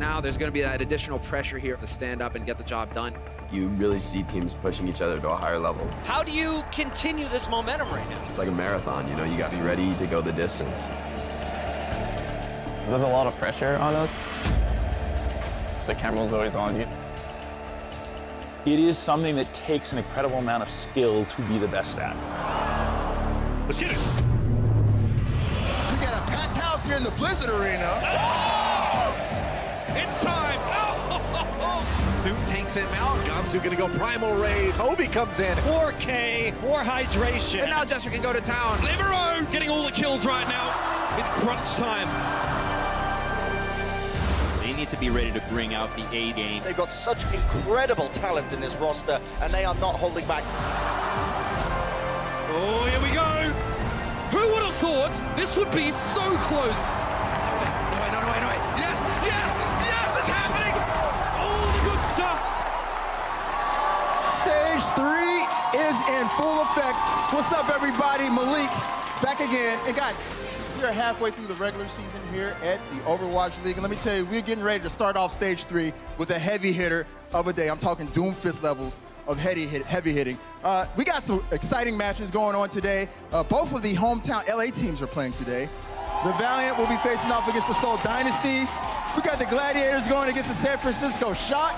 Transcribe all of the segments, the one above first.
Now there's going to be that additional pressure here to stand up and get the job done. You really see teams pushing each other to a higher level. How do you continue this momentum right now? It's like a marathon, you know, you got to be ready to go the distance. There's a lot of pressure on us. The camera's always on you. It is something that takes an incredible amount of skill to be the best at. Let's get it. We got a packed house here in the Blizzard Arena. Oh! It's time. Oh! Soon takes him out. Gamsu gonna go primal raid. Obi comes in. 4K, more hydration. And now Jester can go to town. Libero getting all the kills right now. It's crunch time. They need to be ready to bring out the A game. They've got such incredible talent in this roster, and they are not holding back. Oh, here we go. Who would have thought this would be so close? No way. Yes, it's happening. All the good stuff. Stage 3 is in full effect. What's up, everybody? Malik back again. And guys, we are halfway through the regular season here at the Overwatch League. And let me tell you, we're getting ready to start off stage 3 with a heavy hitter of a day. I'm talking Doomfist levels of heavy hitting. We got some exciting matches going on today. Both of the hometown LA teams are playing today. The Valiant will be facing off against the Seoul Dynasty. We got the Gladiators going against the San Francisco Shock.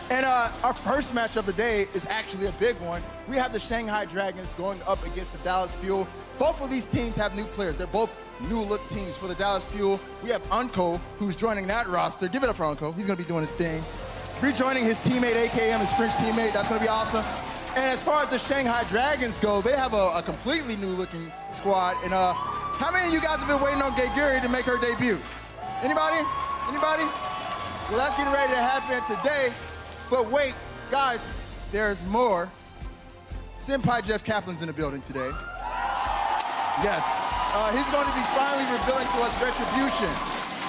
And our first match of the day is actually a big one. We have the Shanghai Dragons going up against the Dallas Fuel. Both of these teams have new players. They're both new-look teams. For the Dallas Fuel, we have Unko, who's joining that roster. Give it up for Unko. He's going to be doing his thing. Rejoining his teammate, AKM, his French teammate. That's going to be awesome. And as far as the Shanghai Dragons go, they have a completely new-looking squad. And how many of you guys have been waiting on Geguri to make her debut? Anybody? Anybody? Well, that's getting ready to happen today. But wait, guys, there's more. Senpai Jeff Kaplan's in the building today. Yes, he's going to be finally revealing to us Retribution.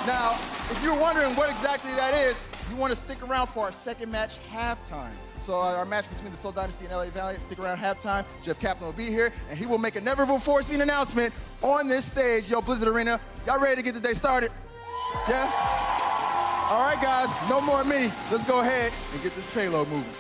Now, if you're wondering what exactly that is, you want to stick around for our second match, Halftime. So our match between the Seoul Dynasty and LA Valiant, stick around Halftime. Jeff Kaplan will be here, and he will make a never-before-seen announcement on this stage. Yo, Blizzard Arena, y'all ready to get the day started? Yeah? All right, guys, no more me. Let's go ahead and get this payload moving.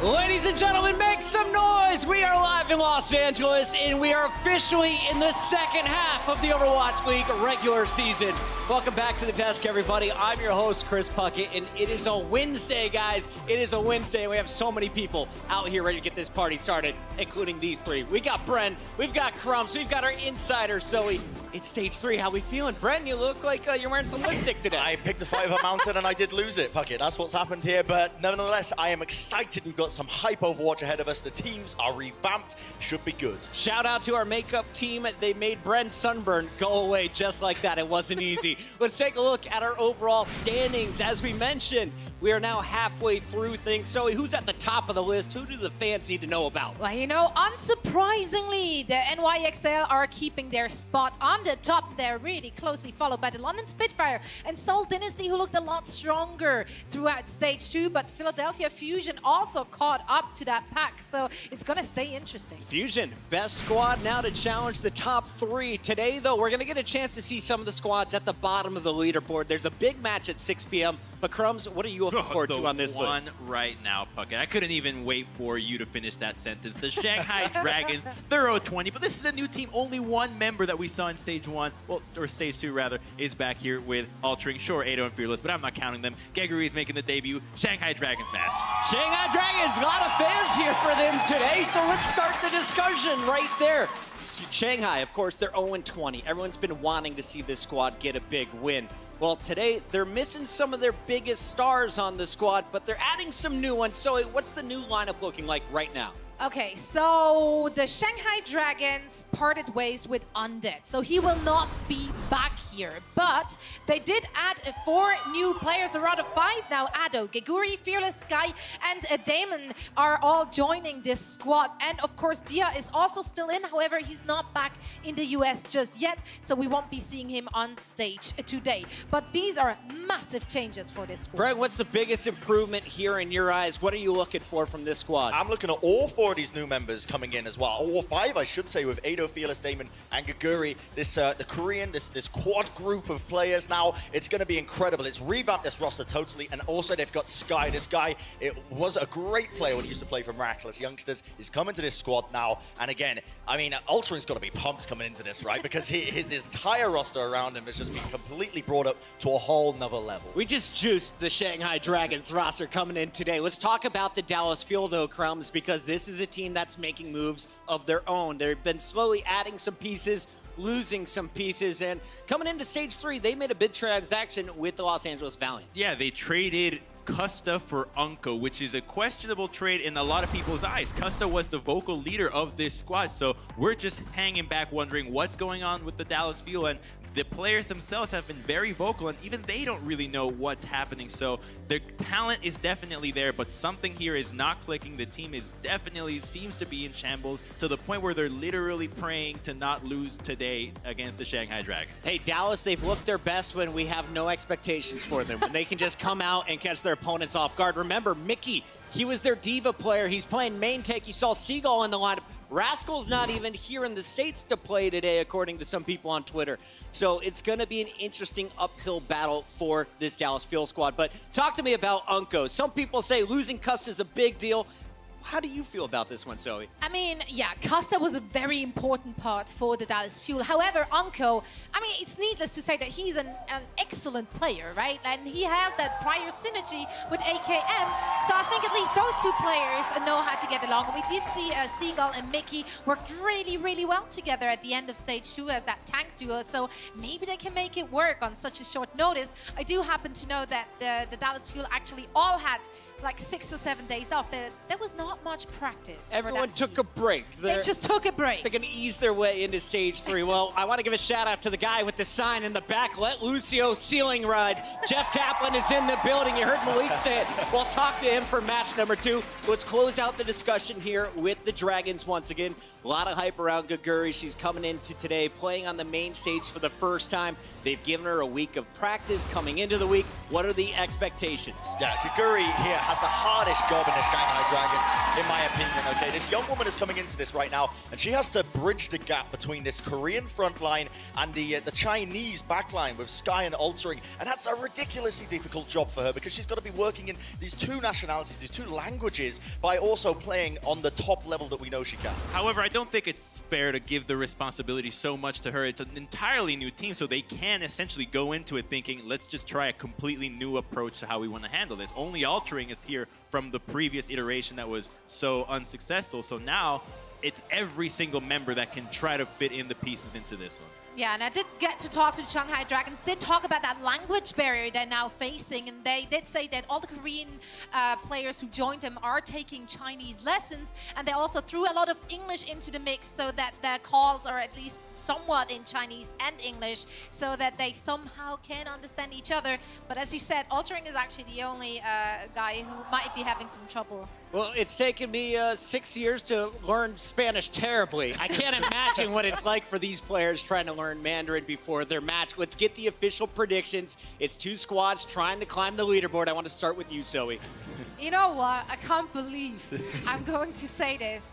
Ladies and gentlemen, make some noise! We are live in Los Angeles, and we are officially in the second half of the Overwatch League regular season. Welcome back to the desk, everybody. I'm your host, Chris Puckett, and it is a Wednesday, guys. It is a Wednesday, and we have so many people out here ready to get this party started, including these three. We got Bren, we've got Crumbs, we've got our insider, Zoe. It's stage 3. How we feeling? Bren, you look like you're wearing some lipstick today. I picked a 5 mountain and I did lose it, Puckett. That's what's happened here, but nevertheless, I am excited. We've got some hype Overwatch ahead of us. The teams are revamped. Should be good. Shout out to our makeup team. They made Bren's sunburn go away just like that. It wasn't easy. Let's take a look at our overall standings. As we mentioned, we are now halfway through things. So who's at the top of the list? Who do the fans need to know about? Well, you know, unsurprisingly, the NYXL are keeping their spot on the top. They're really closely followed by the London Spitfire and Seoul Dynasty, who looked a lot stronger throughout stage 2. But Philadelphia Fusion also caught up to that pack, so it's going to stay interesting. Fusion, best squad now to challenge the top 3. Today, though, we're going to get a chance to see some of the squads at the bottom of the leaderboard. There's a big match at 6 p.m. But Crumbs, what are you looking forward to on this list? Right now, Puckett. I couldn't even wait for you to finish that sentence. The Shanghai Dragons, they're 0-20, but this is a new team. Only one member that we saw in stage 1, well, or stage 2 rather, is back here with Altering. Sure, Ado and Fearless, but I'm not counting them. Geguri is making the debut. Shanghai Dragons match. Shanghai Dragons, a lot of fans here for them today, so let's start the discussion right there. Shanghai, of course, they're 0-20. Everyone's been wanting to see this squad get a big win. Well, today, they're missing some of their biggest stars on the squad, but they're adding some new ones. So what's the new lineup looking like right now? Okay, so the Shanghai Dragons parted ways with Undead, so he will not be back here. But they did add 4 new players, or rather 5 now. Ado, Geguri, Fearless, Sky, and Damon are all joining this squad. And of course, Dia is also still in. However, he's not back in the US just yet, so we won't be seeing him on stage today. But these are massive changes for this squad. Greg, what's the biggest improvement here in your eyes? What are you looking for from this squad? I'm looking at all 4 of these new members coming in as well. All 5, I should say, with Ado, Fearless, Damon, and Geguri. This the Korean, this quad group of players now. It's going to be incredible. It's revamped this roster totally, and also they've got Sky. This guy, it was a great player when he used to play for Miraculous Youngsters. He's coming to this squad now, and again, I mean, Ultraring's got to be pumped coming into this, right? Because his entire roster around him has just been completely brought up to a whole nother level. We just juiced the Shanghai Dragons roster coming in today. Let's talk about the Dallas Fuel, though, Crumbs, because this is a team that's making moves of their own. They've been slowly adding some pieces, losing some pieces, and coming into stage 3, they made a big transaction with the Los Angeles Valiant. Yeah, they traded Custa for Unko, which is a questionable trade in a lot of people's eyes. Custa was the vocal leader of this squad, so we're just hanging back wondering what's going on with the Dallas Fuel, and the players themselves have been very vocal, and even they don't really know what's happening. So their talent is definitely there, but something here is not clicking. The team is definitely seems to be in shambles to the point where they're literally praying to not lose today against the Shanghai Dragons. Hey, Dallas, they've looked their best when we have no expectations for them, when they can just come out and catch their opponents off guard. Remember, Mickey, he was their diva player. He's playing main tank. You saw Seagull in the lineup. Rascal's not even here in the States to play today, according to some people on Twitter. So it's going to be an interesting uphill battle for this Dallas Fuel squad. But talk to me about Unko. Some people say losing Cuss is a big deal. How do you feel about this one, Zoe? I mean, yeah, Costa was a very important part for the Dallas Fuel. However, Unko, I mean, it's needless to say that he's an excellent player, right? And he has that prior synergy with AKM. So I think at least those 2 players know how to get along. We did see Seagull and Mickey worked really, really well together at the end of stage 2 as that tank duo. So maybe they can make it work on such a short notice. I do happen to know that the Dallas Fuel actually all had like 6 or 7 days off. There was not much practice. Everyone took a break. They just took a break. They're going to ease their way into stage 3. Well, I want to give a shout out to the guy with the sign in the back. Let Lucio ceiling ride. Jeff Kaplan is in the building. You heard Malik say it. We'll talk to him for match number 2. Let's close out the discussion here with the Dragons once again. A lot of hype around Geguri. She's coming into today, playing on the main stage for the first time. They've given her a week of practice coming into the week. What are the expectations? Yeah, Geguri here has the hardest job in the Shanghai Dragons, in my opinion, okay? This young woman is coming into this right now, and she has to bridge the gap between this Korean front line and the Chinese back line with Sky and Ultraring, and that's a ridiculously difficult job for her because she's got to be working in these 2 nationalities, these 2 languages, by also playing on the top level that we know she can. However, I don't think it's fair to give the responsibility so much to her. It's an entirely new team, so they can essentially go into it thinking, let's just try a completely new approach to how we want to handle this. Only Ultraring is here from the previous iteration that was so unsuccessful, so now it's every single member that can try to fit in the pieces into this one. Yeah, and I did get to talk to the Shanghai Dragons, did talk about that language barrier they're now facing, and they did say that all the Korean players who joined them are taking Chinese lessons, and they also threw a lot of English into the mix so that their calls are at least somewhat in Chinese and English, so that they somehow can understand each other. But as you said, Ultraring is actually the only guy who might be having some trouble. Well, it's taken me 6 years to learn Spanish terribly. I can't imagine what it's like for these players trying to learn Mandarin before their match. Let's get the official predictions. It's 2 squads trying to climb the leaderboard. I want to start with you, Zoe. You know what? I can't believe I'm going to say this,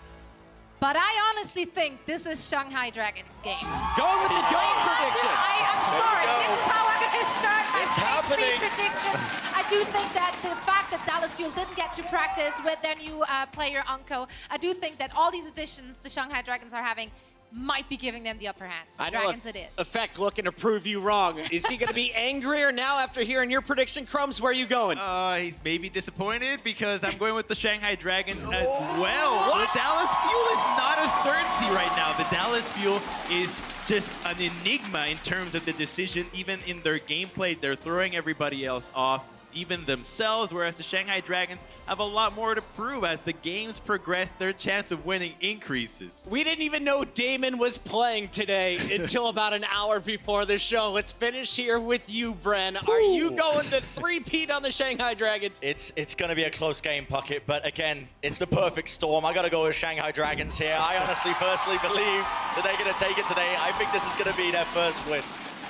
but I honestly think this is Shanghai Dragons' game. Going with the game prediction. I'm sorry. This is how I'm going to start my It's happening. prediction. I do think that the fact that Dallas Fuel didn't get to practice with their new player, Unko, I do think that all these additions the Shanghai Dragons are having might be giving them the upper hand. So Dragons it is. Effect looking to prove you wrong. Is he going to be angrier now after hearing your prediction, Crumbs? Where are you going? He's maybe disappointed because I'm going with the Shanghai Dragons as well. The Dallas Fuel is not a certainty right now. The Dallas Fuel is just an enigma in terms of the decision. Even in their gameplay, they're throwing everybody else off. even themselves, whereas the Shanghai Dragons have a lot more to prove. As the games progress, their chance of winning increases. We didn't even know Damon was playing today until about an hour before the show. Let's finish here with you, Bren. Are you going to three-peat on the Shanghai Dragons? It's going to be a close game, Puckett, but again, it's the perfect storm. I got to go with Shanghai Dragons here. I honestly, personally believe that they're going to take it today. I think this is going to be their first win.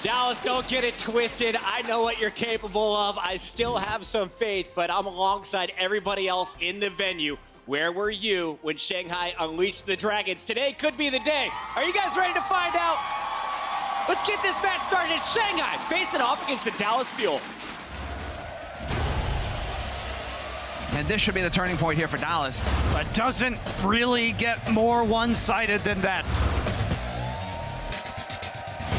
Dallas, don't get it twisted. I know what you're capable of. I still have some faith, but I'm alongside everybody else in the venue. Where were you when Shanghai unleashed the Dragons? Today could be the day. Are you guys ready to find out? Let's get this match started. It's Shanghai facing off against the Dallas Fuel. And this should be the turning point here for Dallas. But doesn't really get more one-sided than that.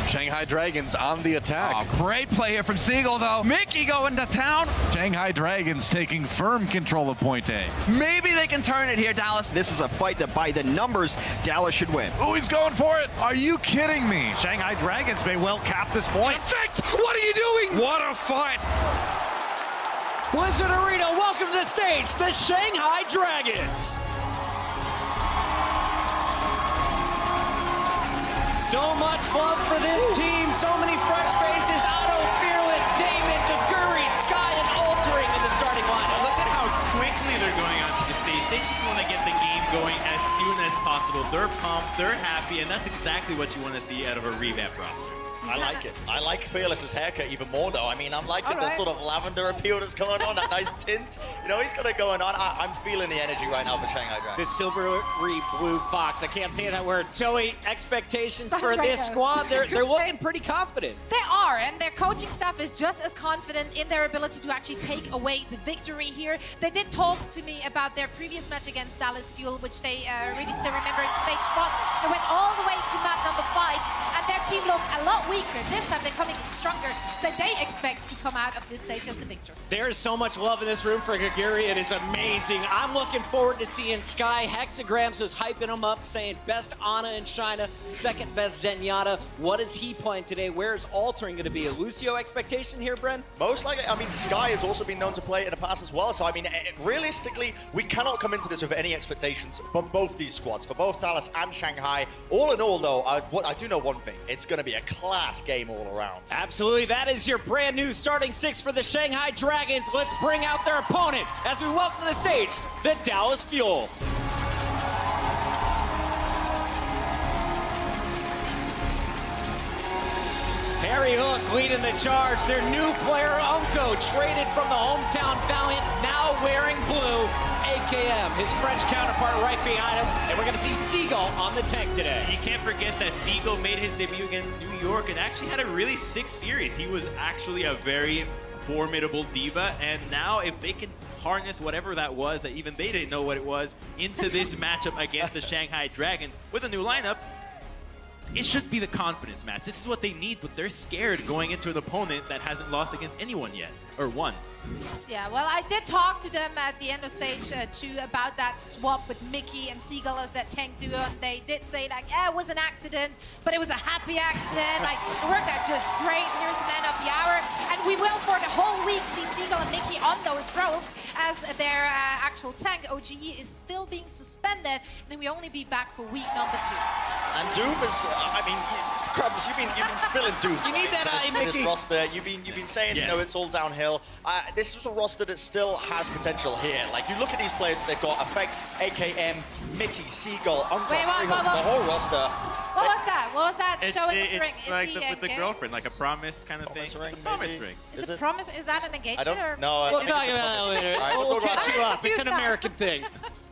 Shanghai Dragons on the attack. Oh, great play here from Seagull, though. Mickey going to town. Shanghai Dragons taking firm control of point A. Maybe they can turn it here, Dallas. This is a fight that by the numbers, Dallas should win. Oh, he's going for it. Are you kidding me? Shanghai Dragons may well cap this point. In fact, what are you doing? What a fight. Blizzard Arena, welcome to the stage, the Shanghai Dragons. So much love for this team, so many fresh faces. Otto, Fearless, Damon, Gaguri, Sky, and Altering in the starting lineup. Look at how quickly they're going onto the stage. They just want to get the game going as soon as possible. They're pumped, they're happy, and that's exactly what you want to see out of a revamped roster. I like it. I like Fearless's haircut even more, though. I mean, I'm liking the sort of lavender appeal that's going on, that nice tint. You know, he's got it going on. I'm feeling the energy right now for Shanghai Dragons. The silvery blue fox. I can't say that word. Zoe, expectations for this squad, they're looking pretty confident. They are, and their coaching staff is just as confident in their ability to actually take away the victory here. They did talk to me about their previous match against Dallas Fuel, which they really still remember in stage 1. They went all the way to map number 5, and their team looked a lot weaker. This time they're coming in stronger, so they expect to come out of this stage as the victor. There is so much love in this room for Gaguri. It is amazing. I'm looking forward to seeing Sky. Hexagrams was hyping him up, saying best Ana in China, second best Zenyatta. What is he playing today? Where's Altering going to be? A Lucio expectation here, Bren? Most likely. I mean, Sky has also been known to play in the past as well. So, I mean, realistically, we cannot come into this with any expectations for both these squads, for both Dallas and Shanghai. All in all, though, I do know one thing. It's going to be a class game all around. Absolutely. That is your brand new starting 6 for the Shanghai Dragons. Let's bring out their opponent as we welcome to the stage the Dallas Fuel. Harry Hook leading the charge. Their new player, Unko, traded from the hometown Valiant, now wearing blue. AKM, his French counterpart, right behind him. And we're going to see Seagull on the tank today. You can't forget that Seagull made his debut against New York and actually had a really sick series. He was actually a very formidable diva, and now if they can harness whatever that was, that even they didn't know what it was, into this matchup against the Shanghai Dragons with a new lineup, it should be the confidence match. This is what they need, but they're scared going into an opponent that hasn't lost against anyone yet, or won. Yeah, well, I did talk to them at the end of stage 2 about that swap with Mickey and Seagull as that tank duo, and they did say, like, yeah, it was an accident, but it was a happy accident. Like, it worked out just great. Here's the man of the hour. And we will, for the whole week, see Seagull and Mickey on those roles, as their actual tank, OGE, is still being suspended, and then we only be back for week number 2. And Doom is, I mean, Crumbs, you've been spilling Doom. You need that eye, Mickey. This roster, you've been saying, you know, it's all downhill. This is a roster that still has potential here. Like, you look at these players that they've got: Effect, AKM, Mickey, Seagull, Unco, the whole roster. What was that? What was that showing the ring? It's like with the girlfriend, like a promise kind of promise thing. Ring, it's a promise ring. Is it promise? Is that an engagement? I don't know. We'll talk about that later. Right, we'll catch you up. It's an American thing.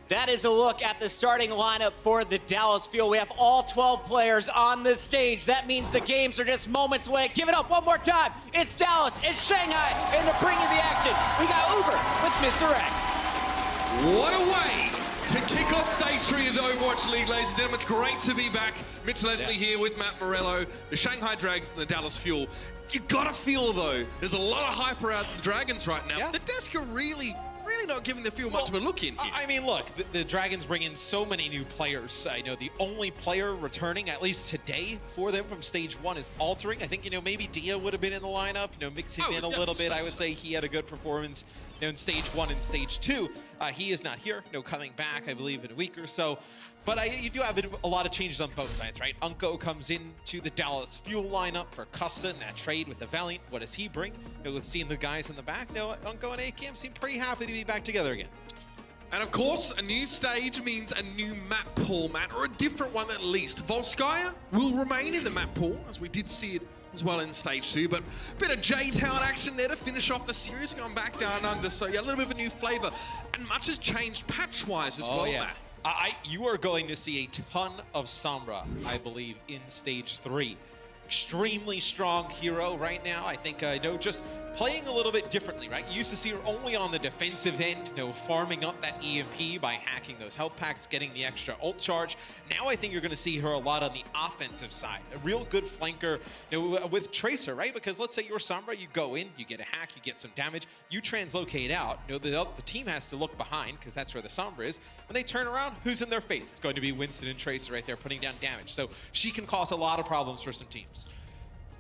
That is a look at the starting lineup for the Dallas Fuel. We have all 12 players on the stage. That means the games are just moments away. Give it up one more time. It's Dallas, it's Shanghai, and to bring you the action, we got Uber with Mr. X. What a way to kick off stage 3 of the Overwatch League, ladies and gentlemen. It's great to be back. Mitch Leslie here with Matt Morello, the Shanghai Dragons and the Dallas Fuel. You gotta feel, though, there's a lot of hype around the Dragons right now. The desk are really really not giving the field much of a look in here. I mean, look, the Dragons bring in so many new players. I know the only player returning, at least today, for them from stage 1 is Altering. I think, you know, maybe Dia would have been in the lineup, you know, mixing in a little bit. I would say he had a good performance, you know, in stage 1 and stage 2. He is not here, you know, coming back, I believe, in a week or so. But you do have a lot of changes on both sides, right? uNKOE comes into the Dallas Fuel lineup for Cussa in that trade with the Valiant. What does he bring? You know, with seeing the guys in the back, you know, uNKOE and AKM seem pretty happy to be back together again. And of course, a new stage means a new map pool, Matt, or a different one at least. Volskaya will remain in the map pool, as we did see it as well in stage 2, but a bit of J-Town action there to finish off the series, going back down under. So yeah, a little bit of a new flavor, and much has changed patch-wise as well, yeah. Matt. You are going to see a ton of Sombra, I believe, in stage 3. Extremely strong hero right now. I think, just playing a little bit differently, right? You used to see her only on the defensive end, you know, farming up that EMP by hacking those health packs, getting the extra ult charge. Now I think you're going to see her a lot on the offensive side. A real good flanker, you know, with Tracer, right? Because let's say you're Sombra, you go in, you get a hack, you get some damage, you translocate out. You know, the team has to look behind because that's where the Sombra is. When they turn around, who's in their face? It's going to be Winston and Tracer right there putting down damage. So she can cause a lot of problems for some teams.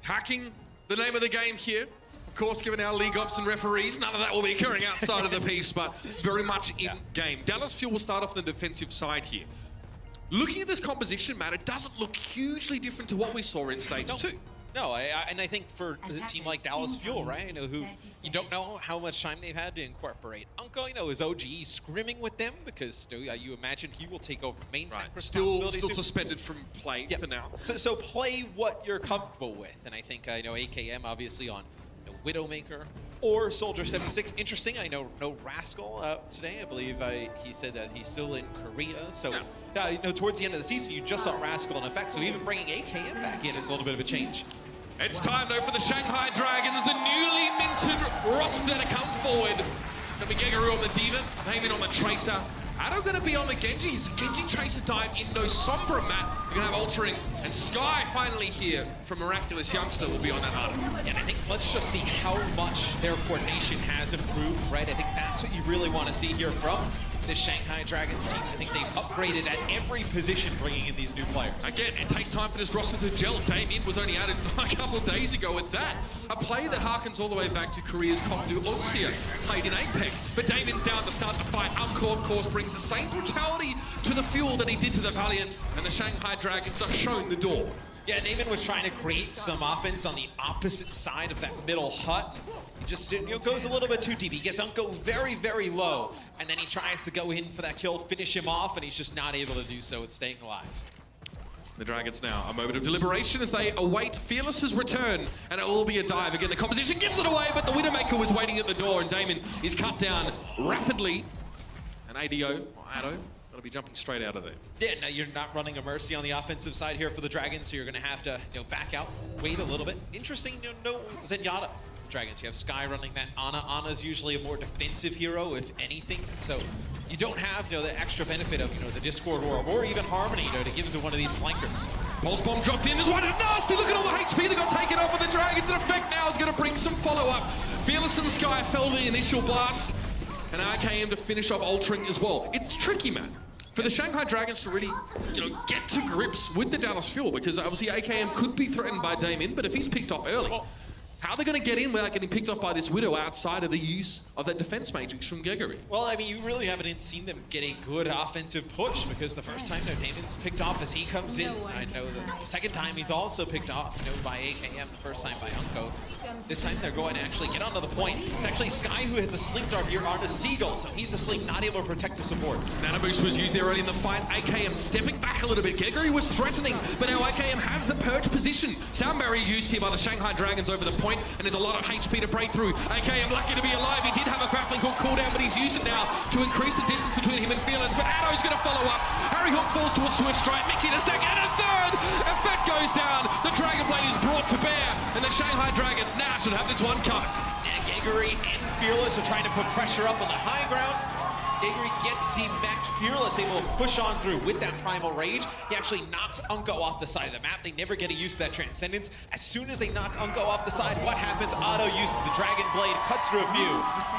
Hacking, the name of the game here. Of course, given our league ops and referees, none of that will be occurring outside of the piece, but very much in game. Dallas Fuel will start off the defensive side here. Looking at this composition, Matt, it doesn't look hugely different to what we saw in stage 2. No, and I think for a team like Dallas Fuel, right, you know, who you don't know how much time they've had to incorporate. uNKOE, you know, is OGE scrimming with them because you imagine he will take over main tank Still suspended from play for now. So play what you're comfortable with, and I think I know AKM obviously on Widowmaker or Soldier 76. Interesting, I know no Rascal today. I believe he said that he's still in Korea. So you know, towards the end of the season, you just saw Rascal in effect. So even bringing AKM back in is a little bit of a change. It's time though for the Shanghai Dragons, the newly minted roster to come forward. Gonna be Geguru on the D.Va, Damien on the Tracer. Ado gonna be on the Genji. It's a Genji Tracer dive in no Sombra, Matt. You're gonna have Altering and Sky finally here from Miraculous Youngster will be on that Ado. And I think let's just see how much their coordination has improved, right? I think that's what you really want to see here from the Shanghai Dragons team. I think they've upgraded at every position, bringing in these new players. Again, it takes time for this roster to gel. Damien was only added a couple of days ago with that. A play that harkens all the way back to Korea's Komdu Uncia, played in Apex. But Damien's down to start the fight. uNKOE, of course, brings the same brutality to the Fuel that he did to the Valiant, and the Shanghai Dragons are shown the door. Yeah, Damien was trying to create some offense on the opposite side of that middle hut. He just goes a little bit too deep. He gets uNKOE very, very low, and then he tries to go in for that kill, finish him off, and he's just not able to do so. It's staying alive. The Dragons now, a moment of deliberation as they await Fearless's return, and it will be a dive. Again, the composition gives it away, but the Widowmaker was waiting at the door, and Damien is cut down rapidly. And Ado, will be jumping straight out of there. Yeah, no, you're not running a Mercy on the offensive side here for the Dragons, so you're going to have to back out, wait a little bit. Interesting, no Zenyatta. Dragons, you have Sky running that Ana. Ana's usually a more defensive hero, if anything, so you don't have the extra benefit of the Discord Orb or even Harmony to give to one of these flankers. Pulse Bomb dropped in, this one is nasty, look at all the HP that got taken off of the Dragons. In effect now is going to bring some follow-up. Fearless and Sky fell the initial blast, and AKM to finish off Altering as well. It's tricky, man, for the Shanghai Dragons to really, get to grips with the Dallas Fuel, because obviously AKM could be threatened by Damien, but if he's picked off early, how are they going to get in without getting picked off by this Widow outside of the use of that defense matrix from Geguri? Well, I mean, you really haven't seen them get a good offensive push, because the first time Damien's picked off as he comes in. I know the second time he's also picked off by AKM, the first time by uNKOE. This time they're going to actually get onto the point. It's actually Sky who hits a Sleep Dart here onto Seagull, so he's asleep, not able to protect the support. Nano Boost was used there early in the fight. AKM stepping back a little bit. Geguri was threatening, but now AKM has the purge position. Sound barrier used here by the Shanghai Dragons over the point, and there's a lot of HP to break through. AKM lucky to be alive. He did have a grappling hook cooldown, but he's used it now to increase the distance between him and Fearless. But Ado's going to follow up. Harry Hook falls to a Swift Strike. Mickey in a second, and a third. Effect goes down. The Dragon Blade is brought to bear, and the Shanghai Dragons now should have this one covered. And Geguri and Fearless are trying to put pressure up on the high ground. Geguri gets demeched, Fearless able to push on through with that Primal Rage. He actually knocks Unko off the side of the map. They never get a use of that Transcendence. As soon as they knock Unko off the side, what happens? Otto uses the Dragon Blade, cuts through a few.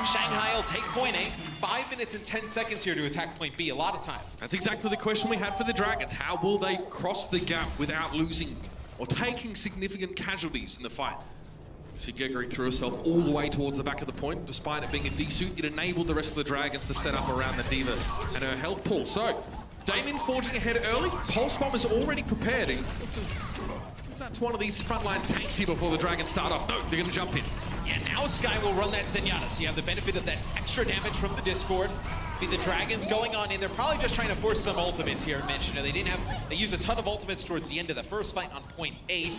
Shanghai will take point A. 5 minutes and 10 seconds here to attack point B, a lot of time. That's exactly the question we had for the Dragons. How will they cross the gap without losing or taking significant casualties in the fight? See, Geguri threw herself all the way towards the back of the point. Despite it being a D-suit, it enabled the rest of the Dragons to set up around the D.Va and her health pool. So, Damien forging ahead early. Pulse Bomb is already prepared. That's one of these frontline tanks here before the Dragons start off. No, they're going to jump in. Yeah, now Sky will run that Zenyatta, so you have the benefit of that extra damage from the Discord. Be the Dragons going on in. They're probably just trying to force some ultimates here, Mitch. You know, they use a ton of ultimates towards the end of the first fight on point A.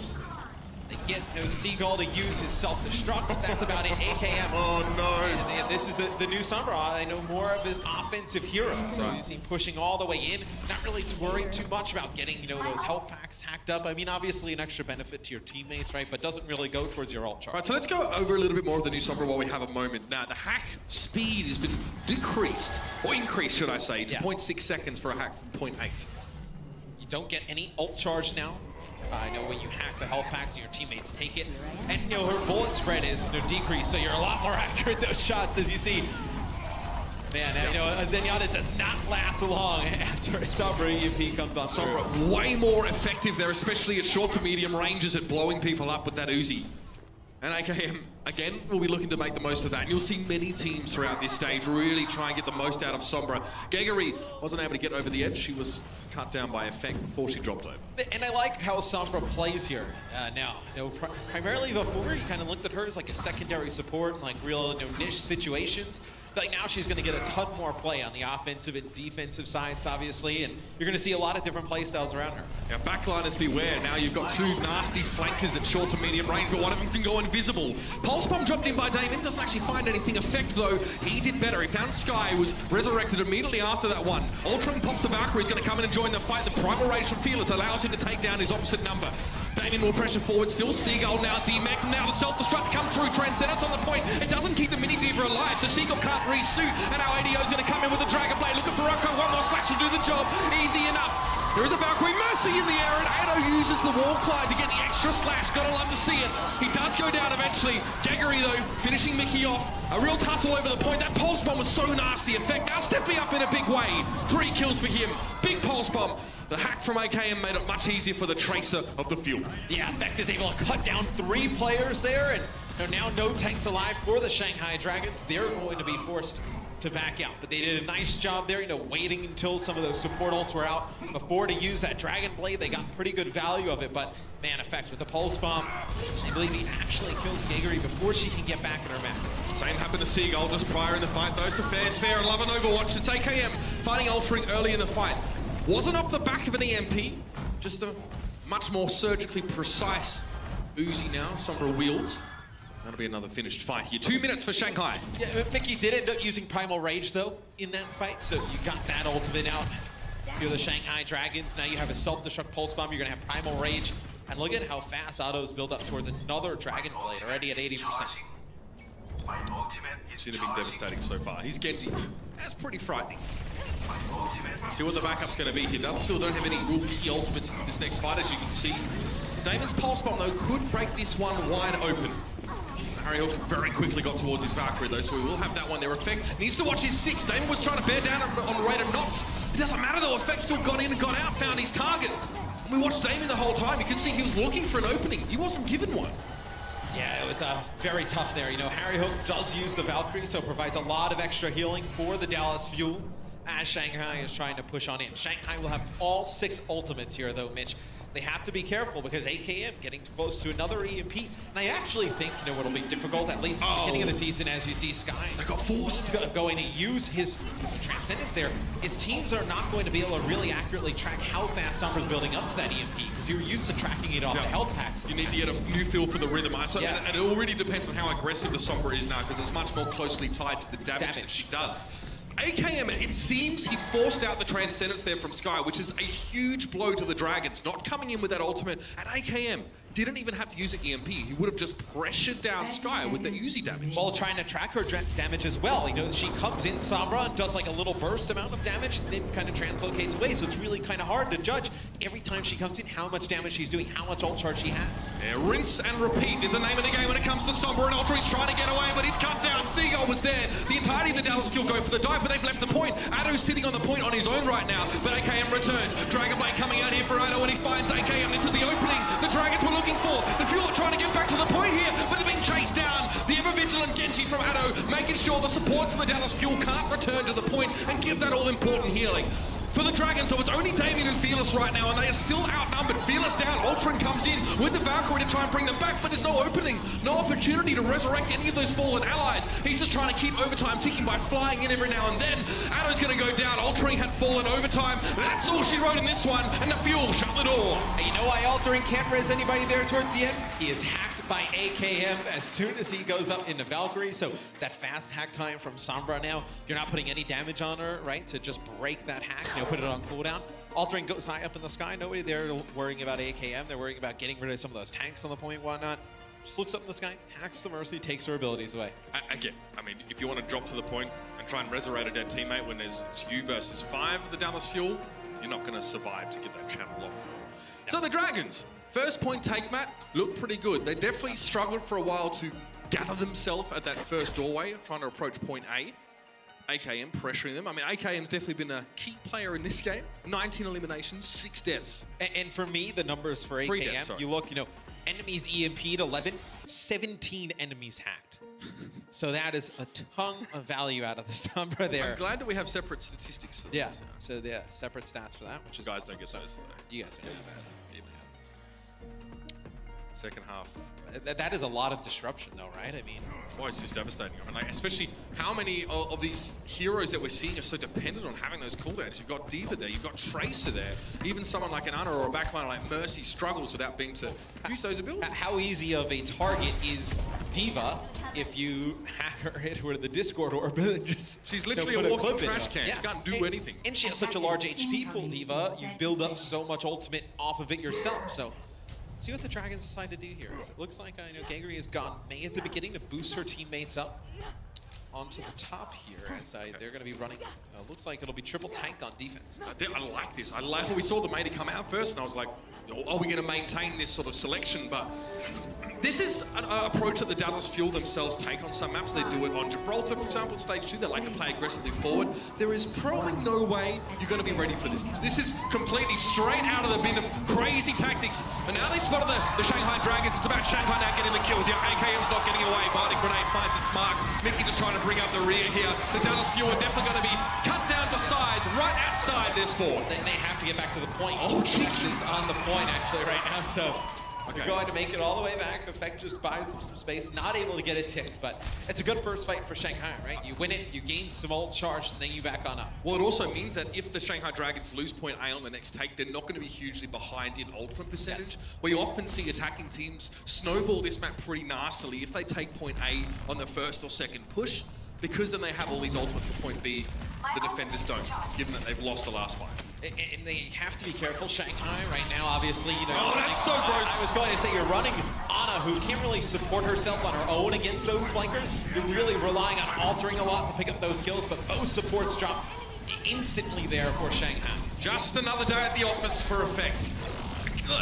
They get Seagull to use his self-destruct. That's about it. AKM. Oh, no. And this is the new Sombra. I know more of an offensive hero. So you see him pushing all the way in. Not really worried too much about getting, those health packs hacked up. I mean, obviously an extra benefit to your teammates, right? But doesn't really go towards your ult charge. All right, so let's go over a little bit more of the new Sombra while we have a moment. Now, the hack speed has been decreased, or increased, should I say, to 0.6 seconds for a hack from 0.8. You don't get any ult charge now. I know when you hack the health packs and your teammates take it. And, her bullet spread is decreased, so you're a lot more accurate those shots, as you see. Man, a Zenyatta does not last long after a Sombra EMP comes on. Sombra way more effective there, especially at short to medium ranges at blowing people up with that Uzi. And AKM, again, will be looking to make the most of that. And you'll see many teams throughout this stage really try and get the most out of Sombra. Geguri wasn't able to get over the edge. She was cut down by effect before she dropped over. And I like how Sombra plays here now. Primarily before, you kind of looked at her as like a secondary support in like real niche situations. But like now she's going to get a ton more play on the offensive and defensive sides, obviously, and you're going to see a lot of different play styles around her. Now, backliners beware. Now you've got two nasty flankers at short to medium range, but one of them can go invisible. Pulse Bomb dropped in by Damien. Doesn't actually find anything effect, though. He did better. He found Sky, was resurrected immediately after that one. Ultron pops the Valkyrie. He's going to come in and join the fight. The Primal Rage from Fearless allows him to take down his opposite number. Damien will pressure forward. Still Seagull now. D-Mech. Now the self-destruct come through. Transcendence on the point. It doesn't keep the Mini D.Va alive, so Seagull can't resuit. And our ADO is going to come in with the Dragon Blade, looking for Unko. One more slash will do the job. Easy enough. There is a Valkyrie Mercy in the air, and Ado uses the wall climb to get the extra slash. Gotta love to see it. He does go down eventually. Geguri, though, finishing Mickey off. A real tussle over the point. That Pulse Bomb was so nasty. In fact, now stepping up in a big way. 3 kills for him. Big Pulse Bomb. The hack from AKM made it much easier for the Tracer of the field. Yeah, Vex is able to cut down 3 players there, and now no tanks alive for the Shanghai Dragons. They're going to be forced to back out, but they did a nice job there, waiting until some of those support ults were out before to use that Dragon Blade. They got pretty good value of it, but man, effect with the Pulse Bomb. I believe he actually kills Geguri before she can get back in her map. Same happened to Seagull just prior in the fight, though. So fair's fair and love an Overwatch. It's AKM fighting Altering early in the fight. Wasn't off the back of an EMP, just a much more surgically precise Uzi now. Sombra wields. That'll be another finished fight here. 2 minutes for Shanghai. Yeah, Mickey did end up using Primal Rage, though, in that fight, so you got that ultimate out. You're the Shanghai Dragons. Now you have a self-destruct Pulse Bomb. You're going to have Primal Rage. And look at how fast Otto's built up towards another Dragon Blade, already at 80%. You've seen him being devastating so far. He's Genji. That's pretty frightening. See what the backup's going to be here. Still don't have any real key ultimates in this next fight, as you can see. Damon's Pulse Bomb, though, could break this one wide open. Harry Hook very quickly got towards his Valkyrie, though, so we will have that one there. Effect needs to watch his 6. Damon was trying to bear down on rate of knots. It doesn't matter, though. Effect still got in and got out, found his target. We watched Damon the whole time. You could see he was looking for an opening. He wasn't given one. Yeah, it was very tough there. Harry Hook does use the Valkyrie, so provides a lot of extra healing for the Dallas Fuel as Shanghai is trying to push on in. Shanghai will have all 6 ultimates here, though, Mitch. They have to be careful because AKM getting close to another EMP. And I actually think, what'll be difficult, at least at the beginning of the season, as you see Sky. They got forced. Going to use his Transcendence there. His teams are not going to be able to really accurately track how fast Sombra's building up to that EMP because you're used to tracking it off the health packs. You need to get a new feel for the rhythm. And it already depends on how aggressive the Sombra is now because it's much more closely tied to the damage that she does. AKM, it seems he forced out the Transcendence there from Sky, which is a huge blow to the Dragons. Not coming in with that ultimate. And AKM didn't even have to use an EMP. He would have just pressured down Skye with the Uzi damage. While trying to track her damage as well. You know, she comes in Sombra and does like a little burst amount of damage, and then kind of translocates away. So it's really kind of hard to judge every time she comes in how much damage she's doing, how much ult charge she has. Yeah, rinse and repeat is the name of the game when it comes to Sombra, and Ultra is trying to get away, but he's cut down. Seagull was there. The entirety of the Dallas kill go for the dive, but they've left the point. Addo's sitting on the point on his own right now, but AKM returns. Dragonblade coming out here for Addo, and he finds AKM. This is the opening the Dragons were looking for. The Fuel are trying to get back to the point here, but they're being chased down. The ever-vigilant Genji from Addo making sure the supports of the Dallas Fuel can't return to the point and give that all-important healing. For the Dragons, so it's only Damien and Fearless right now, and they are still outnumbered. Fearless down, Ultron comes in with the Valkyrie to try and bring them back, but there's no opening, no opportunity to resurrect any of those fallen allies. He's just trying to keep overtime ticking by flying in every now and then. Addo's going to go down. Ultron had fallen overtime. That's all she wrote in this one, and the Fuel shut the door. And you know why Altering can't res anybody there towards the end? He is hacked by AKM as soon as he goes up into Valkyrie. So that fast hack time from Sombra now, you're not putting any damage on her, right? To just break that hack, you know, put it on cooldown. Altering goes high up in the sky. Nobody there worrying about AKM. They're worrying about getting rid of some of those tanks on the point, whatnot. Just looks up in the sky, hacks the Mercy, takes her abilities away. Again, I mean, if you want to drop to the point and try and resurrect a dead teammate when it's you versus 5 of the Dallas Fuel, you're not going to survive to get that channel off. So the Dragons, first point take, Matt, looked pretty good. They definitely struggled for a while to gather themselves at that first doorway, trying to approach point A. AKM pressuring them. I mean, AKM's definitely been a key player in this game. 19 eliminations, 6 deaths. And for me, the numbers for AKM, you look, you know, enemies EMP'd 11, 17 enemies hacked. So that is a ton of value out of the Sombra there. I'm glad that we have separate statistics for yeah, this. so yeah, separate stats for that, which is guys don't get those though. You guys don't get that. Second half. That is a lot of disruption though, right? I mean, oh, it's just devastating. I mean, like, especially how many of these heroes that we're seeing are so dependent on having those cooldowns. You've got D.Va there, you've got Tracer there. Even someone like an Ana or a backliner like Mercy struggles without being to use those abilities. How easy of a target is D.Va if you hack her, hit her with the Discord orb and just... She's literally a walking trash can. Yeah. She can't do anything. And she has such a large HP pool, D.Va. You build up so much ultimate off of it yourself, so... See what the Dragons decide to do here. It looks like I know Gangry has gone Mei at the beginning to boost her teammates up onto the top here as they're going to be running. Looks like it'll be triple tank on defense. I like this. I like when we saw the Mei come out first, and I was like, are we going to maintain this sort of selection? But this is an approach that the Dallas Fuel themselves take on some maps. They do it on Gibraltar, for example, stage 2. They like to play aggressively forward. There is probably no way you're going to be ready for this. This is completely straight out of the bin of crazy tactics. And now they spotted the Shanghai Dragons. It's about Shanghai now getting the kills. Yeah, AKM's not getting away. Bardic Grenade finds its mark. Mickey just trying to bring up the rear here. The Dallas Fuel are definitely going to be cut down to sides right outside this fort. They have to get back to the point. Oh, cheeky. It's on the point actually right now, so... You're going to make it all the way back. Effect just buys them some space. Not able to get it ticked, but it's a good first fight for Shanghai, right? You win it, you gain some ult charge, and then you back on up. Well, it also means that if the Shanghai Dragons lose point A on the next take, they're not going to be hugely behind in ultimate percentage. Yes. We often see attacking teams snowball this map pretty nastily if they take point A on the first or second push, because then they have all these ultimates for point B. The defenders don't, given that they've lost the last fight. And they have to be careful. Shanghai right now, obviously, you know. Oh, that's so gross. I was going to say you're running Ana, who can't really support herself on her own against those flankers. You're really relying on Altering a lot to pick up those kills, but those supports drop instantly there for Shanghai. Just another day at the office for Effect.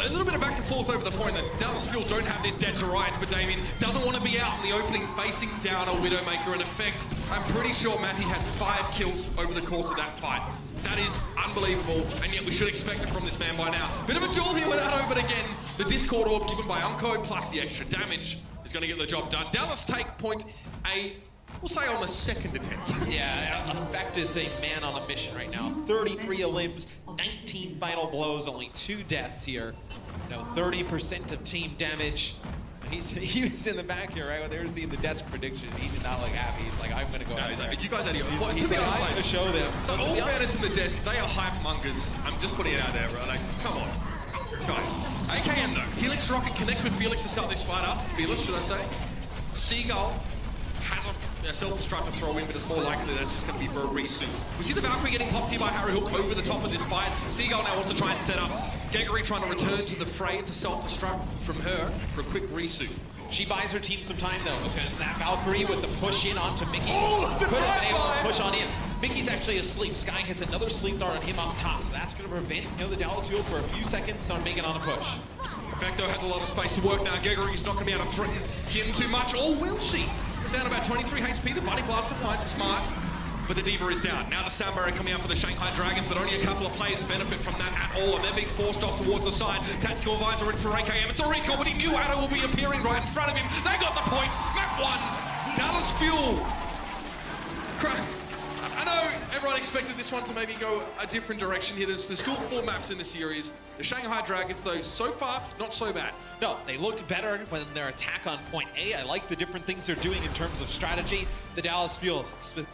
A little bit of back and forth over the point that Dallas Fuel don't have this dead to rights, but Damien doesn't want to be out in the opening facing down a Widowmaker. In Effect, I'm pretty sure Matty had 5 kills over the course of that fight. That is unbelievable, and yet we should expect it from this man by now. Bit of a duel here with Addo, but again, the Discord orb given by Unco plus the extra damage is going to get the job done. Dallas take point A, we'll say on the second attempt. Yeah, Effect is a man on a mission right now. 33 elims, 19 final blows, only 2 deaths here. You know, 30% of team damage. He was in the back here, right? When they were seeing the death prediction, he did not look happy. He's like, I'm going to go out there. You guys are what? He's going to show them. So all fairness in the desk, they are hype mongers. I'm just putting it out there, bro. Like, come on. Guys. AKM though. Helix Rocket connects with Felix to start this fight up. Felix, should I say? Seagull has a self-destruct to throw in, but it's more likely that it's just going to be for a resuit. We see the Valkyrie getting popped here by Harry Hook over the top of this fight. Seagull now wants to try and set up Geggery trying to return to the fray. It's a self-destruct from her for a quick resuit. She buys her team some time though. It's gonna snap Valkyrie with the push in onto Mickey. Oh, the Could have been able to drive-by! push on in. Mickey's actually asleep. Sky hits another sleep dart on him up top, so that's gonna prevent the Dallas Fuel for a few seconds on making on a push. Perfecto has a lot of space to work now. Geggery's not going to be able to threaten him too much, or will she? It's down about 23 HP. The Body Blaster finds it smart, but the Diva is down. Now the Sound Barrier coming out for the Shanghai Dragons, but only a couple of players benefit from that at all, and they're being forced off towards the side. Tactical Advisor in for AKM. It's a recall, but he knew Addo will be appearing right in front of him. They got the point. Map 1, Dallas Fuel. I know everyone expected this one to maybe go a different direction here. There's still 4 maps in the series. The Shanghai Dragons, though, so far, not so bad. No, they looked better when their attack on point A. I like the different things they're doing in terms of strategy. The Dallas Fuel,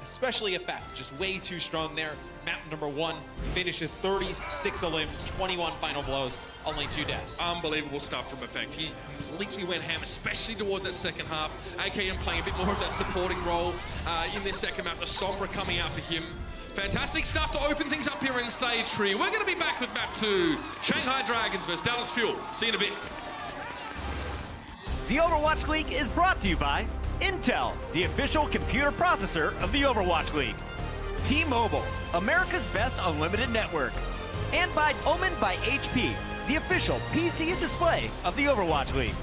especially effect, just way too strong there. Map number 1 finishes 36 limbs, 21 final blows, only 2 deaths. Unbelievable stuff from Effect. He completely went ham, especially towards that second half. AKM playing a bit more of that supporting role in this second map. The Sombra coming out for him. Fantastic stuff to open things up here in Stage 3. We're going to be back with Map 2. Shanghai Dragons versus Dallas Fuel. See you in a bit. The Overwatch League is brought to you by Intel, the official computer processor of the Overwatch League. T-Mobile, America's best unlimited network. And by Omen by HP, the official PC and display of the Overwatch League.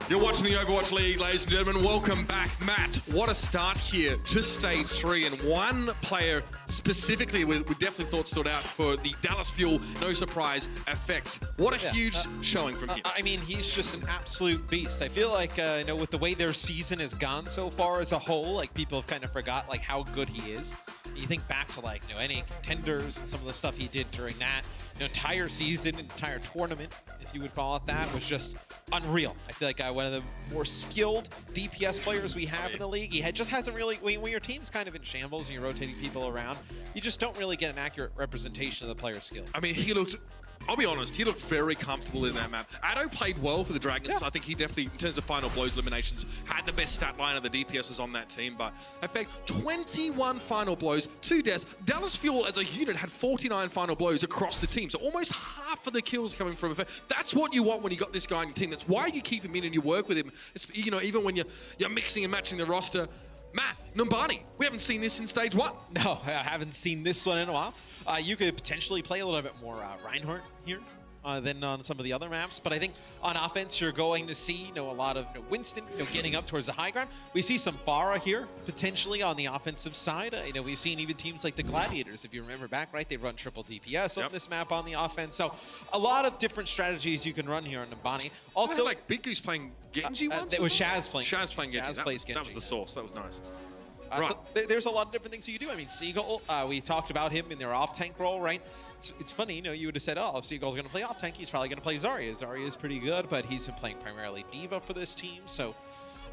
You're watching the Overwatch League, ladies and gentlemen. Welcome back. Matt, what a start here to Stage 3. And one player specifically we definitely thought stood out for the Dallas Fuel, no surprise, Effect. What a huge showing from him. I mean, he's just an absolute beast. I feel like, with the way their season has gone so far as a whole, like people have kind of forgot like how good he is. You think back to like, NA Contenders and some of the stuff he did during that, entire season, entire tournament, if you would call it that, was just unreal. I feel like one of the more skilled DPS players we have in the league. He just hasn't really, when your team's kind of in shambles and you're rotating people around, you just don't really get an accurate representation of the player's skill. I mean, he looked, I'll be honest, he looked very comfortable in that map. Addo played well for the Dragons. I think he definitely, in terms of final blows, eliminations, had the best stat line of the DPSs on that team. But in fact, 21 final blows, 2 deaths. Dallas Fuel as a unit had 49 final blows across the team. So almost half of the kills coming from Effect. That's what you want when you got this guy on your team. That's why you keep him in and you work with him. It's, even when you're mixing and matching the roster. Matt, Numbani, we haven't seen this in stage 1. No, I haven't seen this one in a while. You could potentially play a little bit more Reinhardt here than on some of the other maps. But I think on offense, you're going to see a lot of Winston getting up towards the high ground. We see some Pharah here, potentially on the offensive side. We've seen even teams like the Gladiators, if you remember back, right? They run triple DPS on this map on the offense. So a lot of different strategies you can run here on Numbani. Also, like Big Goose playing Genji once? It was Shaz playing Shaz playing Genji. Genji. That was the source. That was nice. Right. So there's a lot of different things you can do. I mean, Seagull, we talked about him in their off-tank role, right? It's funny, you would have said, oh, if Seagull's going to play off-tank, he's probably going to play Zarya. Zarya is pretty good, but he's been playing primarily D.Va for this team, so...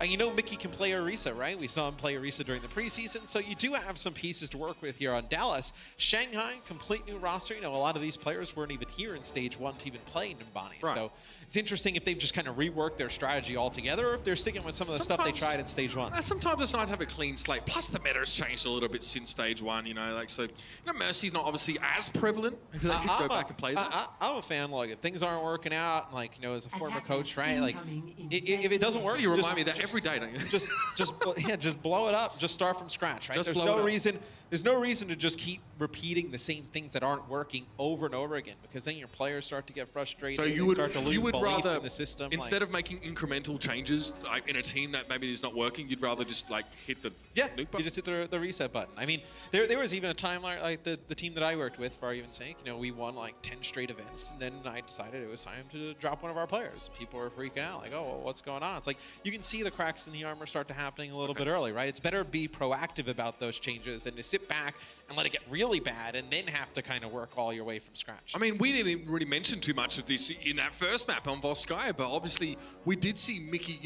And Mickey can play Orisa, right? We saw him play Orisa during the preseason, so you do have some pieces to work with here on Dallas. Shanghai, complete new roster. A lot of these players weren't even here in stage 1 to even play Numbani. Right. So it's interesting if they've just kind of reworked their strategy altogether, or if they're sticking with some of the stuff they tried in stage 1. Sometimes it's nice to have a clean slate. Plus the meta has changed a little bit since stage 1, Mercy's not obviously as prevalent. Maybe they could go back and play that. I'm a fan, if things aren't working out, as a former coach, right? If it doesn't work, you remind me that every day, don't you? just blow it up. Just start from scratch, right? There's no reason to just keep repeating the same things that aren't working over and over again, because then your players start to get frustrated. So you would rather, in the system, instead of making incremental changes in a team that maybe is not working, you'd rather just hit the nuke button? You just hit the reset button. I mean, there was even a time like the team that I worked with, for argument's sake, we won 10 straight events, and then I decided it was time to drop one of our players. People were freaking out, oh, well, what's going on? It's like you can see the cracks in the armor start to happening a little bit early, right? It's better to be proactive about those changes than to sit back and let it get really bad and then have to kind of work all your way from scratch. I mean, we didn't really mention too much of this in that first map on Volskaya, but obviously we did see Mickey,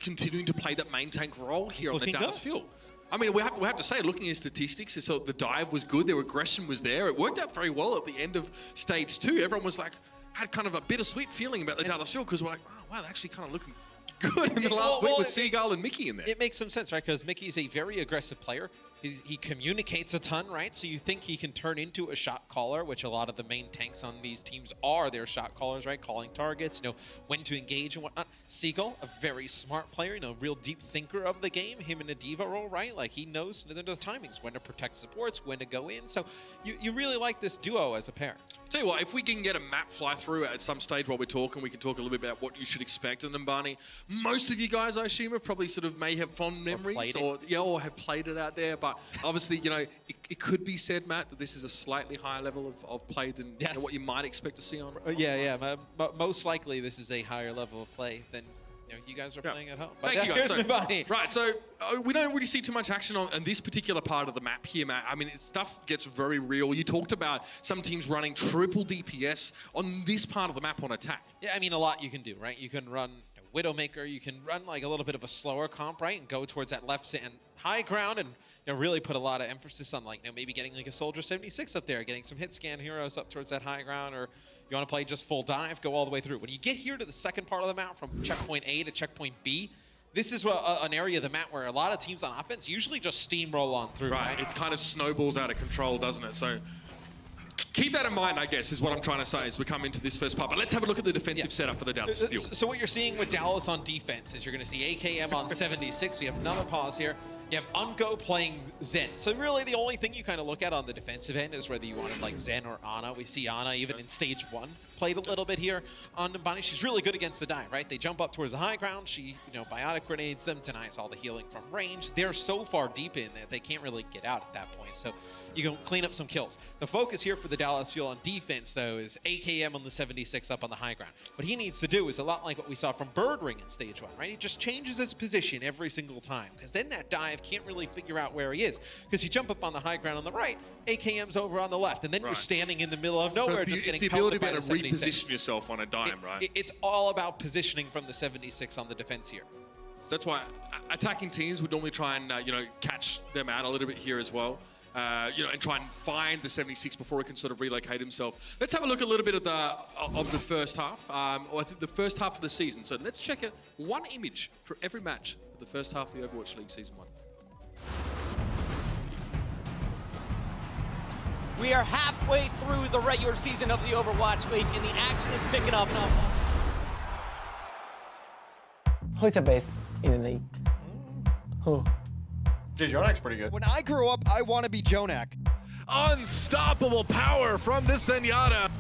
continuing to play that main tank role here on the Dallas Fuel. I mean, we have to say, looking at his statistics, so the dive was good, their aggression was there. It worked out very well at the end of stage 2. Everyone was had kind of a bittersweet feeling about the Dallas Fuel, because we're like, oh, wow, they're actually kind of looking good in the last week with Seagull and Mickey in there. It makes some sense, right? Because Mickey's a very aggressive player. He communicates a ton, right? So you think he can turn into a shot caller, which a lot of the main tanks on these teams are. They're shot callers, right? Calling targets, when to engage and whatnot. Seagull, a very smart player, real deep thinker of the game. Him in a D.Va role, right? He knows the timings, when to protect supports, when to go in. So you really like this duo as a pair. Tell you what, if we can get a map fly through at some stage while we're talking, we can talk a little bit about what you should expect in Numbani. Most of you guys, I assume, have probably may have fond memories or have played it out there. But obviously, it could be said, Matt, that this is a slightly higher level of play than what you might expect to see on. Most likely, this is a higher level of play than you guys are playing at home. But thank you guys. So we don't really see too much action on this particular part of the map here, Matt. I mean, stuff gets very real. You talked about some teams running triple DPS on this part of the map on attack. Yeah, I mean, a lot you can do, right? You can run Widowmaker. You can run a little bit of a slower comp, right? And go towards that left and high ground and really put a lot of emphasis on maybe getting a Soldier 76 up there, getting some hit scan heroes up towards that high ground, or you want to play just full dive, go all the way through. When you get here to the second part of the map from checkpoint A to checkpoint B, this is an area of the map where a lot of teams on offense usually just steamroll on through. Right, it kind of snowballs out of control, doesn't it? So keep that in mind, I guess, is what I'm trying to say as we come into this first part. But let's have a look at the defensive setup for the Dallas Fuel. So what you're seeing with Dallas on defense is you're going to see AKM on 76. We have another pause here. You have Ungo playing Zen. So really the only thing you kind of look at on the defensive end is whether you wanted Zen or Ana. We see Ana even in stage 1 played a little bit here on Numbani. She's really good against the dive, right? They jump up towards the high ground. She, biotic grenades them, denies all the healing from range. They're so far deep in that they can't really get out at that point. So you can clean up some kills. The focus here for the Dallas Fuel on defense, though, is AKM on the 76 up on the high ground. What he needs to do is a lot like what we saw from Birdring in stage 1, right? He just changes his position every single time, because then that dive can't really figure out where he is. Because you jump up on the high ground on the right, AKM's over on the left, and then you're standing in the middle of nowhere, just getting it's the ability pelted to by be able the to 76. reposition yourself on a dime, right? It's all about positioning from the 76 on the defense here. So that's why attacking teams would normally try and catch them out a little bit here as well. And try and find the 76 before he can sort of relocate himself. Let's have a look a little bit of the first half, or I think the first half of the season. So let's check it. One image for every match for the first half of the Overwatch League Season 1. We are halfway through the regular season of the Overwatch League, and the action is picking up. Who's the best in the league? Who? Dude, Jonak's pretty good. When I grew up, I want to be Jonak. Unstoppable power from this Zenyatta.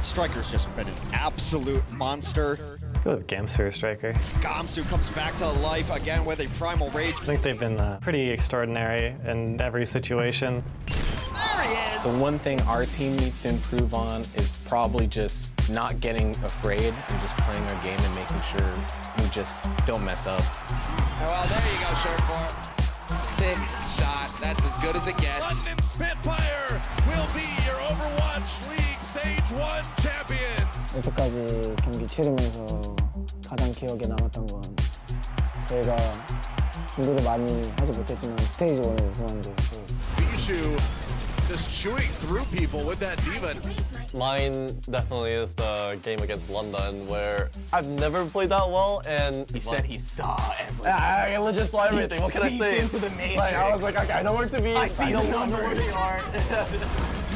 Striker's just been an absolute monster. Go with Gamsu Striker. Gamsu comes back to life again with a primal rage. I think they've been pretty extraordinary in every situation. There he is! The one thing our team needs to improve on is probably just not getting afraid and just playing our game and making sure we just don't mess up. Oh, well, there you go, Short. Sick shot. That's as good as it gets. London Spitfire will be your Overwatch League Stage 1 champion. 여태까지 경기 치르면서 가장 기억에 남았던 건 저희가 준비를 많이 하지 못했지만 스테이지 1을 우승한 게 Bijou just chewing through people with that demon. Mine definitely is the game against London, where I've never played that well, and He said he saw everything. I legit saw everything. What can I say? Into the matrix. Like, I was like, okay, I know where to be. I see the numbers.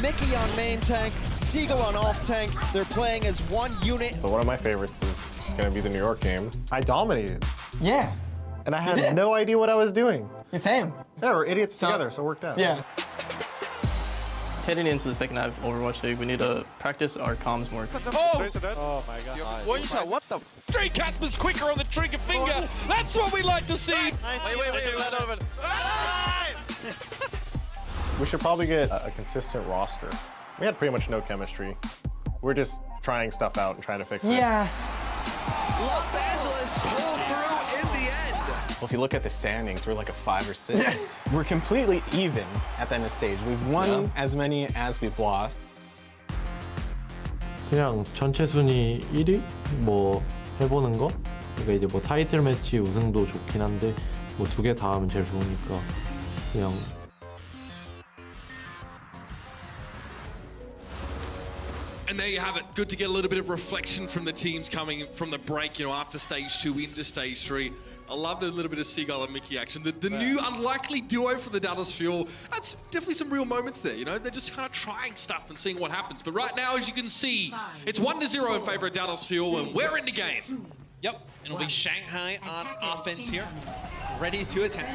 Mickey on main tank, Seagull on off tank. They're playing as one unit. But one of my favorites is going to be the New York game. I dominated. Yeah. And I had no idea what I was doing. The same. Yeah, we're idiots together, so it worked out. Yeah. Heading into the second half of Overwatch League, we need to practice our comms more. Oh my god. What the? Drake Casper's quicker on the trigger finger. That's what we like to see. Wait. We should probably get a consistent roster. We had pretty much no chemistry. We're just trying stuff out and trying to fix it. Yeah. Los Angeles pulled through in the end. Well, if you look at the standings, we're like a 5 or 6. We're completely even at the end of stage. We've won as many as we've lost. 그냥 전체 순위 1위 뭐 해보는 거. 그러니까 이제 뭐 타이틀 매치 우승도 좋긴 한데 뭐 2개 다 하면 제일 좋으니까 그냥. And there you have it. Good to get a little bit of reflection from the teams coming from the break, after stage 2 into stage 3. I loved a little bit of Seagull and Mickey action. The new unlikely duo for the Dallas Fuel. That's definitely some real moments there, They're just kind of trying stuff and seeing what happens. But right now, as you can see, it's 1-0 in favor of Dallas Fuel, and we're in the game. Yep, it'll be Shanghai on offense here, ready to attack.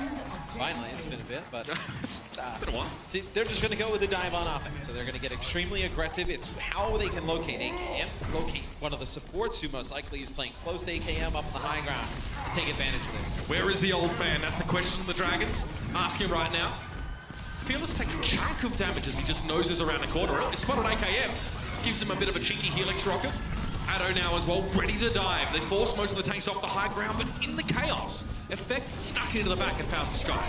Finally, it's been a bit, but It's been a while. see, they're just going to go with the dive on offense. So they're going to get extremely aggressive. It's how they can locate AKM, locate one of the supports who most likely is playing close to AKM up on the high ground. Take advantage of this. Where is the old man? That's the question of the Dragons. Asking right now. Fearless takes a chunk of damage as he just noses around the corner. He spotted AKM. Gives him a bit of a cheeky helix rocket. Addo now as well, ready to dive. They force most of the tanks off the high ground, but in the chaos, Effect stuck into the back and found Sky.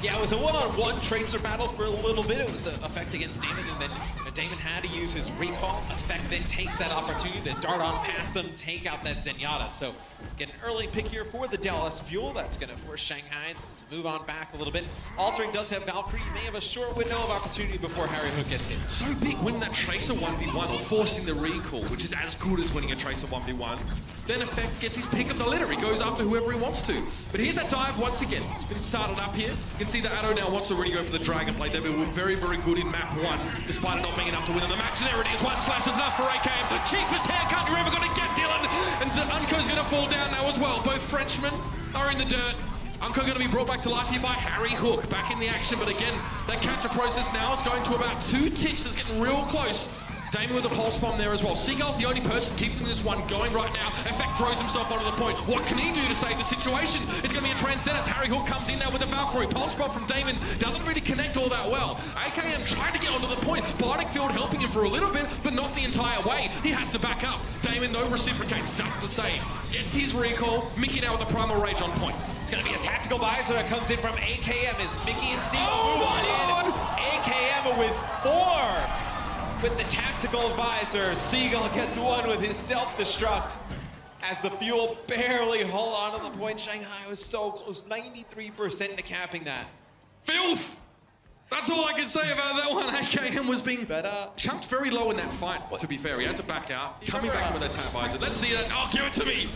Yeah, it was a one-on-one Tracer battle for a little bit. It was Effect against Damon, and then Damon had to use his recall. Effect then takes that opportunity to dart on past them, take out that Zenyatta. So get an early pick here for the Dallas Fuel. That's going to force Shanghai to move on back a little bit. Altering does have Valkyrie. You may have a short window of opportunity before Harry Hook gets hit. So big winning that Tracer 1v1 or forcing the recall, which is as good as winning a Tracer 1v1. Then Effect gets his pick of the litter. He goes after whoever he wants to. But here's that dive once again. It's been started up here. You can see that Addo now wants to really go for the Dragon Blade. They were very, very good in map 1, despite it not being enough to win in the match. And there it is. 1 slash is enough for AKM. The cheapest haircut you're ever going to get, Dylan. And Unco's going to fall down now as well. Both Frenchmen are in the dirt. Unco going to be brought back to life here by Harry Hook. Back in the action, but again, that capture process now is going to about 2 ticks. It's getting real close. Damon with the pulse bomb there as well. Seagull's the only person keeping this one going right now. Effect throws himself onto the point. What can he do to save the situation? It's going to be a Transcendence. Harry Hook comes in there with the Valkyrie. Pulse bomb from Damon doesn't really connect all that well. AKM trying to get onto the point. Bionic Field helping him for a little bit, but not the entire way. He has to back up. Damon, though, reciprocates, does the same. Gets his recall. Mickey now with the Primal Rage on point. It's going to be a tactical visor that comes in from AKM as Mickey and Seagull move on in. AKM with 4 with the tactical visor. Seagull gets 1 with his self-destruct as the Fuel barely hold on to the point. Shanghai was so close, 93% to capping that. Filth! That's all I can say about that one. AKM was being chunked very low in that fight, to be fair. He had to back out. Coming back with that tap visor. Let's see that. Oh, give it to me!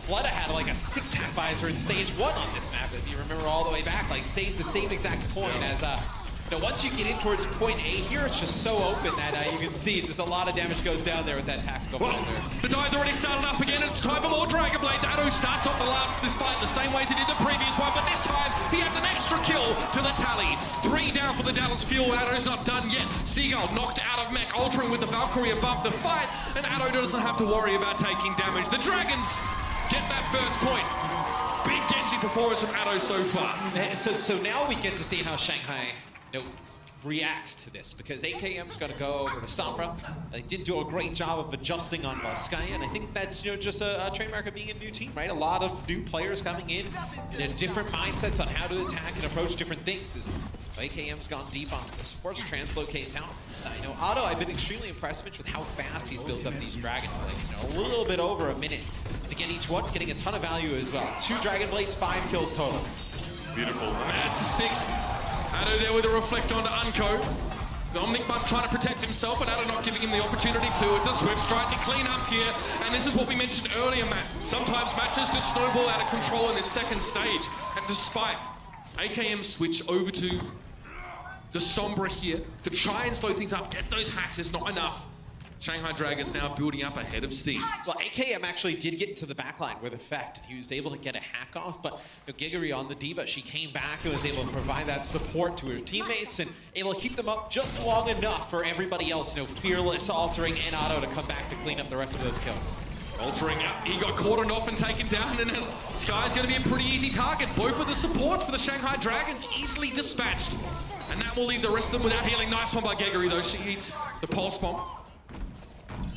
Flutta had like a 6 tap visor in stage 1 on this map, if you remember all the way back, like saved the same exact point as you know, once you get in towards point A here, it's just so open that you can see just a lot of damage goes down there with that tactical visor. The die's already started up again. It's time for more Dragon Blades. Addo starts off this fight the same way as he did the previous one, but this time he adds an extra kill to the tally. 3 down for the Dallas Fuel. Addo's not done yet. Seagull knocked out of mech, altering with the Valkyrie above the fight, and Addo doesn't have to worry about taking damage. The Dragons get that first point. Big Genji performance from Addo so far. So now we get to see how Shanghai reacts to this, because AKM's going to go over to Sombra. They did do a great job of adjusting on Sky, and I think that's just a trademark of being a new team, right? A lot of new players coming in different mindsets on how to attack and approach different things. AKM's gone deep on the supports, translocate down. I know Otto, I've been extremely impressed, Mitch, with how fast he's built up these Dragon Blades. A little bit over a minute to get each one, getting a ton of value as well. 2 Dragon Blades, 5 kills total. Beautiful. And that's the 6th. Addo there with a reflect onto Unco. Dominic Buck trying to protect himself, but Addo not giving him the opportunity to. It's a swift strike to clean up here. And this is what we mentioned earlier, Matt. Sometimes matches just snowball out of control in this second stage. And despite AKM switch over to the Sombra here to try and slow things up, get those hacks, it's not enough. Shanghai Dragons now building up ahead of steam. Well, AKM actually did get into the backline with Effect. He was able to get a hack off, but Gigery on the D.Va, she came back and was able to provide that support to her teammates and able to keep them up just long enough for everybody else, Fearless, Altering, and Otto to come back to clean up the rest of those kills. Altering up, he got caught off and taken down, and Sky's going to be a pretty easy target. Both of the supports for the Shanghai Dragons easily dispatched. And that will leave the rest of them without healing. Nice one by Gigery, though. She eats the pulse bomb.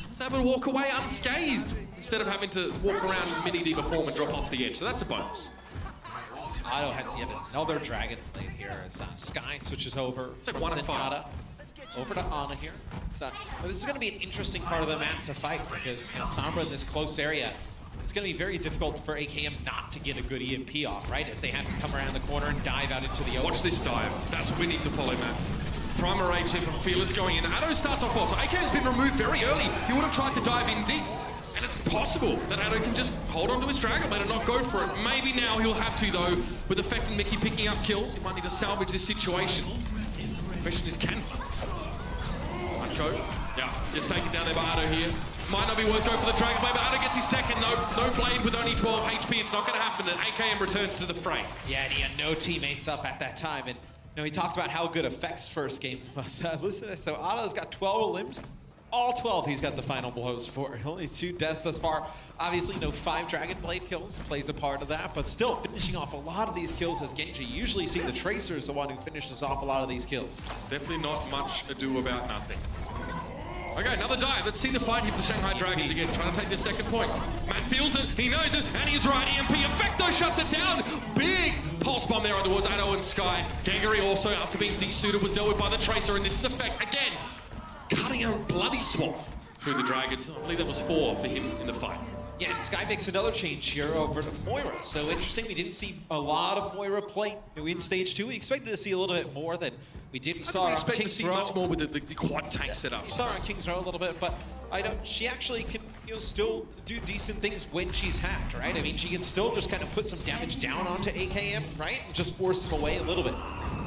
He's able to walk away unscathed instead of having to walk around mini D form and drop off the edge. So that's a bonus. Otto has yet another Dragon Blade here as Sky switches over. It's like 1 and 5. Over to Ana here. So this is going to be an interesting part of the map to fight because Sombra in this close area, it's going to be very difficult for AKM not to get a good EMP off, right? As they have to come around the corner and dive out into the open. Watch this dive. That's what we need to follow, Matt. Primal Rage here from Fearless going in. Addo starts off well, so AKM's been removed very early. He would have tried to dive in deep. And it's possible that Addo can just hold on to his Dragon Blade and not go for it. Maybe now he'll have to, though, with Effect and Mickey picking up kills. He might need to salvage this situation. The question is, can he? Unco. Yeah, just taken down there by Addo here. Might not be worth going for the Dragon Blade, but Addo gets his second. No blade with only 12 HP. It's not going to happen, and AKM returns to the fray. Yeah, and he had no teammates up at that time. And he talked about how good Effect's first game was. Listen to this. So Otto's got 12 limbs. All 12 he's got the final blows for. Only 2 deaths thus far. Obviously, 5 Dragon Blade kills plays a part of that, but still finishing off a lot of these kills as Genji. Usually see the Tracer is the one who finishes off a lot of these kills. It's definitely not much ado about nothing. Okay, another dive. Let's see the fight here for the Shanghai Dragons again, trying to take this second point. Matt feels it, he knows it, and he's right. EMP Effecto shuts it down. Big pulse bomb there towards Addo and Sky. Gigery also, after being desuited, was dealt with by the Tracer, and this is Effect again, cutting a bloody swath through the Dragons. I believe that was 4 for him in the fight. Yeah, and Sky makes another change here over to Moira. So interesting, we didn't see a lot of Moira play in stage 2. We expected to see a little bit more than we did. We saw expect to see much more with the quad tank setup. We saw her on King's Row a little bit, but she actually can still do decent things when she's hacked, right? I mean, she can still just kind of put some damage down onto AKM, right? And just force him away a little bit.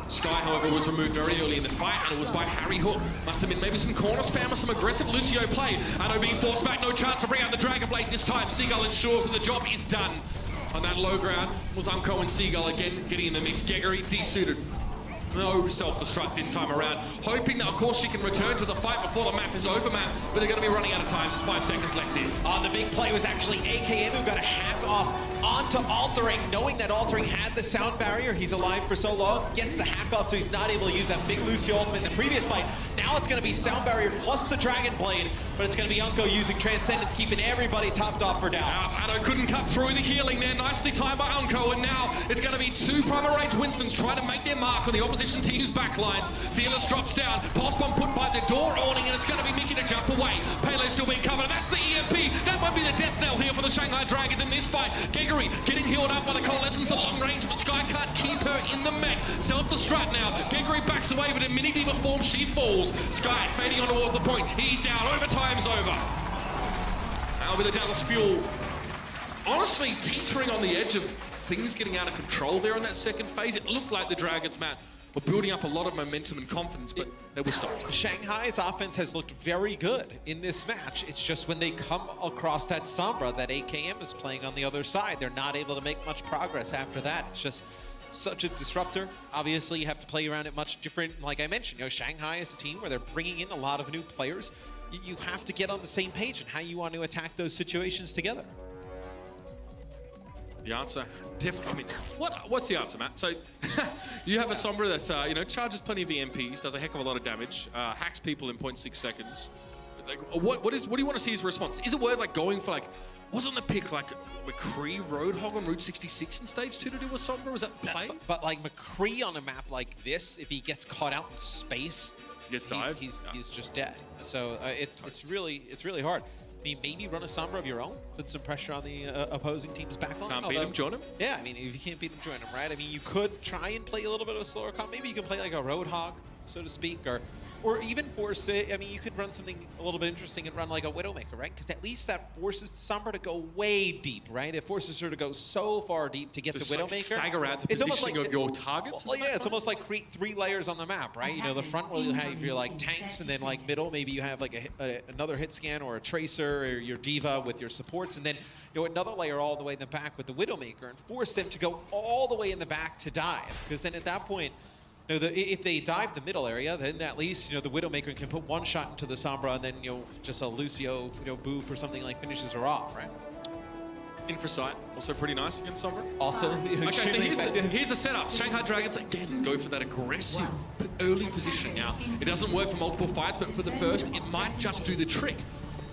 Sky, however, was removed very early in the fight, and it was by Harry Hook. Must have been maybe some corner spam or some aggressive Lucio play. Addo being forced back, no chance to bring out the Dragon Blade this time. Seagull ensures that the job is done. On that low ground was Umco and Seagull again getting in the mix. Gigery desuited. no self-destruct this time around. Hoping that, of course, she can return to the fight before the map is over, Matt. But they're going to be running out of time. Just 5 seconds left in. The big play was actually AKM who got a hack off onto Altering, knowing that Altering had the sound barrier. He's alive for so long, gets the hack off, so he's not able to use that big Lucio ultimate in the previous fight. Now it's going to be sound barrier plus the Dragon Blade, but it's going to be Unko using Transcendence, keeping everybody topped off for down. Addo couldn't cut through the healing there. Nicely timed by Unko, and now it's going to be 2 primary range Winstons trying to make their mark on the opposition team's backlines. Fearless drops down, pulse bomb put by the door awning, and it's going to be Mickey to jump away. Pele still being covered, and that's the EMP. That might be the death knell here for the Shanghai Dragons in this fight. Gregory getting healed up by the Coalescence at long range, but Sky can't keep her in the mech. Self-destruct now. Gregory backs away, but in Mini Diva form, she falls. Sky fading on towards the point. He's down. Overtime's over. That'll be the Dallas Fuel. Honestly, teetering on the edge of things getting out of control there in that second phase. It looked like the Dragons, Matt, were building up a lot of momentum and confidence, but they were stopped. Shanghai's offense has looked very good in this match. It's just when they come across that Sombra that AKM is playing on the other side, they're not able to make much progress after that. It's just such a disruptor. Obviously, you have to play around it much different. Like I mentioned, you know, Shanghai is a team where they're bringing in a lot of new players. You have to get on the same page in how you want to attack those situations together. The answer, definitely. I mean, what's the answer, Matt? So you have a Sombra that you know, charges plenty of EMPs, does a heck of a lot of damage, hacks people in 0.6 seconds. Like, what do you want to see as a response? Is it worth like going for like, wasn't the pick like McCree Roadhog on Route 66 in stage 2 to do with Sombra? Was that play? But like McCree on a map like this, if he gets caught out in space, he's just dead. So it's really hard. I mean, maybe run a Sombra of your own, put some pressure on the opposing team's backline. Can't beat him, join him? Yeah, I mean, if you can't beat him, join him, right? I mean, you could try and play a little bit of a slower comp. Maybe you can play like a Roadhog, so to speak, or even force it. I mean, you could run something a little bit interesting and run like a Widowmaker, right? Because at least that forces Sombra to go way deep, right? It forces her to go so far deep to get the Widowmaker. Like stagger out the positioning of your targets. Well, yeah, it's almost like create 3 layers on the map, right? You know, the front where you have your like tanks, and then like middle, maybe you have like another hit scan or a tracer or your diva with your supports, and then you know another layer all the way in the back with the Widowmaker, and force them to go all the way in the back to dive. Because then at that point, you know, if they dive the middle area, then at least, you know, the Widowmaker can put 1 shot into the Sombra, and then, you know, just a Lucio, you know, boop or something like finishes her off, right? Infrasight, also pretty nice against Sombra. Also, okay, so here's the setup. Shanghai Dragons, again, go for that aggressive early positioning. Now, it doesn't work for multiple fights, but for the first, it might just do the trick.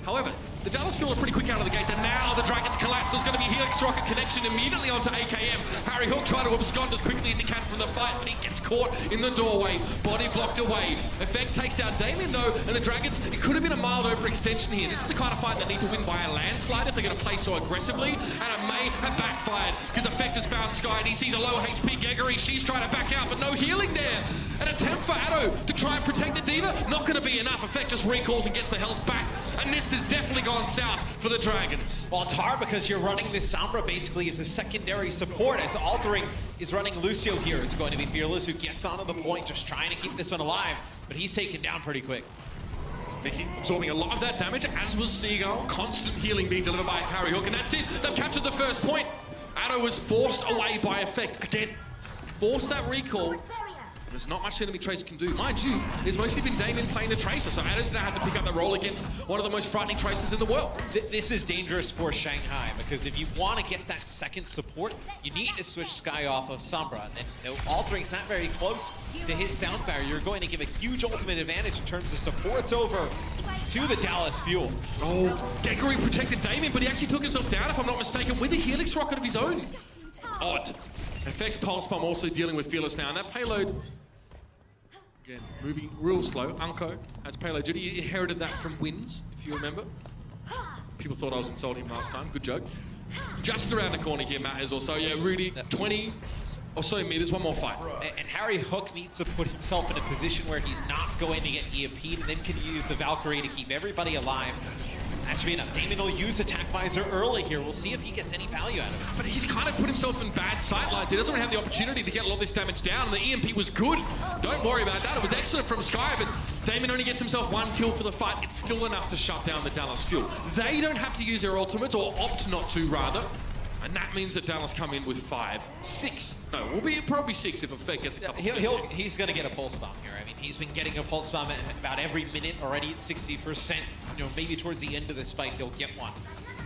However, the Dallas Fuel are pretty quick out of the gate, and now the Dragons collapse. There's going to be Helix Rocket connection immediately onto AKM. Harry Hook trying to abscond as quickly as he can from the fight, but he gets caught in the doorway. Body blocked away. Effect takes down Damien, though, and the Dragons, it could have been a mild overextension here. This is the kind of fight they need to win by a landslide if they're going to play so aggressively, and it may have backfired, because Effect has found Sky, and he sees a low HP Gregory. She's trying to back out, but no healing there. An attempt for Addo to try and protect the Diva, not going to be enough. Effect just recalls and gets the health back, and this has definitely gone south for the Dragons. Well, it's hard because you're running this Sombra basically as a secondary support, as Altering is running Lucio here. It's going to be Fearless who gets onto the point, just trying to keep this one alive, but he's taken down pretty quick. Vicky absorbing a lot of that damage, as was Seagull. Constant healing being delivered by Harry Hook, and that's it. They've captured the first point. Addo was forced away by Effect. Again, force that recall. There's not much enemy Tracer can do. Mind you, it's mostly been Damien playing the Tracer, so Addo's now had to pick up the role against one of the most frightening Tracers in the world. This is dangerous for Shanghai, because if you want to get that second support, you need to switch Sky off of Sombra. And then, you know, Altering's not very close to his sound barrier. You're going to give a huge ultimate advantage in terms of supports over to the Dallas Fuel. Oh, Gregory protected Damien, but he actually took himself down, if I'm not mistaken, with a Helix Rocket of his own. Odd. Effects Pulse Bomb also dealing with Fearless now, and that payload, again, moving real slow. Unko has payload duty. He inherited that from Wins, if you remember. People thought I was insulting him last time. Good joke. Just around the corner here, Matt, is also, yeah, Rudy, 20 or so meters, one more fight. And Harry Hook needs to put himself in a position where he's not going to get EMP'd, and then can use the Valkyrie to keep everybody alive. That should be enough. Damien will use Attack Visor early here. We'll see if he gets any value out of it. But he's kind of put himself in bad sightlines. He doesn't really have the opportunity to get a lot of this damage down, and the EMP was good. Don't worry about that. It was excellent from Sky, but Damien only gets himself 1 kill for the fight. It's still enough to shut down the Dallas Fuel. They don't have to use their ultimates, or opt not to, rather. And that means that Dallas come in with 5, 6. No, probably 6 if Effect gets a couple. He's going to get a pulse bomb here. I mean, he's been getting a pulse bomb about every minute already at 60%. You know, maybe towards the end of this fight he'll get one.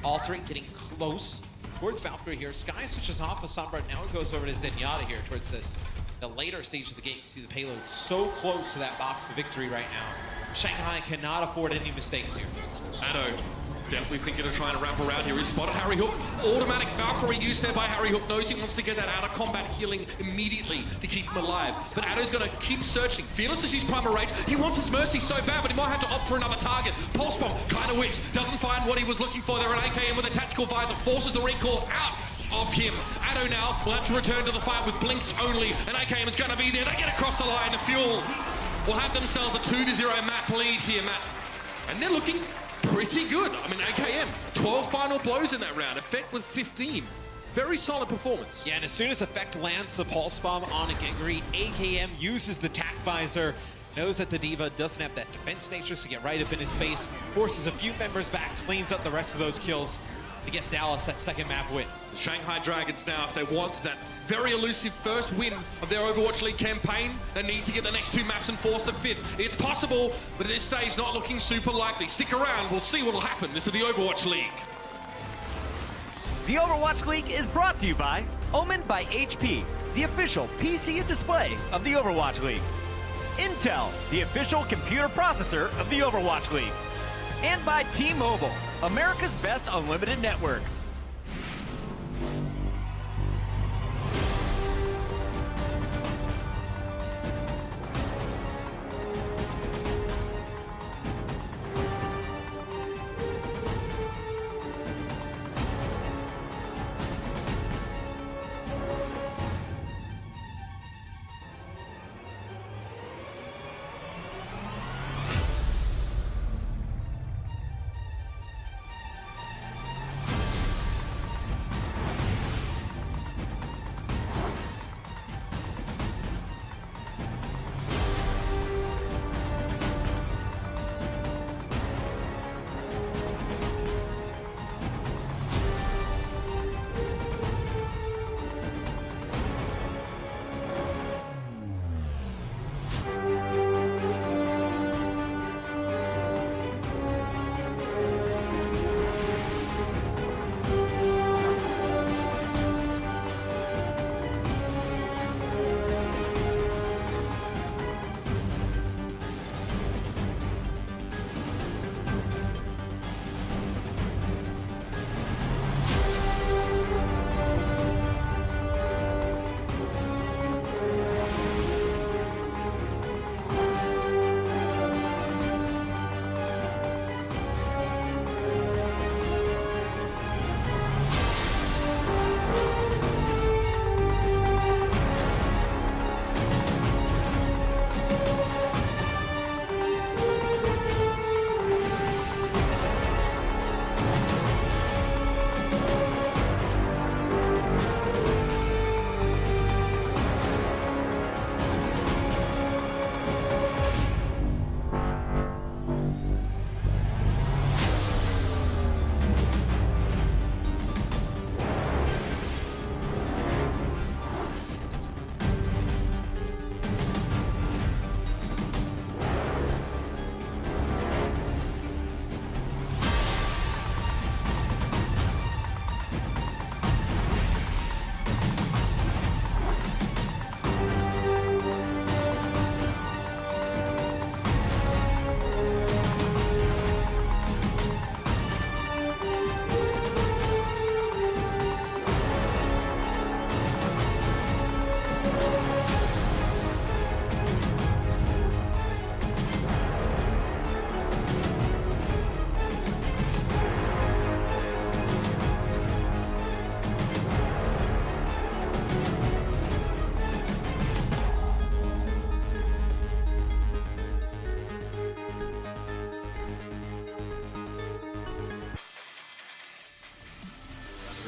Altering, getting close towards Valkyrie here. Sky switches off of Sombra. Now it goes over to Zenyatta here towards the later stage of the game. You see the payload so close to that box to victory right now. Shanghai cannot afford any mistakes here. Addo definitely thinking of trying to wrap around here. He's spotted Harry Hook. Automatic Valkyrie use there by Harry Hook. Knows he wants to get that out of combat healing immediately to keep him alive. But Addo's going to keep searching. Fearless as his primal rage. He wants his mercy so bad, but he might have to opt for another target. Pulse bomb kind of whips. Doesn't find what he was looking for there. An AKM with a tactical visor forces the recall out of him. Addo now will have to return to the fight with blinks only. An AKM is going to be there. They get across the line. The Fuel will have themselves a 2-0 map lead here, Matt. And they're looking pretty good. I mean, AKM, 12 final blows in that round. Effect with 15. Very solid performance. Yeah, and as soon as Effect lands the pulse bomb on a Genghri, AKM uses the tac visor, knows that the D.Va doesn't have that defense matrix to get right up in his face, forces a few members back, cleans up the rest of those kills to get Dallas that second map win. The Shanghai Dragons now, if they want that very elusive first win of their Overwatch League campaign, they need to get the next 2 maps and force a 5th. It's possible, but at this stage, not looking super likely. Stick around, we'll see what'll happen. This is the Overwatch League. The Overwatch League is brought to you by Omen by HP, the official PC and display of the Overwatch League. Intel, the official computer processor of the Overwatch League. And by T-Mobile, America's best unlimited network.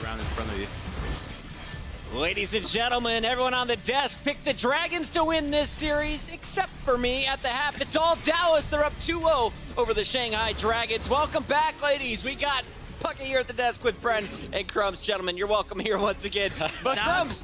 Around in front of you. Ladies and gentlemen, everyone on the desk picked the Dragons to win this series, except for me at the half. It's all Dallas. They're up 2-0 over the Shanghai Dragons. Welcome back, ladies. We got Puckett here at the desk with Bren and Crumbs. Gentlemen, you're welcome here once again. But Crumbs,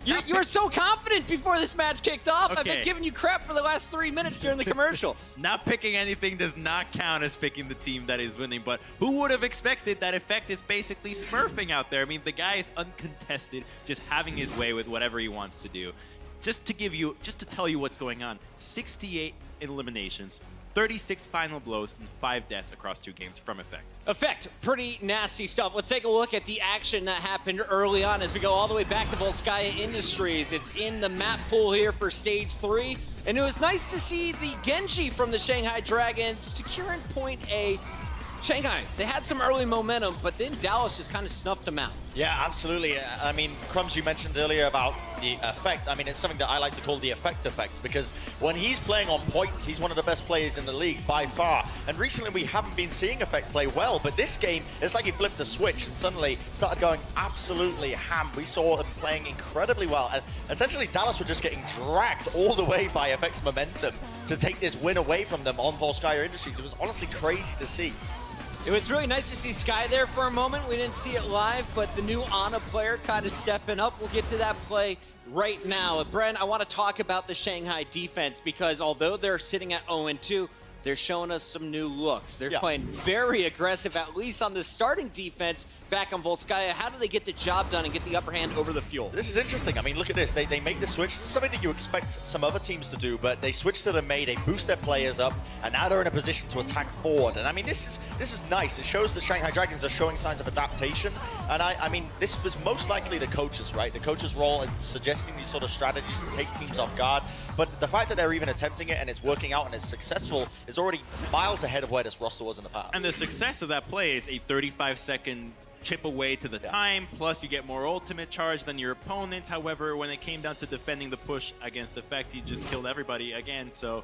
you were so confident before this match kicked off. I've been giving you crap for the last 3 minutes during the commercial. Not picking anything does not count as picking the team that is winning, but who would have expected that Effect is basically smurfing out there? I mean, the guy is uncontested, just having his way with whatever he wants to do. Just to tell you what's going on, 68 eliminations, 36 final blows, and 5 deaths across 2 games from Effect. Effect, pretty nasty stuff. Let's take a look at the action that happened early on as we go all the way back to Volskaya Industries. It's in the map pool here for Stage 3, and it was nice to see the Genji from the Shanghai Dragons securing point A. Shanghai, they had some early momentum, but then Dallas just kind of snuffed them out. Yeah, absolutely. I mean, Crumbs, you mentioned earlier about the Effect. I mean, it's something that I like to call the Effect because when he's playing on point, he's one of the best players in the league by far. And recently we haven't been seeing Effect play well, but this game, it's like he flipped the switch and suddenly started going absolutely ham. We saw him playing incredibly well. And essentially, Dallas were just getting dragged all the way by Effect's momentum to take this win away from them on Volskaya Industries. It was honestly crazy to see. It was really nice to see Sky there for a moment. We didn't see it live, but the new Ana player kind of stepping up. We'll get to that play right now. Bren, I want to talk about the Shanghai defense because although they're sitting at 0-2, they're showing us some new looks. They're playing very aggressive, at least on the starting defense back on Volskaya. How do they get the job done and get the upper hand over the Fuel? This is interesting. I mean, look at this. They make the switch. This is something that you expect some other teams to do, but they switch to the Mei, they boost their players up, and now they're in a position to attack forward. And I mean, this is nice. It shows that Shanghai Dragons are showing signs of adaptation. And I mean, this was most likely the coaches, right? The coaches' role in suggesting these sort of strategies to take teams off guard. But the fact that they're even attempting it and it's working out and it's successful is already miles ahead of where this roster was in the past. And the success of that play is a 35-second chip away to the time, plus you get more ultimate charge than your opponents. However, when it came down to defending the push against Effect, he just killed everybody again. So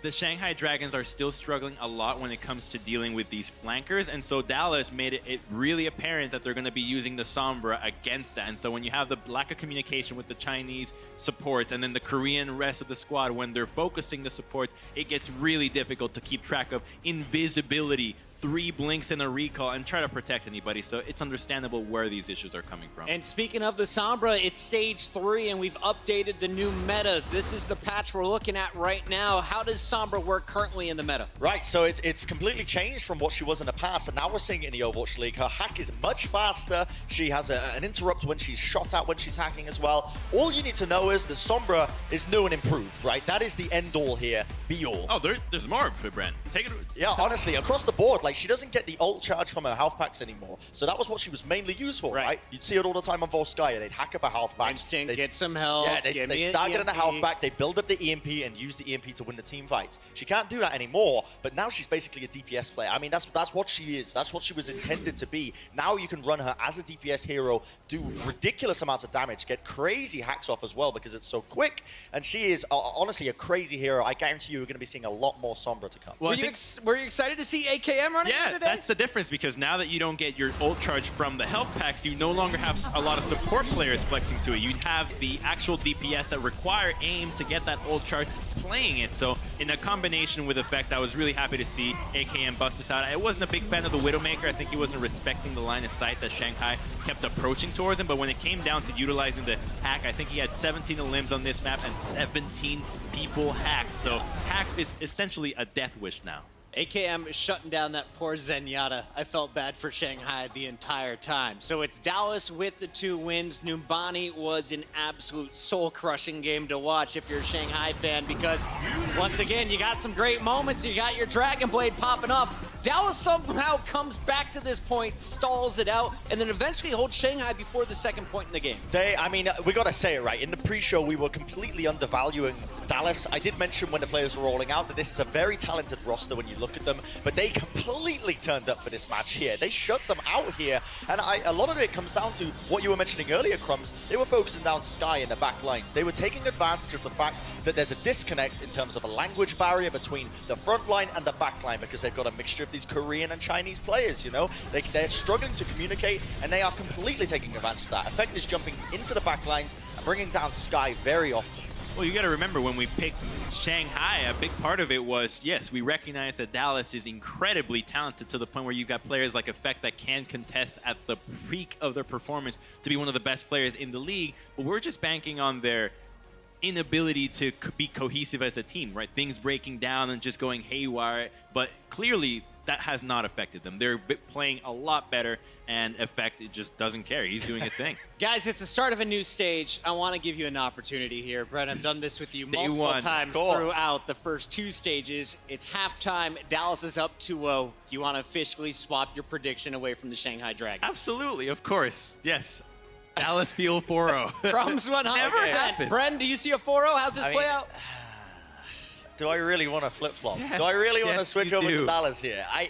the Shanghai Dragons are still struggling a lot when it comes to dealing with these flankers, and so Dallas made it really apparent that they're going to be using the Sombra against that. And so when you have the lack of communication with the Chinese supports and then the Korean rest of the squad, when they're focusing the supports, it gets really difficult to keep track of invisibility, 3 blinks and a recall, and try to protect anybody. So it's understandable where these issues are coming from. And speaking of the Sombra, it's Stage 3, and we've updated the new meta. This is the patch we're looking at right now. How does Sombra work currently in the meta? Right, so it's completely changed from what she was in the past, and now we're seeing it in the Overwatch League. Her hack is much faster. She has an interrupt when she's shot at, when she's hacking as well. All you need to know is that Sombra is new and improved, right? That is the end all here, be all. Oh, there's more for Bren. Take it. Yeah, honestly, across the board, like, she doesn't get the ult charge from her health packs anymore. So that was what she was mainly used for, right? You'd see it all the time on Volskaya. They'd hack up a health pack. Instinct, get some help. Yeah, they'd start getting the health back. They build up the EMP and use the EMP to win the team fights. She can't do that anymore, but now she's basically a DPS player. I mean, that's what she is. That's what she was intended to be. Now you can run her as a DPS hero, do ridiculous amounts of damage, get crazy hacks off as well because it's so quick. And she is honestly a crazy hero. I guarantee you we're going to be seeing a lot more Sombra to come. Well, were you excited to see AKM running today? That's the difference, because now that you don't get your ult charge from the health packs, you no longer have a lot of support players flexing to it. You have the actual DPS that require aim to get that ult charge playing it. So in a combination with Effect, I was really happy to see AKM bust this out. I wasn't a big fan of the Widowmaker. I think he wasn't respecting the line of sight that Shanghai kept approaching towards him, but when it came down to utilizing the hack, I think he had 17 limbs on this map and 17 people hacked. So hack is essentially a death wish now. AKM shutting down that poor Zenyatta. I felt bad for Shanghai the entire time. So it's Dallas with the 2 wins. Numbani was an absolute soul-crushing game to watch if you're a Shanghai fan, because once again, you got some great moments. You got your Dragon Blade popping up. Dallas somehow comes back to this point, stalls it out, and then eventually holds Shanghai before the 2nd point in the game. I mean, we got to say it right. In the pre-show, we were completely undervaluing Dallas. I did mention when the players were rolling out that this is a very talented roster when you look at them, but they completely turned up for this match here. They shut them out here, and a lot of it comes down to what you were mentioning earlier, Crumbs. They were focusing down Sky in the back lines. They were taking advantage of the fact that there's a disconnect in terms of a language barrier between the front line and the back line, because they've got a mixture of these Korean and Chinese players, you know? They're struggling to communicate, and they are completely taking advantage of that. Effect is jumping into the back lines and bringing down Sky very often. Well, you got to remember when we picked Shanghai, a big part of it was, yes, we recognize that Dallas is incredibly talented to the point where you've got players like Effect that can contest at the peak of their performance to be one of the best players in the league. But we're just banking on their inability to be cohesive as a team, right? Things breaking down and just going haywire. But clearly, that has not affected them. They're playing a lot better, and Effect it just doesn't care. He's doing his thing. Guys, it's the start of a new stage. I want to give you an opportunity here. Brett, I've done this with you multiple times throughout the first 2 stages. It's halftime. Dallas is up 2-0. Do you want to officially swap your prediction away from the Shanghai Dragons? Absolutely, of course. Yes. Dallas Fuel 4-0. Crumbs 100%. Bren, do you see a 4-0? How's this play out? Do I really want to flip-flop? Do I really want to switch over to Dallas here? I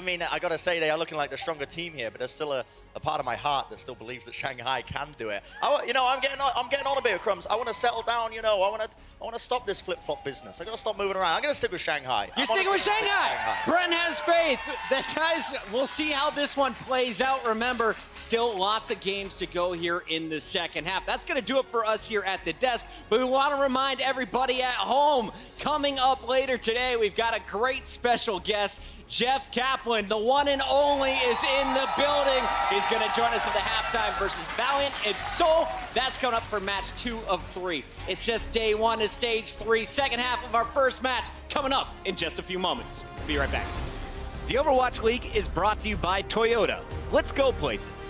mean, I got to say they are looking like the stronger team here, but there's still a part of my heart that still believes that Shanghai can do it. I'm getting on a bit of Crumbs. I want to settle down. I want to stop this flip-flop business. I got to stop moving around. I'm going to stick with Shanghai. You're sticking with Shanghai. Bren has faith. Guys, we'll see how this one plays out. Remember, still lots of games to go here in the second half. That's going to do it for us here at the desk. But we want to remind everybody at home, coming up later today, we've got a great special guest. Jeff Kaplan, the one and only, is in the building. He's going to join us at the halftime versus Valiant and Seoul. That's coming up for match 2 of 3. It's just day 1 of stage 3. Second half of our first match coming up in just a few moments. Be right back. The Overwatch League is brought to you by Toyota. Let's go places.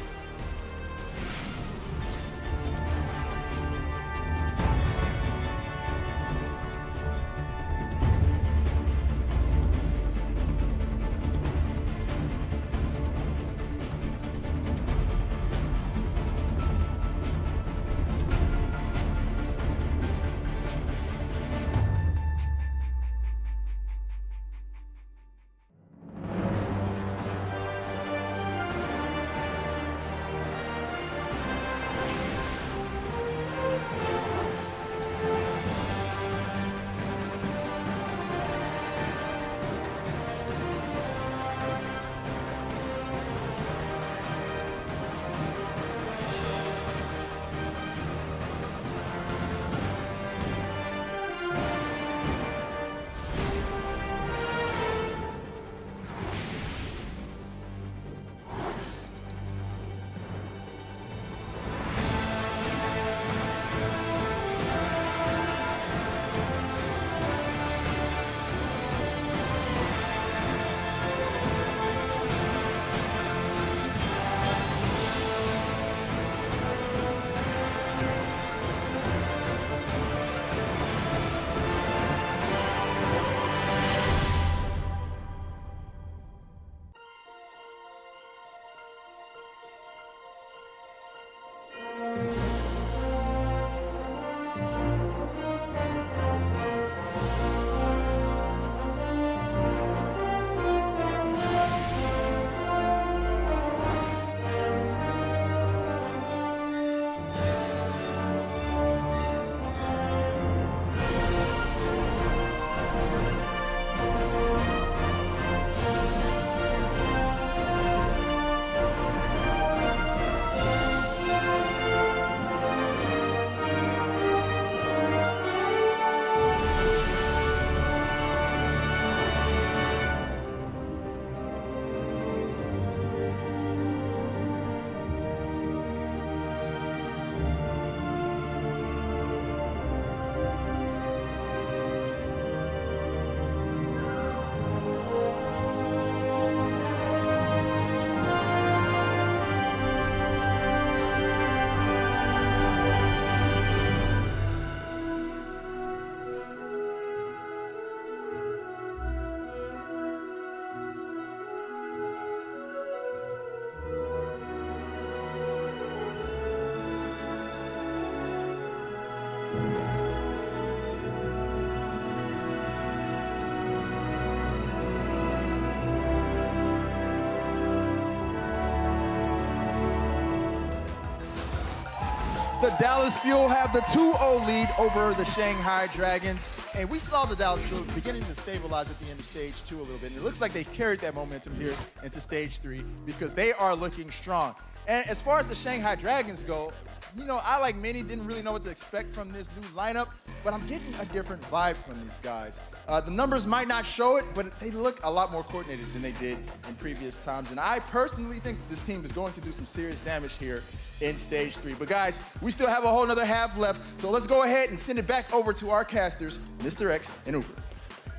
The Dallas Fuel have the 2-0 lead over the Shanghai Dragons. And we saw the Dallas Fuel beginning to stabilize at the end of stage 2 a little bit. And it looks like they've carried that momentum here into stage 3 because they are looking strong. And as far as the Shanghai Dragons go, You know, I, like many, didn't really know what to expect from this new lineup, but I'm getting a different vibe from these guys. The numbers might not show it, but they look a lot more coordinated than they did in previous times. And I personally think this team is going to do some serious damage here in stage 3. But guys, we still have a whole nother half left, so let's go ahead and send it back over to our casters, Mr. X and Uber.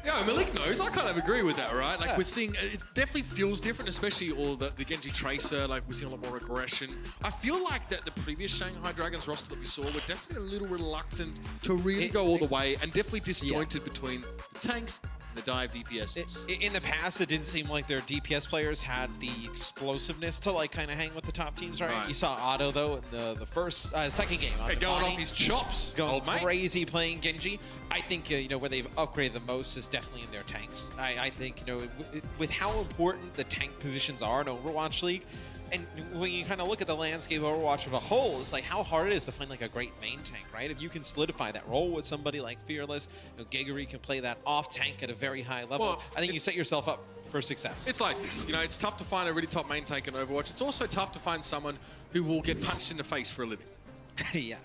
Yeah, Malik knows. I kind of agree with that, right? Like, we're seeing, it definitely feels different, especially all the Genji Tracer, like, we're seeing a lot more aggression. I feel like that the previous Shanghai Dragons roster that we saw were definitely a little reluctant to really go all the way, and definitely disjointed between the tanks and the dive DPSs. In the past, it didn't seem like their DPS players had the explosiveness to, like, kind of hang with the top teams, right? You saw Otto, though, in the second game. Hey, going off his chops, going crazy playing Genji. I think, you know, where they've upgraded the most is definitely in their tanks. I think, you know, with how important the tank positions are in Overwatch League, and when you kind of look at the landscape of Overwatch as a whole, it's like how hard it is to find like a great main tank, right? If you can solidify that role with somebody like Fearless, you know, Geguri can play that off tank at a very high level. Well, I think you set yourself up for success. It's like this, you know, it's tough to find a really top main tank in Overwatch. It's also tough to find someone who will get punched in the face for a living. Yeah.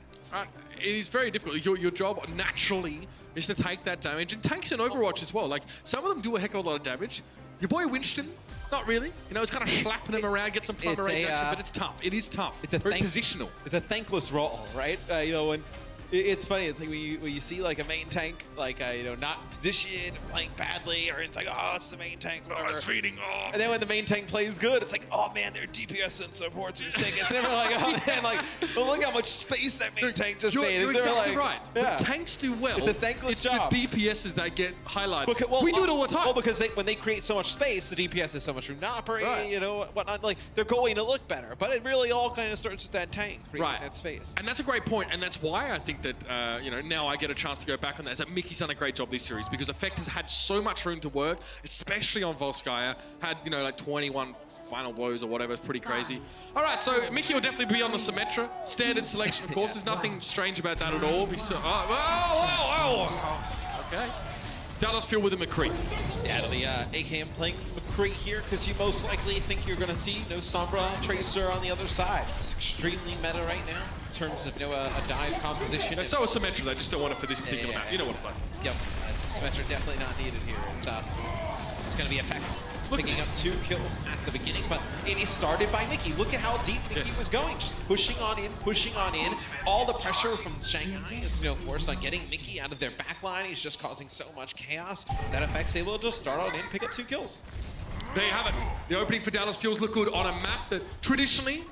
It is very difficult. Your job naturally is to take that damage, and tanks in Overwatch as well. Like, some of them do a heck of a lot of damage. Your boy Winston, not really. You know, it's kind of slapping him around, get some plunder rate action, but it's tough. It is tough. It's very positional. It's a thankless role, right? You know, when it's funny. It's like when you see like a main tank, like you know, not positioned, playing badly, or it's like, oh, it's the main tank, whatever. It's feeding off. And then when the main tank plays good, it's like, oh man, their DPS and supports are taking. It's never like, oh man, like, well, look how much space that main tank just made. You're exactly like, right. Yeah. The tanks do well. It's a thankless job. The DPSs that get highlighted. Well, we do it all the time. Well, because when they create so much space, the DPS has so much room to operate, you know, whatnot. Like, they're going to look better. But it really all kind of starts with that tank creating that space. And that's a great point, and that's why I think that, you know, now I get a chance to go back on that, is that Mickey's done a great job this series, because Effect has had so much room to work, especially on Volskaya. Had, you know, like 21 final blows or whatever. It's pretty crazy. All right, so Mickey will definitely be on the Symmetra. Standard selection, of course. There's nothing strange about that at all. Okay. Dallas Fuel with a McCree. Yeah, it'll be AKM playing McCree here, because you most likely think you're going to see no Sombra Tracer on the other side. It's extremely meta right now in terms of a dive composition. They saw a Symmetra, they just don't want it for this particular map. You know what it's like. Yep, Symmetra definitely not needed here. It's going to be effective. Picking up 2 kills at the beginning, but it is started by Mickey. Look at how deep Mickey was going, just pushing on in. All the pressure from Shanghai is, you know, forced on getting Mickey out of their backline. He's just causing so much chaos that Effect's able to just start on in, pick up 2 kills. There you have it. The opening for Dallas Fuels look good on a map that traditionally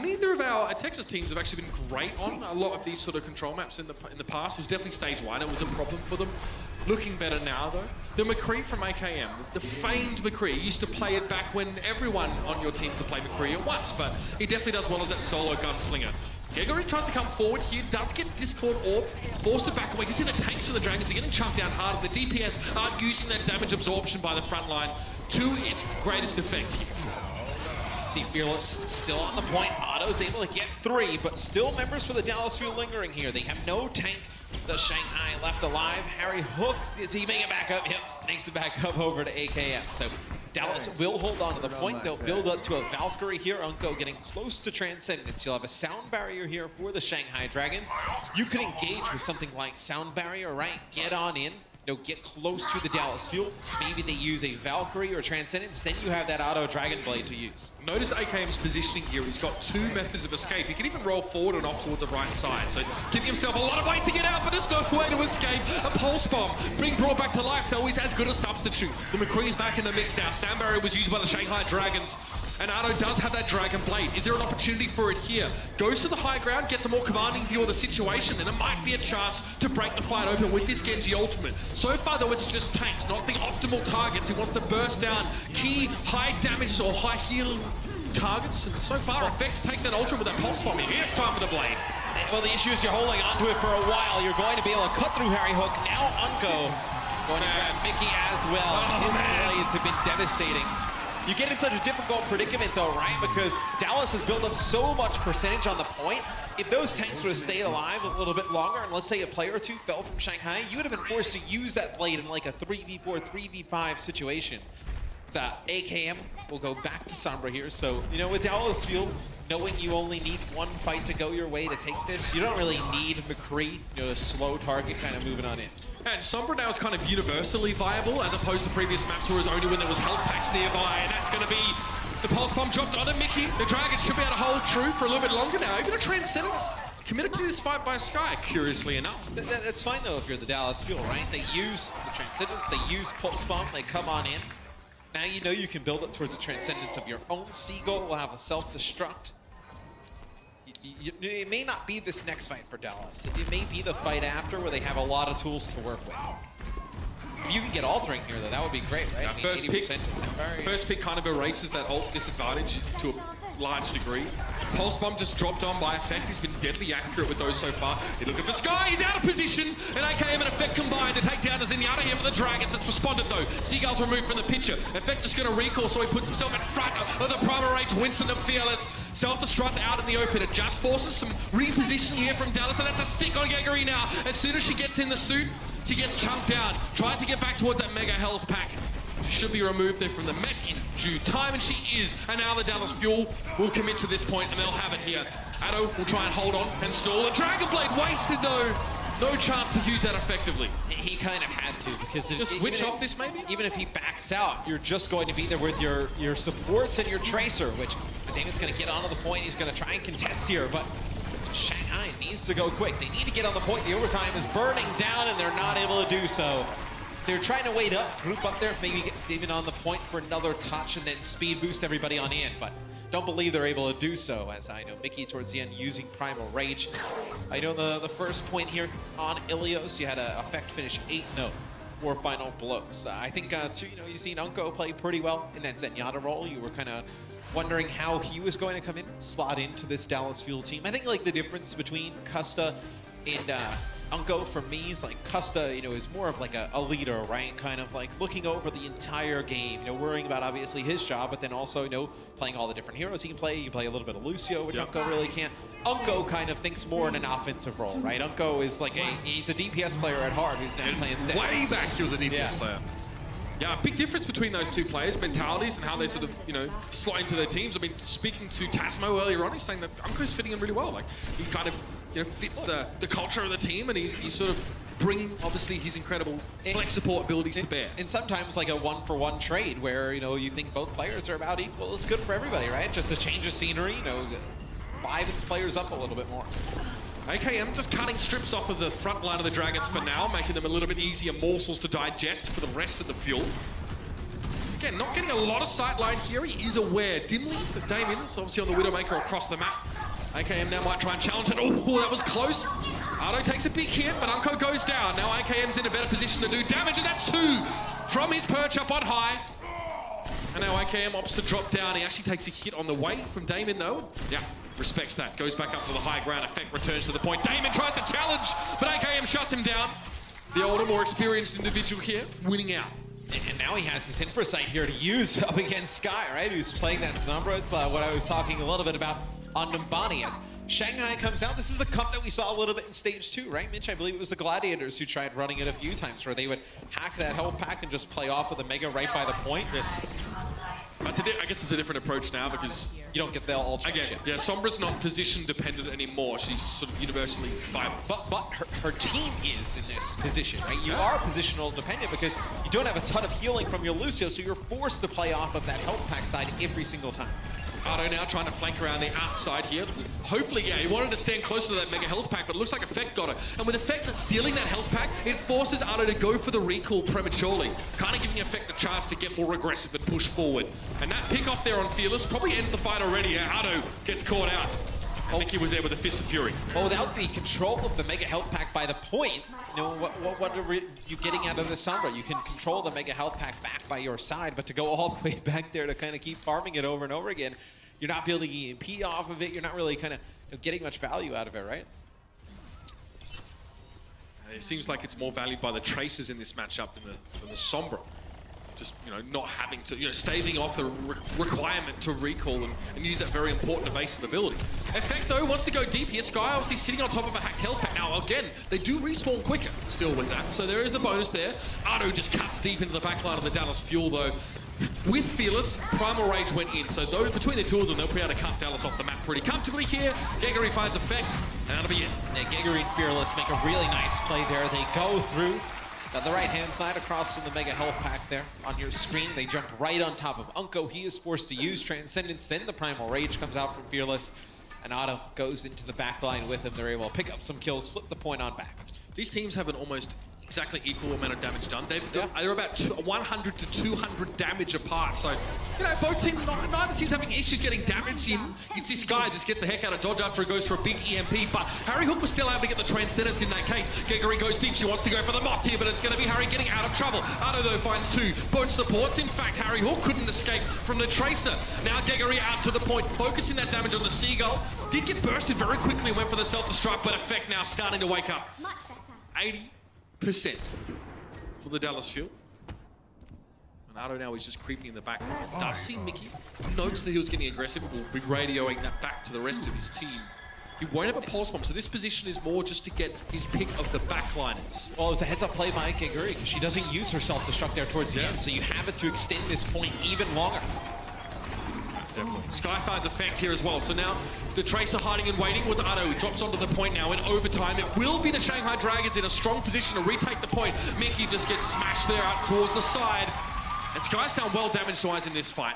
neither of our Texas teams have actually been great on. A lot of these sort of control maps in the past. It was definitely stage 1. It was a problem for them. Looking better now, though. The McCree from AKM, the famed McCree, used to play it back when everyone on your team could play McCree at once, but he definitely does well as that solo gunslinger. Geguri tries to come forward here, does get Discord orbed, forced to back away. You can see the tanks for the Dragons are getting chunked down hard. The DPS aren't using that damage absorption by the front line to its greatest effect here. See Fearless still on the point. Otto's able to get 3, but still members for the Dallas Fuel lingering here. They have no tank. The Shanghai left alive. Harry Hook, is he making it back up? Yep, makes it back up over to AKM. So Dallas will hold on to the point. They'll build up to a Valkyrie here. Unko getting close to Transcendence. You'll have a sound barrier here for the Shanghai Dragons. You can engage with something like sound barrier, right? Get on in. You know, get close to the Dallas Fuel. Maybe they use a Valkyrie or Transcendence. Then you have that auto Dragon Blade to use. Notice AKM's positioning here. He's got 2 methods of escape. He can even roll forward and off towards the right side. So giving himself a lot of ways to get out, but there's no way to escape. A pulse bomb being brought back to life, though, is as good a substitute. The McCree's back in the mix now. Sound barrier was used by the Shanghai Dragons. And Otto does have that Dragon Blade. Is there an opportunity for it here? Goes to the high ground, gets a more commanding view of the situation, and it might be a chance to break the fight open with this Genji ultimate. So far, though, it's just tanks, not the optimal targets. He wants to burst down key high damage or high heal targets. And so far, Effect takes that ultra with that pulse bomb. Here it's time for the Blade. Well, the issue is you're holding onto it for a while. You're going to be able to cut through Harry Hook. Now Unko going to grab Mickey as well. His blades have been devastating. You get in such a difficult predicament, though, right? Because Dallas has built up so much percentage on the point. If those tanks would have stayed alive a little bit longer, and let's say a player or 2 fell from Shanghai, you would have been forced to use that blade in like a 3v4, 3v5 situation. AKM will go back to Sombra here. So, you know, with Dallas Fuel, knowing you only need one fight to go your way to take this, you don't really need McCree, you know, a slow target kind of moving on in. And Sombra now is kind of universally viable as opposed to previous maps where it was only when there was health packs nearby, and that's going to be the pulse bomb dropped on Mickey. The Dragon should be able to hold true for a little bit longer now. Even a Transcendence committed to this fight by Sky, curiously enough. That's fine though if you're the Dallas Fuel, right? They use the Transcendence, they use pulse bomb, they come on in. Now you know you can build up towards the Transcendence of your own. Seagull will have a self-destruct. It may not be this next fight for Dallas. It may be the fight after where they have a lot of tools to work with. If you can get altering here though, that would be great, right? Yeah, I mean, first pick kind of erases that ult disadvantage to a large degree. Pulse bomb just dropped on by Effect. He's been deadly accurate with those so far. He's looking for Sky. He's out of position. And AKM and Effect combined to take down the Zenyatta here for the Dragons. That's responded though. Seagull's removed from the picture. Effect just going to recall, so he puts himself in front of the Primal Rage. Winston and Fearless. Self-destruct out in the open. It just forces some reposition here from Dallas. And that's a stick on Geggery now. As soon as she gets in the suit, she gets chunked down. Tries to get back towards that mega health pack. She should be removed there from the mech in due time, and she is. And now the Dallas Fuel will commit to this point, and they'll have it here. Addo will try and hold on and stall. The Dragon Blade wasted though. No chance to use that effectively. He kind of had to, because just switch off this maybe? Even if he backs out, you're just going to be there with your supports and your Tracer, which Damon's going to get onto the point. He's going to try and contest here, but Shanghai needs to go quick. They need to get on the point. The overtime is burning down, and they're not able to do so. They're trying to wait up, group up there, maybe get David on the point for another touch and then speed boost everybody on in, but don't believe they're able to do so, as I know Mickey towards the end using Primal Rage. I know the first point here on Ilios, you had an Effect finish 8-0 for final blows. I think too, you know, you've seen Unko play pretty well in that Zenyatta role. You were kind of wondering how he was going to come in, slot into this Dallas Fuel team. I think like the difference between Custa and Unko for me is like Custa, you know, is more of like a leader, right? Kind of like looking over the entire game, you know, worrying about obviously his job, but then also, you know, playing all the different heroes he can play. You play a little bit of Lucio, which Unko really can't. Unko kind of thinks more in an offensive role, right? Unko is like he's a DPS player at heart who's now playing way back he was a DPS player. Yeah, big difference between those two players, mentalities and how they sort of, you know, slot into their teams. I mean, speaking to Tasmo earlier on, he's saying that Unko's fitting in really well. Like, he kind of, you know, fits the culture of the team, and he's sort of bringing, obviously, his incredible flex support abilities to bear. And sometimes, like a one-for-one trade where, you know, you think both players are about equal is good for everybody, right? Just a change of scenery, you know, livens players up a little bit more. AKM just cutting strips off of the front line of the Dragons for now, making them a little bit easier morsels to digest for the rest of the Fuel. Again, not getting a lot of sight line here. He is aware dimly that Damien is obviously on the Widowmaker across the map. AKM now might try and challenge it. Oh, that was close. Ardo takes a big hit, but Unko goes down. Now AKM's in a better position to do damage, and that's 2 from his perch up on high. And now AKM opts to drop down. He actually takes a hit on the way from Damien, though. Yeah, respects that. Goes back up to the high ground. Effect returns to the point. Damien tries to challenge, but AKM shuts him down. The older, more experienced individual here, winning out. And now he has his Infrasight here to use up against Sky, right? Who's playing that Sombra. It's what I was talking a little bit about on Numbani as Shanghai comes out. This is a comp that we saw a little bit in stage 2, right, Mitch? I believe it was the Gladiators who tried running it a few times, where they would hack that health pack and just play off with the Mega right by the point. Yes. I guess it's a different approach now because you don't get the ult. Again, yeah, Sombra's not position dependent anymore. She's sort of universally viable. But her team is in this position, right? You are positional dependent because you don't have a ton of healing from your Lucio, so you're forced to play off of that health pack side every single time. Ardo now trying to flank around the outside here. Hopefully, yeah, he wanted to stand closer to that mega health pack, but it looks like Effect got it. And with Effect stealing that health pack, it forces Ardo to go for the recall prematurely, kind of giving Effect a chance to get more aggressive and push forward. And that pick off there on Fearless probably ends the fight already. Yeah, Ardo gets caught out. I think he was there with the Fist of Fury. Well, without the control of the Mega Health Pack by the point, you know, what are you getting out of the Sombra? You can control the Mega Health Pack back by your side, but to go all the way back there to kind of keep farming it over and over again, you're not building EMP off of it. You're not really kind of getting much value out of it, right? It seems like it's more valued by the Tracers in this matchup than the Sombra. Just, you know, not having to, you know, staving off the requirement to recall and use that very important evasive ability. Effect, though, wants to go deep here. Sky obviously sitting on top of a hacked health pack. Now, again, they do respawn quicker still with that, so there is the bonus there. Ardo just cuts deep into the backline of the Dallas Fuel, though. with Fearless, Primal Rage went in. So though between the two of them, they'll be able to cut Dallas off the map pretty comfortably here. Geggery finds Effect, and that'll be it. And Geggery and Fearless make a really nice play there. They go through on the right-hand side across from the Mega Health Pack there on your screen. They jump right on top of Unko. He is forced to use Transcendence. Then the Primal Rage comes out from Fearless, and Otto goes into the back line with him. They're able to pick up some kills, flip the point on back. These teams have an almost exactly equal amount of damage done. They're about 100 to 200 damage apart. So, you know, both teams, neither team's having issues getting damage in. It's this guy just gets the heck out of dodge after he goes for a big EMP. But Harry Hook was still able to get the Transcendence in that case. Geggery goes deep. She wants to go for the mock here, but it's going to be Harry getting out of trouble. Otto, though, finds two. Both supports. In fact, Harry Hook couldn't escape from the Tracer. Now Geggery out to the point, focusing that damage on the Seagull. Did get bursted very quickly, went for the self-destruct, but Effect now starting to wake up. 80% for the Dallas Fuel. And Otto now is just creeping in the back. Does see Mickey, notes that he was getting aggressive, will be radioing that back to the rest of his team. He won't have a pulse bomb, so this position is more just to get his pick of the backliners. Well, it was a heads-up play by Geggery because she doesn't use her self-destruct there towards the end, so you have it to extend this point even longer. Definitely. Sky finds Effect here as well. So now the Tracer hiding and waiting was Otto. He drops onto the point now in overtime. It will be the Shanghai Dragons in a strong position to retake the point. Mickey just gets smashed there out towards the side. And Sky's done well damage-wise in this fight.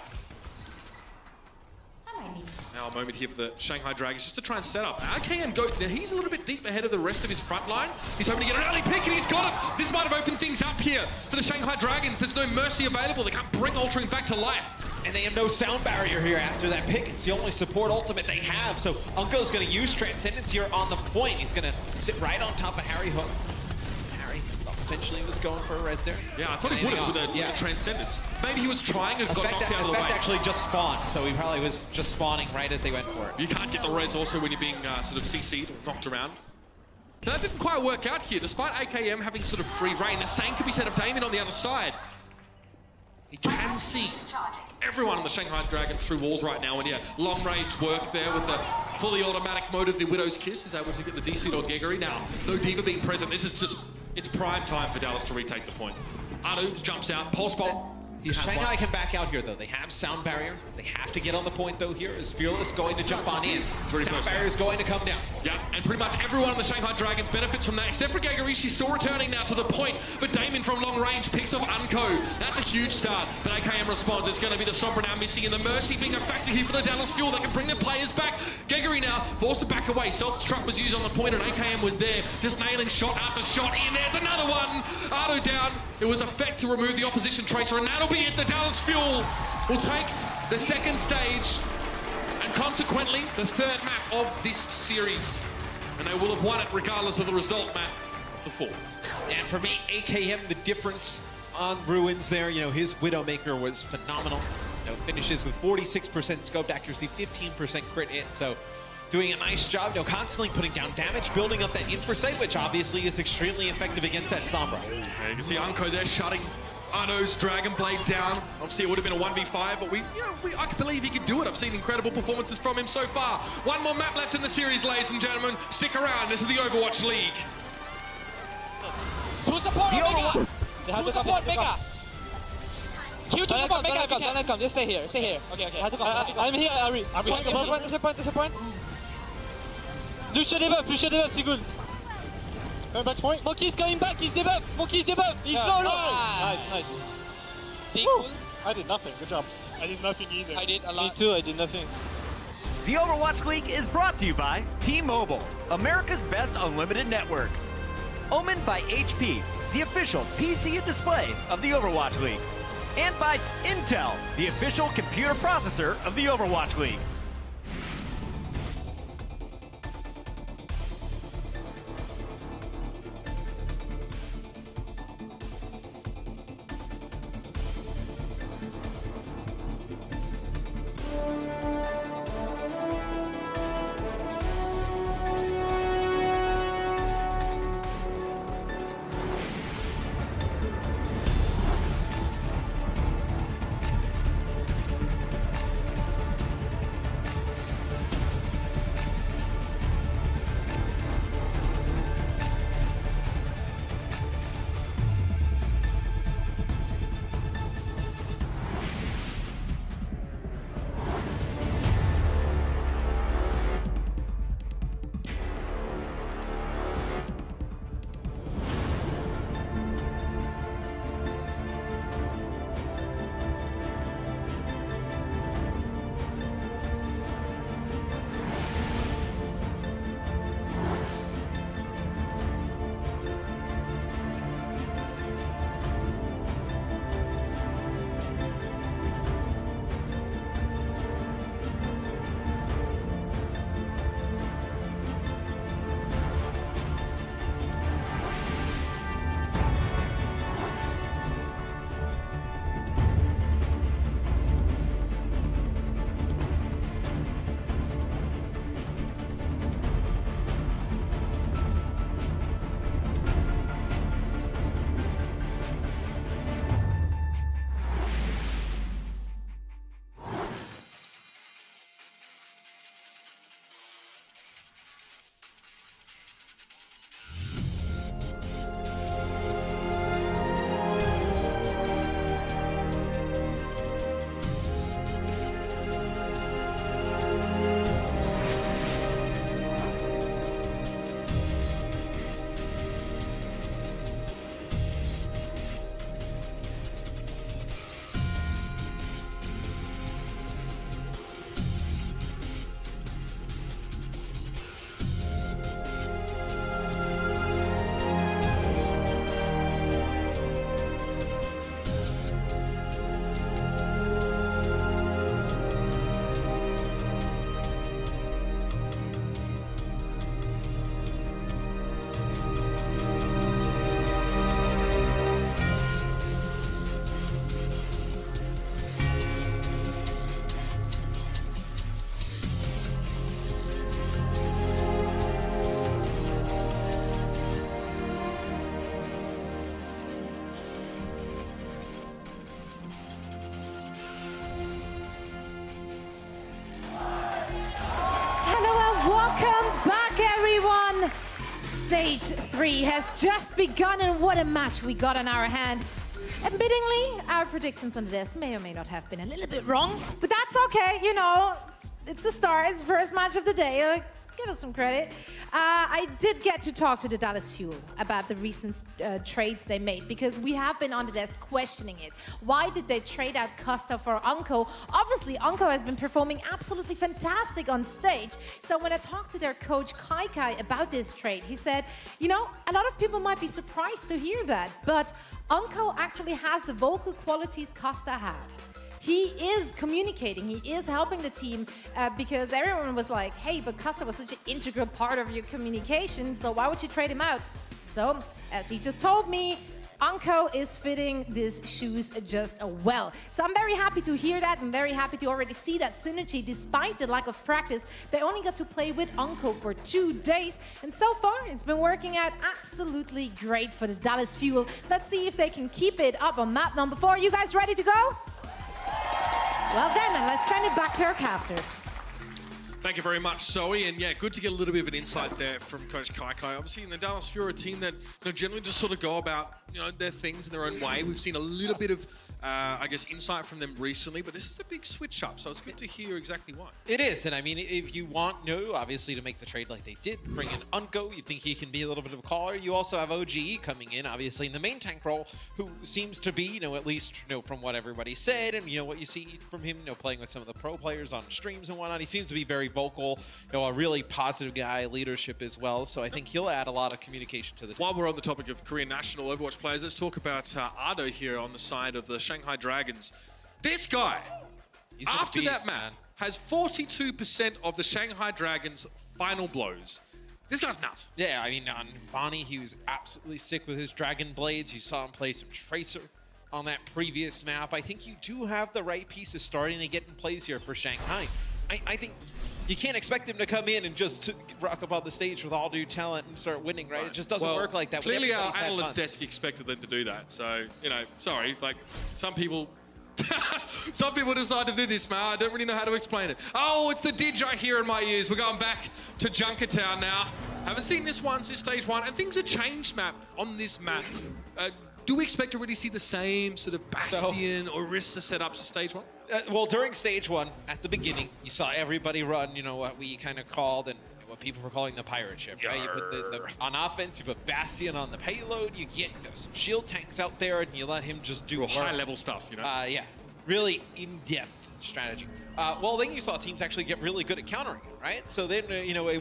Now a moment here for the Shanghai Dragons just to try and set up. RKM go, now he's a little bit deep ahead of the rest of his front line. He's hoping to get an early pick and he's got it. This might have opened things up here for the Shanghai Dragons. There's no mercy available. They can't bring Altering back to life. And they have no sound barrier here after that pick. It's the only support ultimate they have. So Unko's going to use Transcendence here on the point. He's going to sit right on top of Harry Hook. Harry potentially was going for a res there. Yeah, I thought he would have with the Transcendence. Maybe he was trying and got knocked out of the way. Effect actually just spawned, so he probably was just spawning right as they went for it. You can't get the res also when you're being sort of CC'd or knocked around. So that didn't quite work out here, despite AKM having sort of free reign. The same could be said of Damien on the other side. He can see everyone on the Shanghai Dragons through walls right now, and yeah, long range work there with the fully automatic mode of the Widow's Kiss is able to get the DC on Geggery. Now, no D.Va being present, this is just, it's prime time for Dallas to retake the point. Otto jumps out, pulse bomb. Shanghai can back out here though. They have sound barrier. They have to get on the point though here. Is Fearless going to jump on in? Sound barrier is going to come down. Yeah, and pretty much everyone on the Shanghai Dragons benefits from that, except for Geggery. She's still returning now to the point, but Damien from long range picks off Unko. That's a huge start, but AKM responds. It's going to be the Sombra now missing, and the Mercy being a factor here for the Dallas Fuel. They can bring their players back. Geggery now forced to back away. Self-destruct was used on the point, and AKM was there, just nailing shot after shot. In there's another one. Otto down. It was Effect to remove the opposition Tracer, and that'll be it. The Dallas Fuel will take the second stage and consequently the third map of this series. And they will have won it regardless of the result map of the fourth. And for me, AKM, the difference on Ruins there, you know, his Widowmaker was phenomenal. You know, finishes with 46% scoped accuracy, 15% crit hit, so doing a nice job, you know, constantly putting down damage, building up that infrasight, which obviously is extremely effective against that Sombra. Yeah, you can see Unko there shutting Otto's Dragon Blade down. Obviously, it would have been a 1v5, but I can believe he could do it. I've seen incredible performances from him so far. One more map left in the series, ladies and gentlemen. Stick around. This is the Overwatch League. To support Mega! To support Mega! Q to support Mega if you can. Come, just stay here, stay here. Okay. I'm here, Ari. Disappoint. Lucio debuff, c'est good. Going back to point. Monkey's coming back, he's debuff. He's low. Nice. See? Cool. I did nothing, good job. I did nothing either. I did a lot. Me too, I did nothing. The Overwatch League is brought to you by T-Mobile, America's best unlimited network. Omen by HP, the official PC and display of the Overwatch League. And by Intel, the official computer processor of the Overwatch League. Stage 3 has just begun, and what a match we got on our hand. Admittingly, our predictions on the desk may or may not have been a little bit wrong, but that's okay, you know, it's the start, it's the first match of the day. Give us some credit. I did get to talk to the Dallas Fuel about the recent trades they made, because we have been on the desk questioning it. Why did they trade out Costa for Unko? Obviously, Unko has been performing absolutely fantastic on stage. So when I talked to their coach Kai about this trade, he said, you know, a lot of people might be surprised to hear that, but Unko actually has the vocal qualities Costa had. He is communicating, he is helping the team, because everyone was like, hey, but Costa was such an integral part of your communication, so why would you trade him out? So, as he just told me, Unko is fitting these shoes just well. So I'm very happy to hear that. I'm very happy to already see that synergy. Despite the lack of practice, they only got to play with Unko for 2 days. And so far, it's been working out absolutely great for the Dallas Fuel. Let's see if they can keep it up on map number 4. You guys ready to go? Well then, let's send it back to our casters. Thank you very much, Zoe. And yeah, good to get a little bit of an insight there from Coach Kai. Obviously, in the Dallas Fuel, a team that generally just sort of go about their things in their own way. We've seen a little bit of, I guess, insight from them recently, but this is a big switch up, so it's good to hear exactly why. It is, and I mean, if you want obviously to make the trade like they did, bring in Unko, you think he can be a little bit of a caller. You also have OGE coming in, obviously, in the main tank role, who seems to be, at least, from what everybody said, and, what you see from him, playing with some of the pro players on streams and whatnot. He seems to be very vocal, a really positive guy, leadership as well, so I think he'll add a lot of communication to the team. While we're on the topic of Korean national Overwatch players, let's talk about Ado here on the side of the Shanghai Dragons. This guy, after that map, has 42% of the Shanghai Dragons' final blows. This guy's nuts. Yeah, I mean, on Bonnie, he was absolutely sick with his Dragon Blades. You saw him play some Tracer on that previous map. I think you do have the right pieces starting to get in place here for Shanghai. I think you can't expect them to come in and just rock up on the stage with all due talent and start winning, right? It just doesn't work like that. Clearly our analyst desk expected them to do that. So, sorry, like some people decide to do this, man. I don't really know how to explain it. Oh, it's the didge I hear in my ears. We're going back to Junkertown now. Haven't seen this one since stage 1, and things have changed, map, on this map. Do we expect to really see the same sort of Bastion or Orisa setups as stage 1? Well, during stage 1, at the beginning, you saw everybody run, what we kind of called and what people were calling the pirate ship, right? You put on offense, you put Bastion on the payload, you get some shield tanks out there, and you let him just do high-level stuff, Yeah, really in-depth strategy. Well, then you saw teams actually get really good at countering it, right? So then,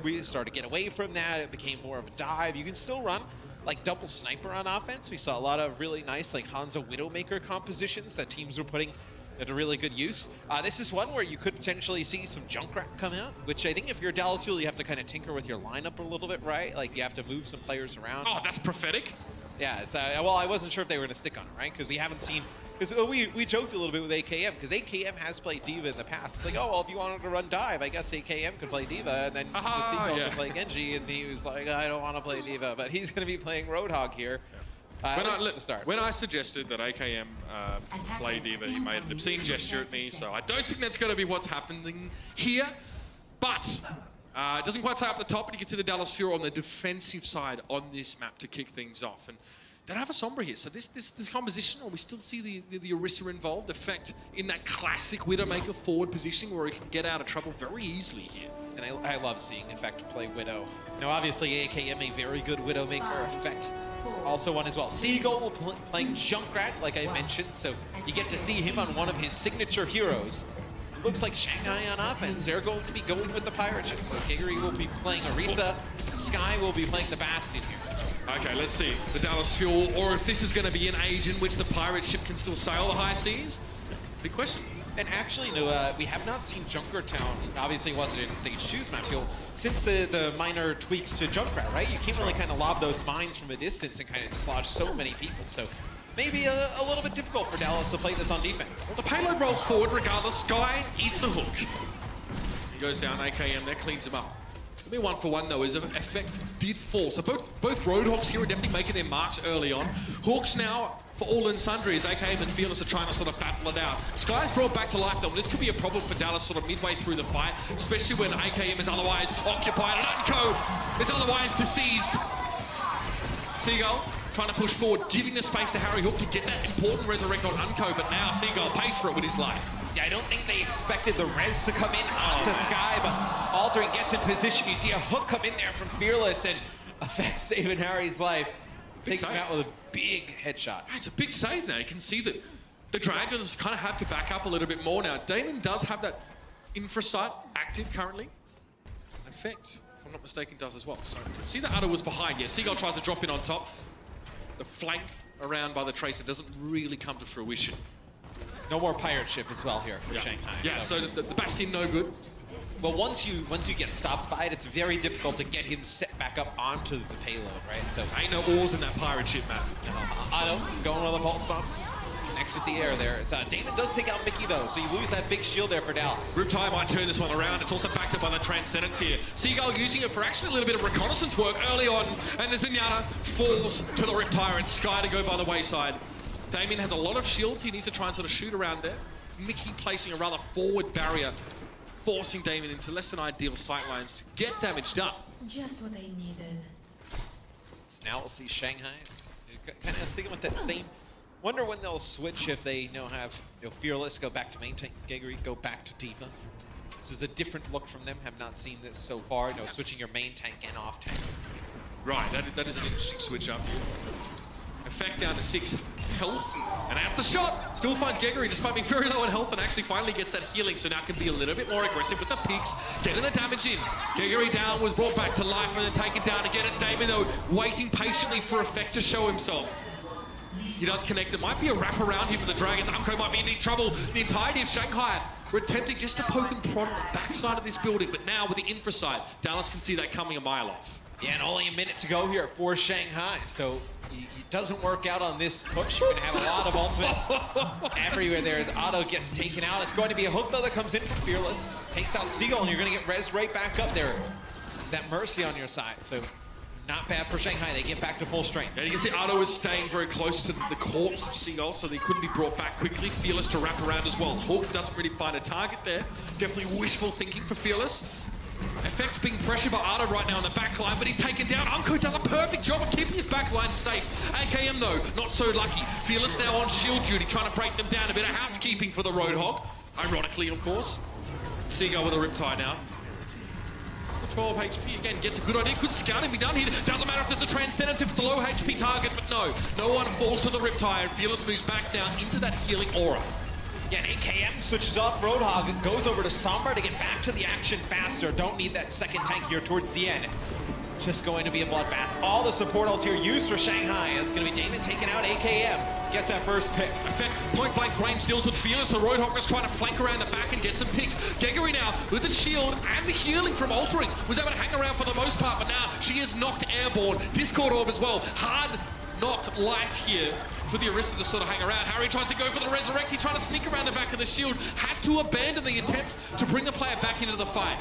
we started to get away from that. It became more of a dive. You can still run like double sniper on offense. We saw a lot of really nice like Hanzo Widowmaker compositions that teams were putting at a really good use. This is one where you could potentially see some Junkrat come out, which I think if you're Dallas Fuel, you have to kind of tinker with your lineup a little bit, right? Like you have to move some players around. Oh, that's prophetic. Yeah, so, well, I wasn't sure if they were going to stick on it, right? Because we haven't seen, because we joked a little bit with AKM, because AKM has played D.Va in the past. It's like, oh, well, if you wanted to run dive, I guess AKM could play D.Va, and then could play Genji, and he was like, I don't want to play D.Va, but he's going to be playing Roadhog here. When I suggested that AKM play D.Va, he made an obscene gesture at me, so I don't think that's going to be what's happening here. But it doesn't quite say up the top, but you can see the Dallas Fuel on the defensive side on this map to kick things off. And they don't have a Sombra here, so this composition, or we still see the Orisa involved, effect in that classic Widowmaker forward positioning where he can get out of trouble very easily here. And I love seeing Effect play Widow. Now, obviously, AKM, a very good Widowmaker. Effect also one as well. Seagull playing Junkrat, like I mentioned, so you get to see him on one of his signature heroes. It looks like Shanghai on offense. They're going to be going with the pirate ship. So Gigery will be playing Orisa. Sky will be playing the Bastion here. Okay, let's see. The Dallas Fuel, or if this is going to be an age in which the pirate ship can still sail the high seas? Big question. And actually, no, we have not seen Junkertown. Obviously, it wasn't in the stage 2's map field. Since the minor tweaks to Junkrat, right? You can't really kind of lob those mines from a distance and kind of dislodge so many people. So maybe a little bit difficult for Dallas to play this on defense. Well, the payload rolls forward regardless. Sky eats a hook. He goes down, AKM there, cleans him up. It'll be 1-for-1 though, as Effect did fall. So both Roadhogs here are definitely making their marks early on. Hawks now, for all and sundry, as AKM and Fearless are trying to sort of battle it out. Sky's brought back to life though, and this could be a problem for Dallas sort of midway through the fight, especially when AKM is otherwise occupied and Unko is otherwise deceased. Seagull trying to push forward, giving the space to Harry Hook to get that important resurrect on Unco, but now Seagull pays for it with his life. Yeah, I don't think they expected the res to come in onto Sky, but Altering gets in position. You see a hook come in there from Fearless and affects David Harry's life. Takes him out with a big headshot. It's a big save now. You can see that the Dragons kind of have to back up a little bit more now. Damon does have that infra site active currently. Effect, if I'm not mistaken, does as well. So see that Utter was behind. Yeah, Seagull tries to drop in on top. The flank around by the Tracer doesn't really come to fruition. No more pirate ship as well here for Shanghai. Yeah, so the Bastion no good. Well, once you get stopped by it, it's very difficult to get him set back up onto the payload, right? So ain't no oars in that pirate ship, man. Otto going on the pulse bomb. Next with the air there. So Damon does take out Mickey though, so you lose that big shield there for Dallas. Riptide might turn this one around. It's also backed up by the Transcendence here. Seagull using it for actually a little bit of reconnaissance work early on, and the Zenyatta falls to the Riptide and Sky to go by the wayside. Damien has a lot of shields. He needs to try and sort of shoot around there. Mickey placing a rather forward barrier, forcing Damien into less than ideal sight lines to get damaged up. Just what they needed. So now we'll see Shanghai kind of sticking with that same. Wonder when they'll switch if they have Fearless go back to main tank, Geggery go back to D.Va. This is a different look from them. Have not seen this so far. Switching your main tank and off tank. Right, that is an interesting switch up here. Effect down to 6 health, and at the shot, still finds Geggery despite being very low in health and actually finally gets that healing, so now can be a little bit more aggressive with the peaks, getting the damage in. Geggery down, was brought back to life and then taken down again. It's Damon though, waiting patiently for Effect to show himself. He does connect. It might be a wrap around here for the Dragons. Umko might be in deep trouble. The entirety of Shanghai were attempting just to poke and prod on the backside of this building, but now with the infra side, Dallas can see that coming a mile off. Yeah, and only a minute to go here for Shanghai, so it doesn't work out on this push. You're going to have a lot of ultimates everywhere there as Otto gets taken out. It's going to be a hook, though, that comes in from Fearless. Takes out Seagull, and you're going to get res right back up there. That Mercy on your side, so not bad for Shanghai. They get back to full strength. And you can see Otto is staying very close to the corpse of Seagull, so they couldn't be brought back quickly. Fearless to wrap around as well. Hawk doesn't really find a target there. Definitely wishful thinking for Fearless. Effect being pressured by Otto right now on the back line, but he's taken down. Unco does a perfect job of keeping his back line safe. AKM though, not so lucky. Fearless now on shield duty, trying to break them down. A bit of housekeeping for the Roadhog. Ironically, of course. Seagull with a Riptide now. 12 HP again, gets a good idea. Could scouting be done here? Doesn't matter if there's a Transcendence, if it's a low HP target, but no one falls to the Riptide, and Fearless moves back down into that healing aura. Yeah, and AKM switches off Roadhog, goes over to Sombra to get back to the action faster. Don't need that second tank here towards the end. Just going to be a bloodbath. All the support ults here used for Shanghai. It's going to be Damon taking out AKM. Gets that first pick. Effect point-blank range deals with Fearless. The Roadhog was trying to flank around the back and get some picks. Geggery now with the shield and the healing from Altering. Was able to hang around for the most part, but now she is knocked airborne. Discord Orb as well. Hard knock life here for the Orisa to sort of hang around. Harry tries to go for the Resurrect. He's trying to sneak around the back of the shield. Has to abandon the attempt to bring the player back into the fight.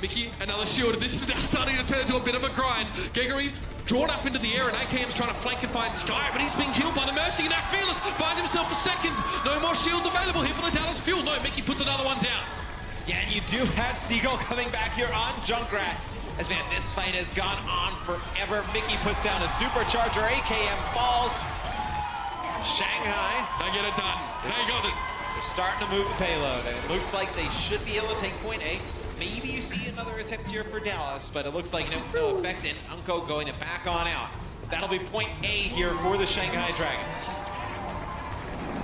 Mickey, another shield. This is now starting to turn into a bit of a grind. Geggery drawn up into the air, and AKM's trying to flank and find Sky, but he's being killed by the Mercy, and now Fearless finds himself a second. No more shields available here for the Dallas Fuel. No, Mickey puts another one down. Yeah, and you do have Seagull coming back here on Junkrat. As man, this fight has gone on forever. Mickey puts down a supercharger. AKM falls. Shanghai. They get it done. They got it. They're starting to move the payload. And it looks like they should be able to take point A. Maybe you see another attempt here for Dallas, but it looks like no effect, and Unco going to back on out. That'll be point A here for the Shanghai Dragons.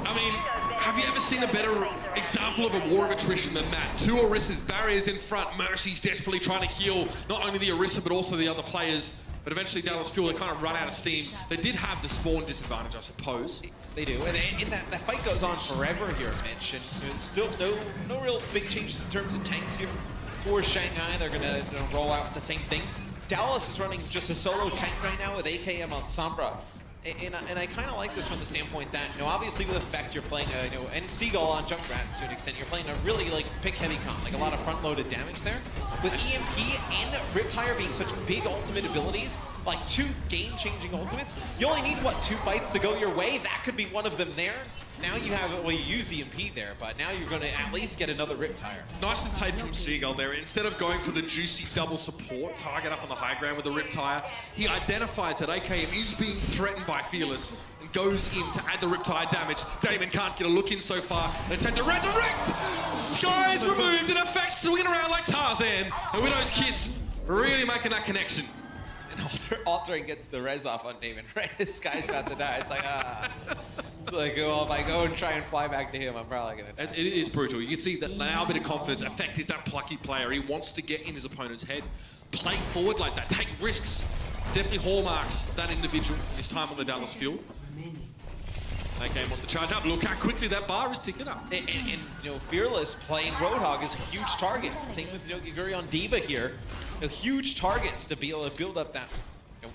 I mean, have you ever seen a better example of a war of attrition than that? Two Orisas, barriers in front, Mercy's desperately trying to heal not only the Orisa but also the other players. But eventually Dallas Fuel, they kind of run out of steam. They did have the spawn disadvantage, I suppose. They do, and that fight goes on forever here, Mitch, and there's still no real big changes in terms of tanks here for Shanghai. They're gonna roll out with the same thing. Dallas is running just a solo tank right now with AKM on Sombra. And I kind of like this from the standpoint that, obviously with Effect you're playing, and Seagull on Junkrat to an extent, you're playing a really, pick-heavy comp, a lot of front-loaded damage there. With EMP and Riptire being such big ultimate abilities, two game-changing ultimates, you only need, 2 fights to go your way? That could be one of them there. Now you have, well, you use EMP there, but now you're going to at least get another Riptire. Nicely played from Seagull there. Instead of going for the juicy double support, target up on the high ground with the Riptire, he identifies that AKM is being threatened by Fearless and goes in to add the Riptire damage. Damon can't get a look in so far. They attempt to resurrect! Sky is removed and effects swinging around like Tarzan. And Widow's Kiss really making that connection. And Altering gets the res off on Damon, right? This guy's about to die. It's like, like, oh, if I go and try and fly back to him, I'm probably gonna die. It is brutal. You can see that now a bit of confidence. Effect is that plucky player. He wants to get in his opponent's head. Play forward like that. Take risks. Definitely hallmarks that individual his time on the Dallas Fuel. That game wants to charge up. Look how quickly that bar is ticking up. And you know, Fearless playing Roadhog is a huge target. Same with Giguri on D.Va here. Huge targets to be able to build up that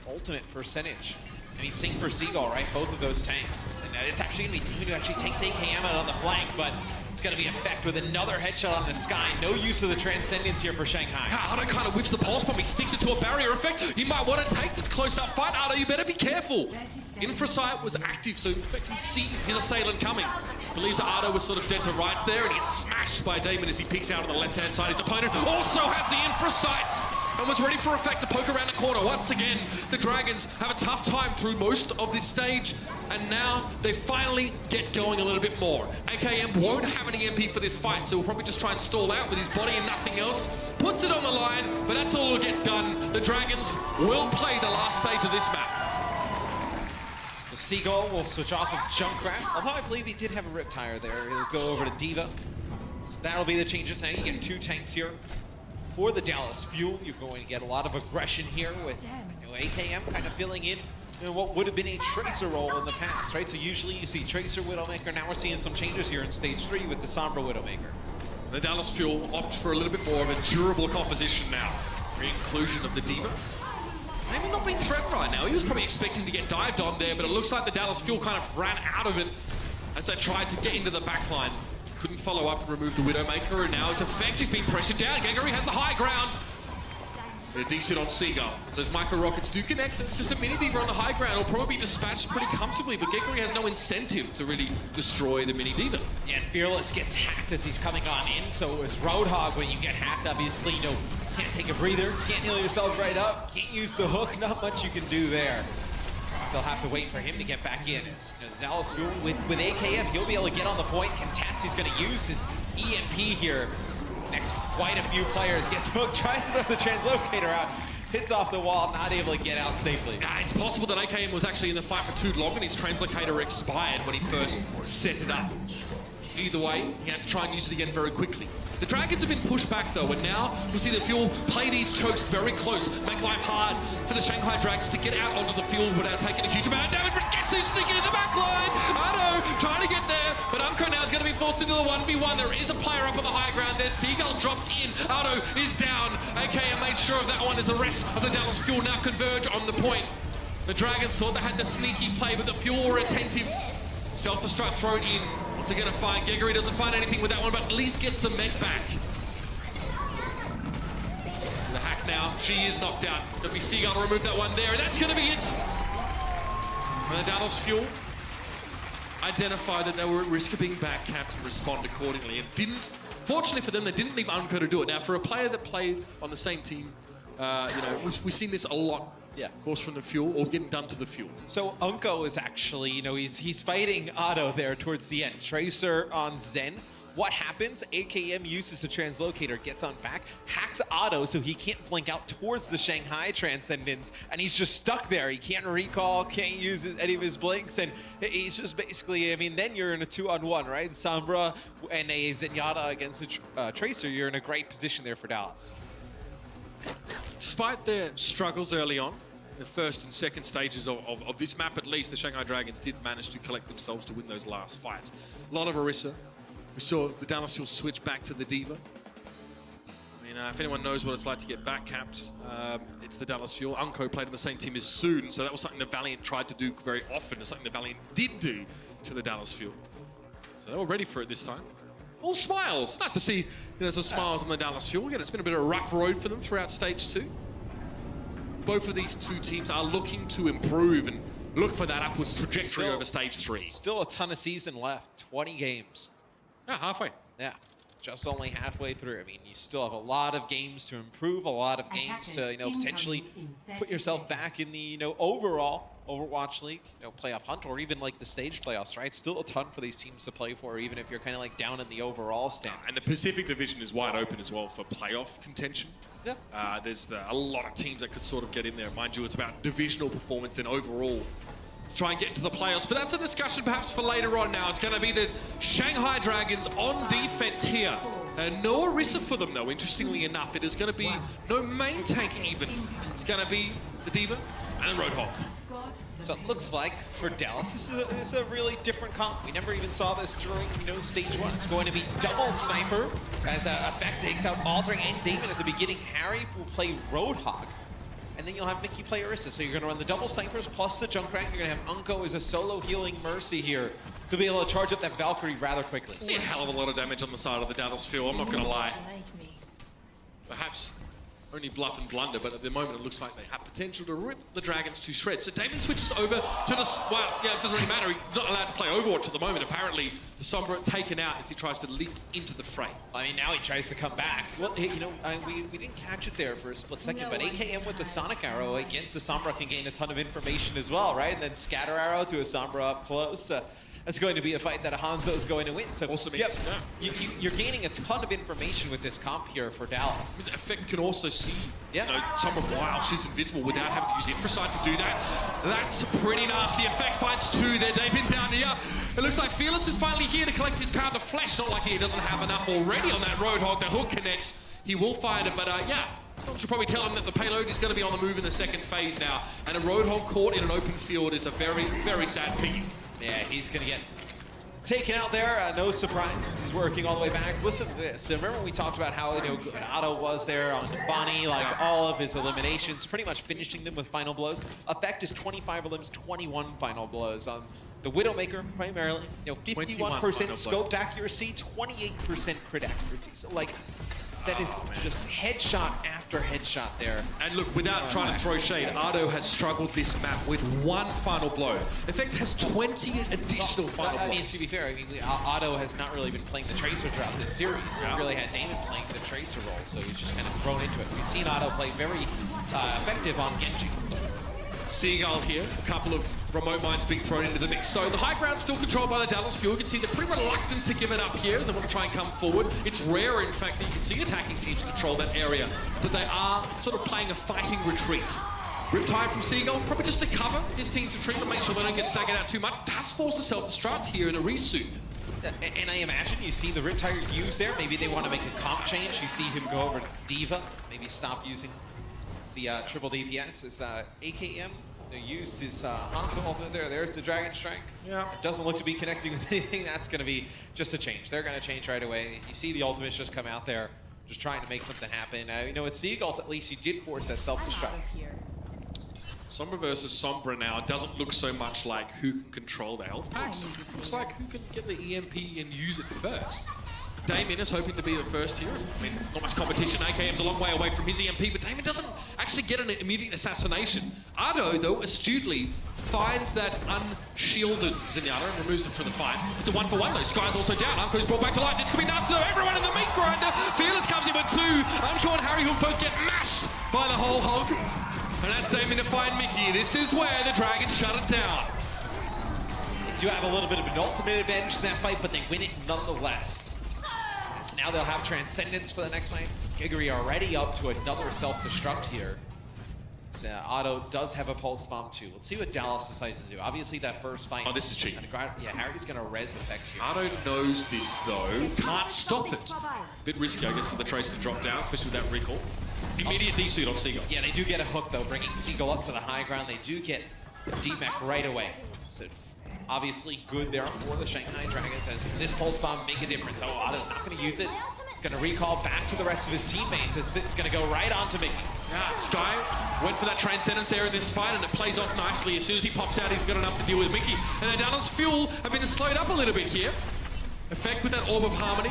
ultimate percentage. I mean, same for Seagull, right? Both of those tanks. And it's actually going to be Demon who actually takes AKM out on the flank, but it's going to be Effect with another headshot on the Sky. No use of the Transcendence here for Shanghai. Ardo kind of whips the pulse bomb. He sticks it to a barrier Effect. He might want to take this close-up fight. Ardo, you better be careful. Infrasight was active, so Effect can see his assailant coming. Believes that Ardo was sort of dead to rights there, and he gets smashed by Damon as he peeks out on the left-hand side. His opponent also has the Infrasight and was ready for Effect to poke around the corner. Once again, the Dragons have a tough time through most of this stage, and now they finally get going a little bit more. AKM won't have any EMP for this fight, so he'll probably just try and stall out with his body and nothing else. Puts it on the line, but that's all will get done. The Dragons will play the last stage of this map. So Seagull will switch off of Junkrat, although I believe he did have a Riptire there. He'll go over to D.Va. So that'll be the changes. Now you get 2 tanks here. For the Dallas Fuel, you're going to get a lot of aggression here with AKM kind of filling in what would have been a Tracer role in the past, right? So usually you see Tracer, Widowmaker. Now we're seeing some changes here in Stage 3 with the Sombra Widowmaker. The Dallas Fuel opt for a little bit more of a durable composition now. Re-inclusion of the D.Va. Maybe not being threatened right now. He was probably expecting to get dived on there, but it looks like the Dallas Fuel kind of ran out of it as they tried to get into the backline. Couldn't follow up and remove the Widowmaker, and now it's Effect. He's been pressured down. Giguri has the high ground. A decent on Seagull. So those micro rockets do connect. It's just a mini D.Va on the high ground. It'll probably be dispatched pretty comfortably, but Giguri has no incentive to really destroy the mini D.Va. Yeah, and Fearless gets hacked as he's coming on in, so it was Roadhog when you get hacked, obviously. Can't take a breather, can't heal yourself right up, can't use the hook, not much you can do there. They'll have to wait for him to get back in. As, the Dallas Fuel with AKM, he'll be able to get on the point. Contest, he's going to use his EMP here. Next, quite a few players gets hooked, tries to throw the translocator out, hits off the wall, not able to get out safely. It's possible that AKM was actually in the fight for too long and his translocator expired when he first set it up. Either way, he had to try and use it again very quickly. The Dragons have been pushed back though, and now we'll see the Fuel play these chokes very close, make life hard for the Shanghai Dragons to get out onto the field without taking a huge amount of damage, but gets who's sneaking in the back line! Ardo trying to get there, but Unko now is going to be forced into the 1v1. There is a player up on the high ground there. Seagull dropped in. Ardo is down. AKM made sure of that one as the rest of the Dallas Fuel now converge on the point. The Dragons thought they had the sneaky play, but the Fuel were attentive. Self-destruct thrown in. Once again a fight. Giguri doesn't find anything with that one, but at least gets the mech back. The hack now. She is knocked out. Gonna be Seagull to remove that one there, and that's gonna be it. And the Dallas Fuel identified that they were at risk of being backcapped and respond accordingly, and didn't. Fortunately for them, they didn't leave Unko to do it. Now, for a player that played on the same team, we've seen this a lot. Yeah, of course, from the Fuel or getting done to the Fuel. So Unko is actually, he's fighting Otto there towards the end. Tracer on Zen. What happens? AKM uses the translocator, gets on back, hacks Otto so he can't blink out towards the Shanghai Transcendence, and he's just stuck there. He can't recall, can't use any of his blinks, and he's just basically, then you're in a 2-on-1, right? Sombra and a Zenyatta against a Tracer, you're in a great position there for Dallas. Despite their struggles early on, the first and second stages of this map at least, the Shanghai Dragons did manage to collect themselves to win those last fights. A lot of Orisa. We saw the Dallas Fuel switch back to the D.Va. If anyone knows what it's like to get backcapped, it's the Dallas Fuel. Unko played on the same team as Soon, so that was something the Valiant tried to do very often. It's something the Valiant did do to the Dallas Fuel. So they were ready for it this time. All smiles. Nice to see some smiles on the Dallas Fuel. Again, it's been a bit of a rough road for them throughout Stage 2. Both of these two teams are looking to improve, and look for that upward trajectory over stage 3. Still a ton of season left, 20 games. Yeah, halfway. Yeah, just only halfway through. I mean, you still have a lot of games to improve, a lot of games to, you know, potentially put yourself back in the, you know, overall Overwatch League, you know, playoff hunt, or even like the stage playoffs, right? Still a ton for these teams to play for, even if you're kind of like down in the overall stand. And the Pacific Division is wide open as well for playoff contention. Yeah. There's a lot of teams that could sort of get in there. Mind you, it's about divisional performance and overall to try and get into the playoffs. But that's a discussion perhaps for later on now. It's going to be the Shanghai Dragons on defense here. No Orisa for them, though, interestingly enough. It is going to be no main tank even. It's going to be the D.Va and the Roadhog. So it looks like for Dallas, this is a really different comp. We never even saw this during, you know, stage 1. It's going to be double sniper as Effect takes out Aldring and Damon at the beginning. Harry will play Roadhog, and then you'll have Mickey play Orisa. So you're going to run the double snipers plus the Junkrat. You're going to have Unko as a solo healing Mercy here to be able to charge up that Valkyrie rather quickly. See a hell of a lot of damage on the side of the Dallas field, I'm not going to lie. Perhaps only bluff and blunder, but at the moment it looks like they have potential to rip the Dragons to shreds. So Damon switches over to the, well, yeah, it doesn't really matter. He's not allowed to play Overwatch at the moment. Apparently, the Sombra taken out as he tries to leap into the fray. I mean, now he tries to come back. Well, you know, we didn't catch it there for a split second, but AKM with the Sonic Arrow against the Sombra can gain a ton of information as well, right? And then Scatter Arrow to a Sombra up close. That's going to be a fight that Hanzo is going to win. So also yep, you're gaining a ton of information with this comp here for Dallas. Effect can also see, you know, Sombra while she's invisible without having to use Infrasight to do that. That's pretty nasty. Effect finds 2 there. Damon's down here. It looks like Fearless is finally here to collect his pound of flesh. Not like he doesn't have enough already on that Roadhog. The hook connects. He will find it, but yeah. Someone should probably tell him that the payload is going to be on the move in the second phase now. And a Roadhog caught in an open field is a very, very sad piggy. Yeah, he's going to get taken out there. No surprise. He's working all the way back. Listen to this. Remember we talked about how, you know, Otto was there on Bonnie, like all of his eliminations, pretty much finishing them with final blows. Effect is 25 elims, 21 final blows on the Widowmaker primarily. You know, 51% scoped accuracy, 28% crit accuracy. So like, that is just headshot after headshot there. And look, without trying to throw shade, Ardo has struggled this map with 1 final blow. Effect has 20 additional final blows. I mean, to be fair, I mean, Otto has not really been playing the Tracer throughout this series. So we really had Damon playing the Tracer role, so he's just kind of thrown into it. We've seen Otto play very effective on Genji. Seagull here, a couple of remote mines being thrown into the mix. So the high ground's still controlled by the Dallas Fuel. You can see they're pretty reluctant to give it up here as they want to try and come forward. It's rare, in fact, that you can see attacking teams control that area, but they are sort of playing a fighting retreat. Riptide from Seagull, probably just to cover his team's retreat to make sure they don't get staggered out too much. Does force a self-destruct here in a resuit. And I imagine you see the Riptide used there. Maybe they want to make a comp change. You see him go over to D.Va, maybe stop using the triple DPS as AKM used his Hanzo ultimate there. There's the Dragon Strike. Yeah. It doesn't look to be connecting with anything. That's going to be just a change. They're going to change right away. You see the ultimates just come out there, just trying to make something happen. You know, with Seagulls, at least he did force that self-destruct. Sombra versus Sombra now doesn't look so much like who can control the health packs. Looks like who can get the EMP and use it first. Damien is hoping to be the first here. I mean, not much competition. AKM's a long way away from his EMP, but Damien doesn't actually get an immediate assassination. Ardo, though, astutely finds that unshielded Zenyatta and removes him from the fight. It's a 1-for-1 though. Sky's also down. Unco's brought back to life. This could be nuts though. Everyone in the meat grinder. Fearless comes in with 2. Unco and Harry will both get mashed by the whole hog. And that's Damien to find Mickey. This is where the Dragons shut it down. They do have a little bit of an ultimate advantage in that fight, but they win it nonetheless. Now they'll have Transcendence for the next fight. Gigery already up to another self-destruct here. So Otto does have a pulse bomb too. Let's see what Dallas decides to do. Obviously that first fight. Oh, this is cheap. Yeah, Harry's gonna res Effect here. Otto knows this though. Can't stop it. Bit risky, I guess, for the Tracer to drop down, especially with that recall. Immediate D-suit on Seagull. Yeah, they do get a hook though, bringing Seagull up to the high ground. They do get D-Mech right away. So obviously good there for the Shanghai Dragons as this pulse bomb make a difference. Oh, Otto's not going to use it. He's going to recall back to the rest of his teammates as it's going to go right on to Mickey. Yeah, Sky went for that Transcendence there in this fight and it plays off nicely. As soon as he pops out, he's got enough to deal with Mickey. And then Dallas Fuel have been slowed up a little bit here. Effect with that Orb of Harmony.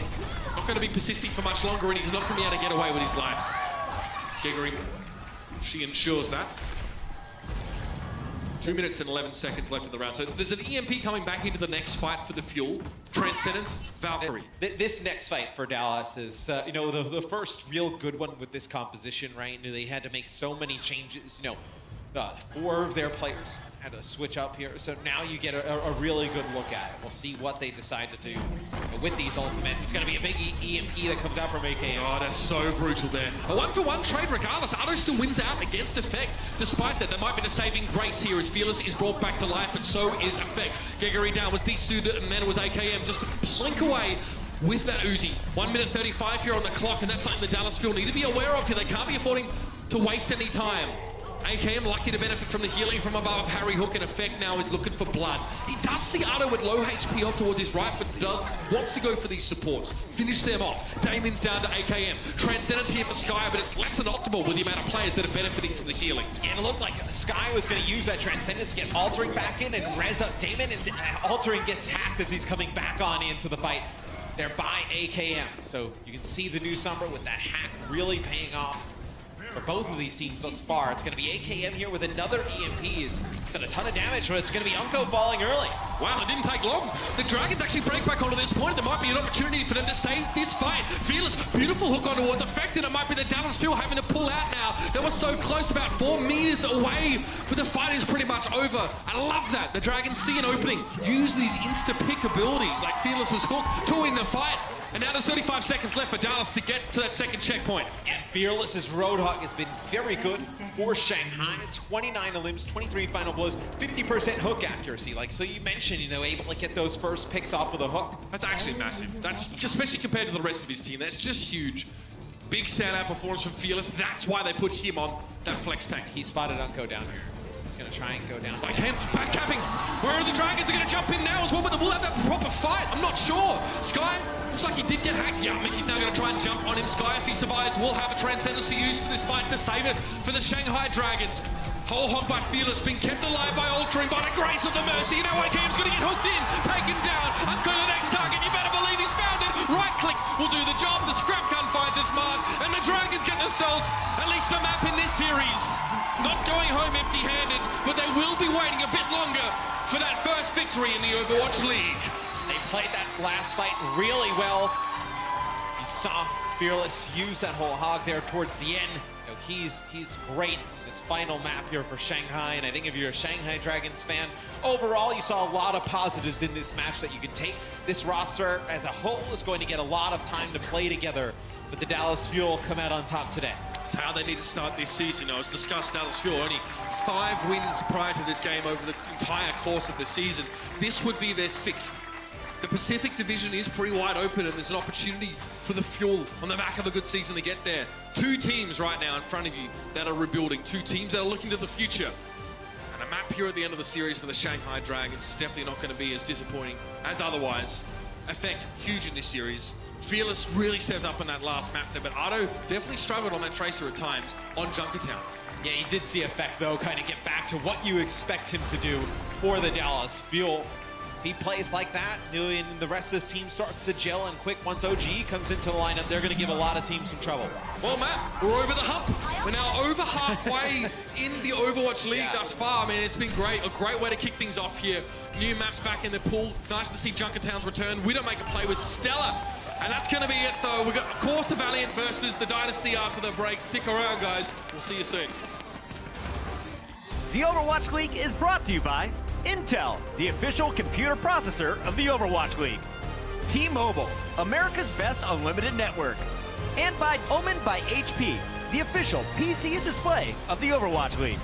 Not going to be persisting for much longer and he's not going to be able to get away with his life. Gigery, she ensures that. 2 minutes and 11 seconds left in the round. So there's an EMP coming back into the next fight for the Fuel. Transcendence, Valkyrie. This next fight for Dallas is, you know, the first real good one with this composition, right? They had to make so many changes, you know. 4 of their players had to switch up here, so now you get a really good look at it. We'll see what they decide to do with these ultimates. It's going to be a big EMP that comes out from AKM. Oh, that's so brutal there. A 1-for-1 trade regardless. Ado still wins out against Effect. Despite that, there might be the saving grace here as Fearless is brought back to life, but so is Effect. Geguri down was D-Suited, and then it was AKM just to plink away with that Uzi. 1 minute 35 here on the clock, and that's something the Dallas Fuel need to be aware of here. They can't be affording to waste any time. AKM lucky to benefit from the healing from above. Harry Hook in Effect now is looking for blood. He does see Ado with low HP off towards his right, but wants to go for these supports. Finish them off. Damon's down to AKM. Transcendence here for Sky, but it's less than optimal with the amount of players that are benefiting from the healing. And it looked like Sky was going to use that Transcendence to get Altering back in and res up Damon, and Altering gets hacked as he's coming back on into the fight there by AKM. So you can see the new Sombra with that hack really paying off for both of these teams thus far. It's going to be AKM here with another EMP. He's done a ton of damage, but it's going to be Unko falling early. Wow, it didn't take long. The Dragons actually break back onto this point. There might be an opportunity for them to save this fight. Fearless, beautiful hook on towards Effect, and it might be the Dallas Fuel having to pull out now. They were so close, about 4 meters away, but the fight is pretty much over. I love that. The Dragons see an opening, use these insta-pick abilities like Fearless's hook to win the fight. And now there's 35 seconds left for Dallas to get to that second checkpoint. And Fearless's Roadhog has been very good for Shanghai. 29 limbs, 23 final blows, 50% hook accuracy. Like, so you mentioned, you know, able to get those first picks off with a hook. That's actually massive. That's, especially compared to the rest of his team, that's just huge. Big standout performance from Fearless. That's why they put him on that flex tank. He spotted Unko down here. He's going to try and go down. Like him, back capping. Where are the Dragons? They're going to jump in now as well, but we'll have that proper fight. I'm not sure. Sky, looks like he did get hacked. Yeah, Mickey's now going to try and jump on him. Sky, if he survives, will have a Transcendence to use for this fight to save it for the Shanghai Dragons. Whole hog by Fearless, being kept alive by Altering by the grace of the Mercy. Now AKM's going to get hooked in, taken down. Unko the next target. You better believe he's found it. Right click will do the job. The scrap can't find this mark, and the Dragons get themselves at least a map in this series. Not going home empty-handed, but they will be waiting a bit longer for that first victory in the Overwatch League. They played that last fight really well. You saw Fearless use that whole hog there towards the end. You know, he's great in this final map here for Shanghai, and I think if you're a Shanghai Dragons fan, overall you saw a lot of positives in this match that you can take. This roster as a whole is going to get a lot of time to play together, but the Dallas Fuel come out on top today. It's how they need to start this season. As discussed, Dallas Fuel only 5 wins prior to this game over the entire course of the season. This would be their 6th. The Pacific Division is pretty wide open, and there's an opportunity for the Fuel on the back of a good season to get there. 2 teams right now in front of you that are rebuilding. 2 teams that are looking to the future. And a map here at the end of the series for the Shanghai Dragons is definitely not going to be as disappointing as otherwise. Effect, huge in this series. Fearless really stepped up in that last map there, but Ado definitely struggled on that Tracer at times on Junkertown. Yeah, you did see Effect, though, kind of get back to what you expect him to do for the Dallas Fuel. If he plays like that, and the rest of this team starts to gel and quick. Once OG comes into the lineup, they're going to give a lot of teams some trouble. Well, Matt, we're over the hump. We're now over halfway in the Overwatch League thus far. I mean, it's been great. A great way to kick things off here. New maps back in the pool. Nice to see Junkertown's return. We don't make a play with Stella. And that's going to be it, though. We've got, of course, the Valiant versus the Dynasty after the break. Stick around, guys. We'll see you soon. The Overwatch League is brought to you by Intel, the official computer processor of the Overwatch League. T-Mobile, America's best unlimited network. And by Omen by HP, the official PC and display of the Overwatch League.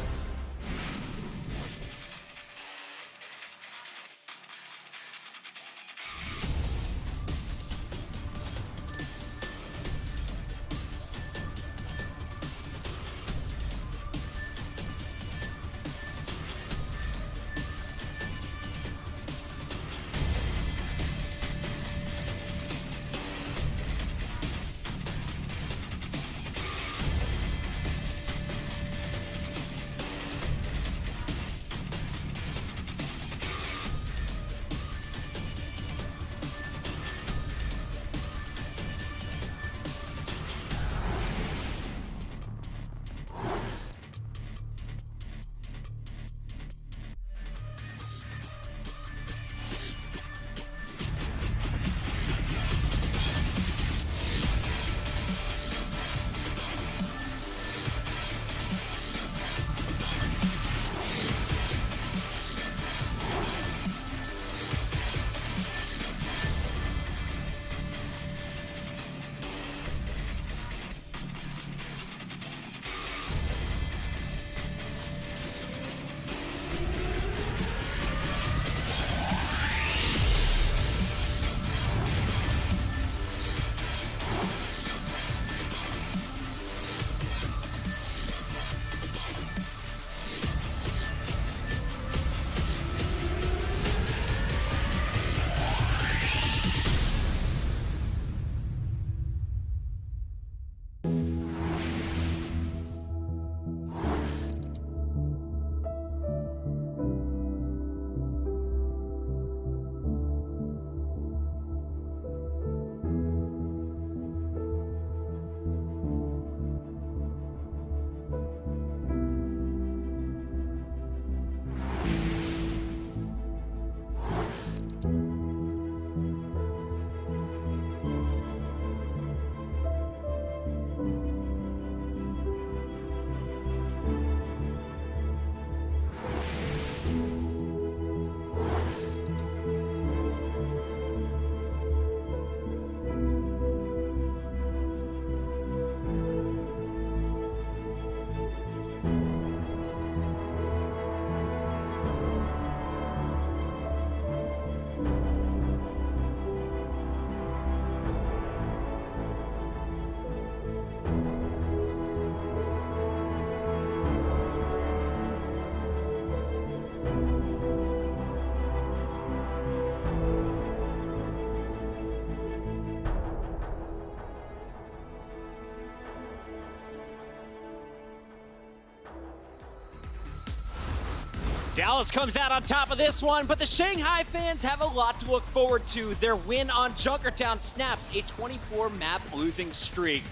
Dallas comes out on top of this one, but the Shanghai fans have a lot to look forward to. Their win on Junkertown snaps a 24-map losing streak.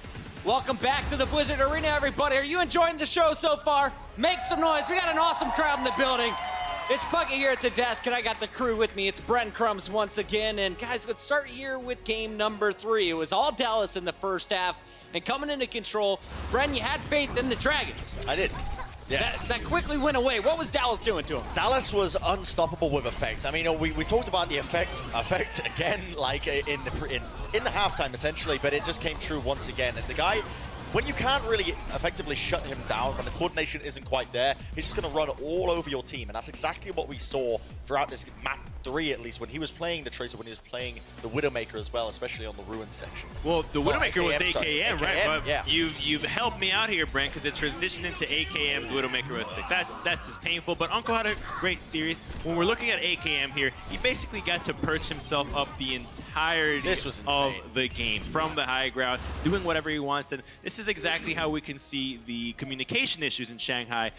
Welcome back to the Blizzard Arena, everybody. Are you enjoying the show so far? Make some noise. We got an awesome crowd in the building. It's Bucket here at the desk, and I got the crew with me. It's Bren Crumbs once again. And guys, let's start here with game number 3. It was all Dallas in the first half. And coming into control, Bren, you had faith in the Dragons. I did. Yes. That quickly went away. What was Dallas doing to him? Dallas was unstoppable with Effect. I mean, we talked about the Effect again, like in the halftime essentially, but it just came true once again. And the guy, when you can't really effectively shut him down, when the coordination isn't quite there, he's just going to run all over your team. And that's exactly what we saw throughout this map 3, at least, when he was playing the Tracer, when he was playing the Widowmaker as well, especially on the Ruin section. Well, the Widowmaker was AKM, AKM, right? But yeah. You've helped me out here, Brent, because it transitioned into AKM. The Widowmaker was sick. That's just painful. But Uncle had a great series. When we're looking at AKM here, he basically got to perch himself up the entirety of the game from the high ground, doing whatever he wants. And this is exactly how we can see the communication issues in Shanghai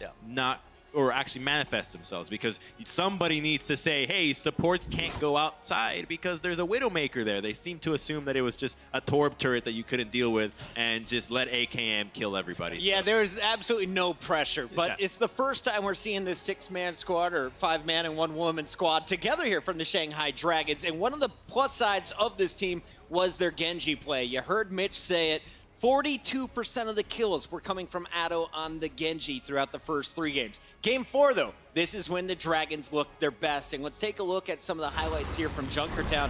actually manifest themselves, because somebody needs to say, hey, supports can't go outside because there's a Widowmaker there. They seem to assume that it was just a Torb turret that you couldn't deal with and just let AKM kill everybody. Yeah, there's absolutely no pressure, but it's the first time we're seeing this 6-man squad or 5-man and 1-woman squad together here from the Shanghai Dragons. And one of the plus sides of this team was their Genji play. You heard Mitch say it. 42% of the kills were coming from Addo on the Genji throughout the first 3 games. Game 4, though, this is when the Dragons looked their best. And let's take a look at some of the highlights here from Junkertown.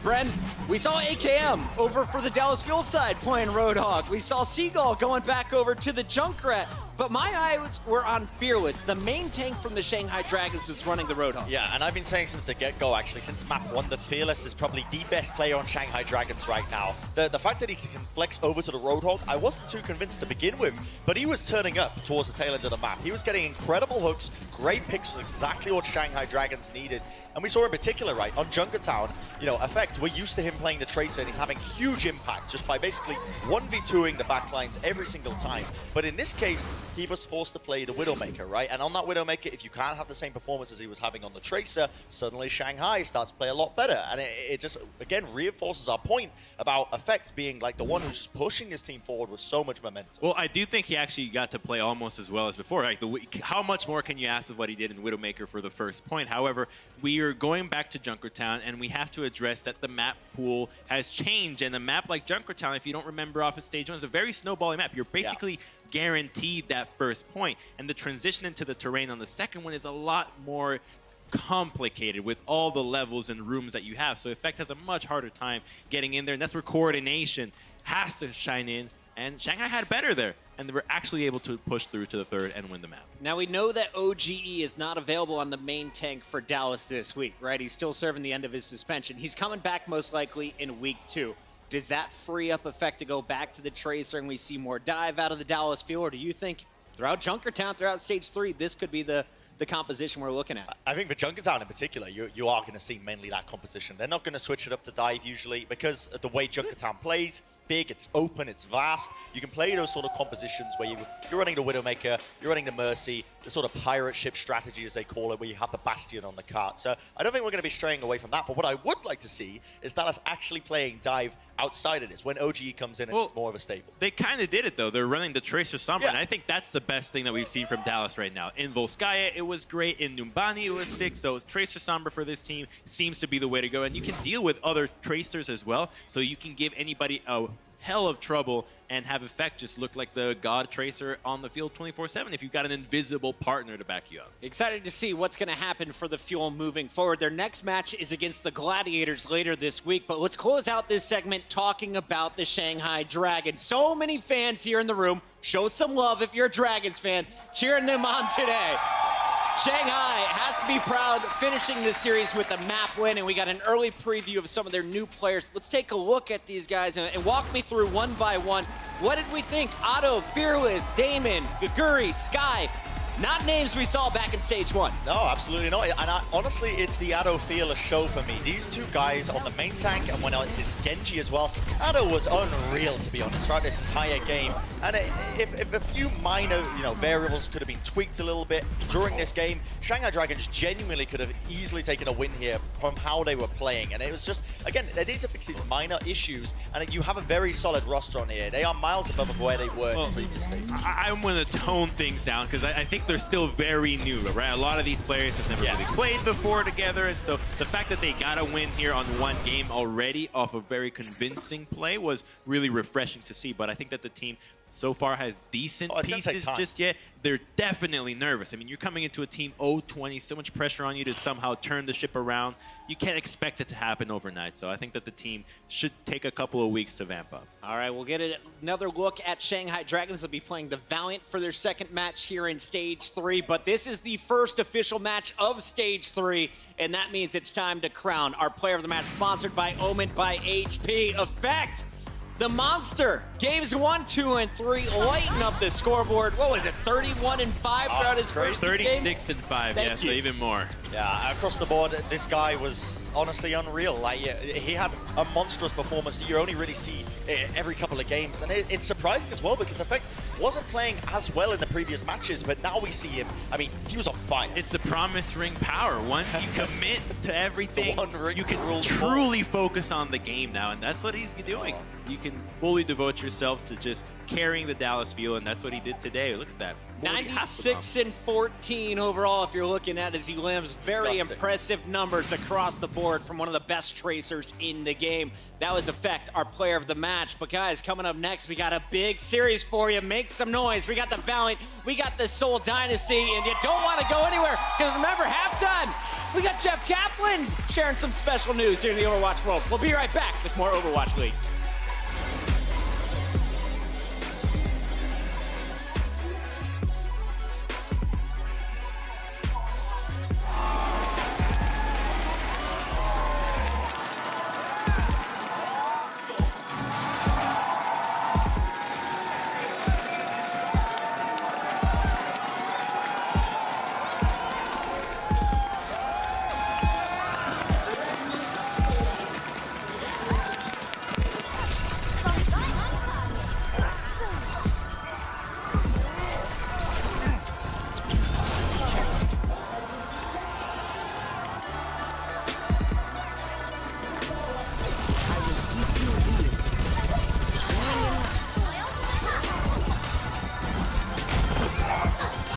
Bren, we saw AKM over for the Dallas Fuel side playing Roadhog. We saw Seagull going back over to the Junkrat. But my eyes were on Fearless. The main tank from the Shanghai Dragons was running the Roadhog. Yeah, and I've been saying since the get-go, actually, since map 1, that Fearless is probably the best player on Shanghai Dragons right now. The fact that he can flex over to the Roadhog, I wasn't too convinced to begin with, but he was turning up towards the tail end of the map. He was getting incredible hooks, great picks, was exactly what Shanghai Dragons needed. And we saw in particular, right, on Junkertown, you know, Effect, we're used to him playing the Tracer, and he's having huge impact just by basically 1v2ing the backlines every single time. But in this case, he was forced to play the Widowmaker, right? And on that Widowmaker, if you can't have the same performance as he was having on the Tracer, suddenly Shanghai starts to play a lot better. And it just, again, reinforces our point about Effect being like the one who's just pushing his team forward with so much momentum. Well, I do think he actually got to play almost as well as before. Like, how much more can you ask of what he did in Widowmaker for the first point? However, we are going back to Junkertown, and we have to address that the map pool has changed. And a map like Junkertown, if you don't remember off of stage 1, is a very snowballing map. You're basically guaranteed that first point. And the transition into the terrain on the second one is a lot more complicated with all the levels and rooms that you have. So Effect has a much harder time getting in there, and that's where coordination has to shine in. And Shanghai had better there, and they were actually able to push through to the 3rd and win the map. Now, we know that OGE is not available on the main tank for Dallas this week, right? He's still serving the end of his suspension. He's coming back most likely in week 2. Does that free up Effect to go back to the Tracer and we see more dive out of the Dallas field? Or do you think throughout Junkertown, throughout stage 3, this could be the composition we're looking at? I think for Junkertown in particular, you are going to see mainly that composition. They're not going to switch it up to dive usually because of the way Junkertown plays. It's big, it's open, it's vast. You can play those sort of compositions where you're running the Widowmaker, you're running the Mercy, the sort of pirate ship strategy as they call it, where you have the Bastion on the cart. So I don't think we're going to be straying away from that. But what I would like to see is Dallas actually playing dive outside of this when OGE comes in and it's more of a staple. They kind of did it, though. They're running the Tracer Sombra, and I think that's the best thing that we've seen from Dallas right now. In Volskaya, it was great. In Numbani, it was sick. So Tracer Sombra for this team seems to be the way to go. And you can deal with other Tracers as well, so you can give anybody a hell of trouble and have Effect just look like the God Tracer on the field 24/7 if you've got an invisible partner to back you up. Excited to see what's going to happen for the Fuel moving forward. Their next match is against the Gladiators later this week, but let's close out this segment talking about the Shanghai Dragons. So many fans here in the room. Show some love if you're a Dragons fan, cheering them on today. Shanghai has to be proud finishing this series with a map win, and we got an early preview of some of their new players. Let's take a look at these guys and walk me through one by one. What did we think? Otto, Fearless, Damon, Gaguri, Sky. Not names we saw back in stage 1. No, absolutely not. And honestly, it's the Ado Fearless show for me. These two guys on the main tank, and when it's Genji as well, Ado was unreal, to be honest, throughout this entire game. And if a few minor, variables could have been tweaked a little bit during this game, Shanghai Dragons genuinely could have easily taken a win here from how they were playing. And it was just, again, they need to fix these minor issues, and you have a very solid roster on here. They are miles above where they were in the previous stage. I'm going to tone things down because I think they're still very new, right? A lot of these players have never really played before together, and so the fact that they got a win here on one game already off a very convincing play was really refreshing to see. But I think that the team so far has decent pieces just yet. They're definitely nervous. I mean, you're coming into a team 0-20, so much pressure on you to somehow turn the ship around. You can't expect it to happen overnight. So I think that the team should take a couple of weeks to vamp up. All right, we'll get another look at Shanghai Dragons. They'll be playing the Valiant for their second match here in Stage 3. But this is the first official match of Stage 3, and that means it's time to crown our player of the match, sponsored by Omen by HP. Effect! The Monster, games 1, 2, and 3, lighten up the scoreboard. What was it, 31 and 5 throughout his first 36 and 5, Thank so you. even more. Yeah, across the board, this guy was honestly unreal. Like, he had a monstrous performance that you only really see every couple of games. And it's surprising as well because Effect wasn't playing as well in the previous matches, but now we see him. I mean, he was on fire. It's the promise ring power. Once you commit to everything, you can truly focus on the game now, and that's what he's doing. You can fully devote yourself to just carrying the Dallas Fuel, and that's what he did today. Look at that. 96 and 14 overall if you're looking at his limbs. Very impressive numbers across the board from one of the best tracers in the game. That was Effect, our player of the match. But guys, coming up next, we got a big series for you. Make some noise. We got the Valiant, we got the Seoul Dynasty, and you don't want to go anywhere because remember, halftime, we got Jeff Kaplan sharing some special news here in the Overwatch world. We'll be right back with more Overwatch League.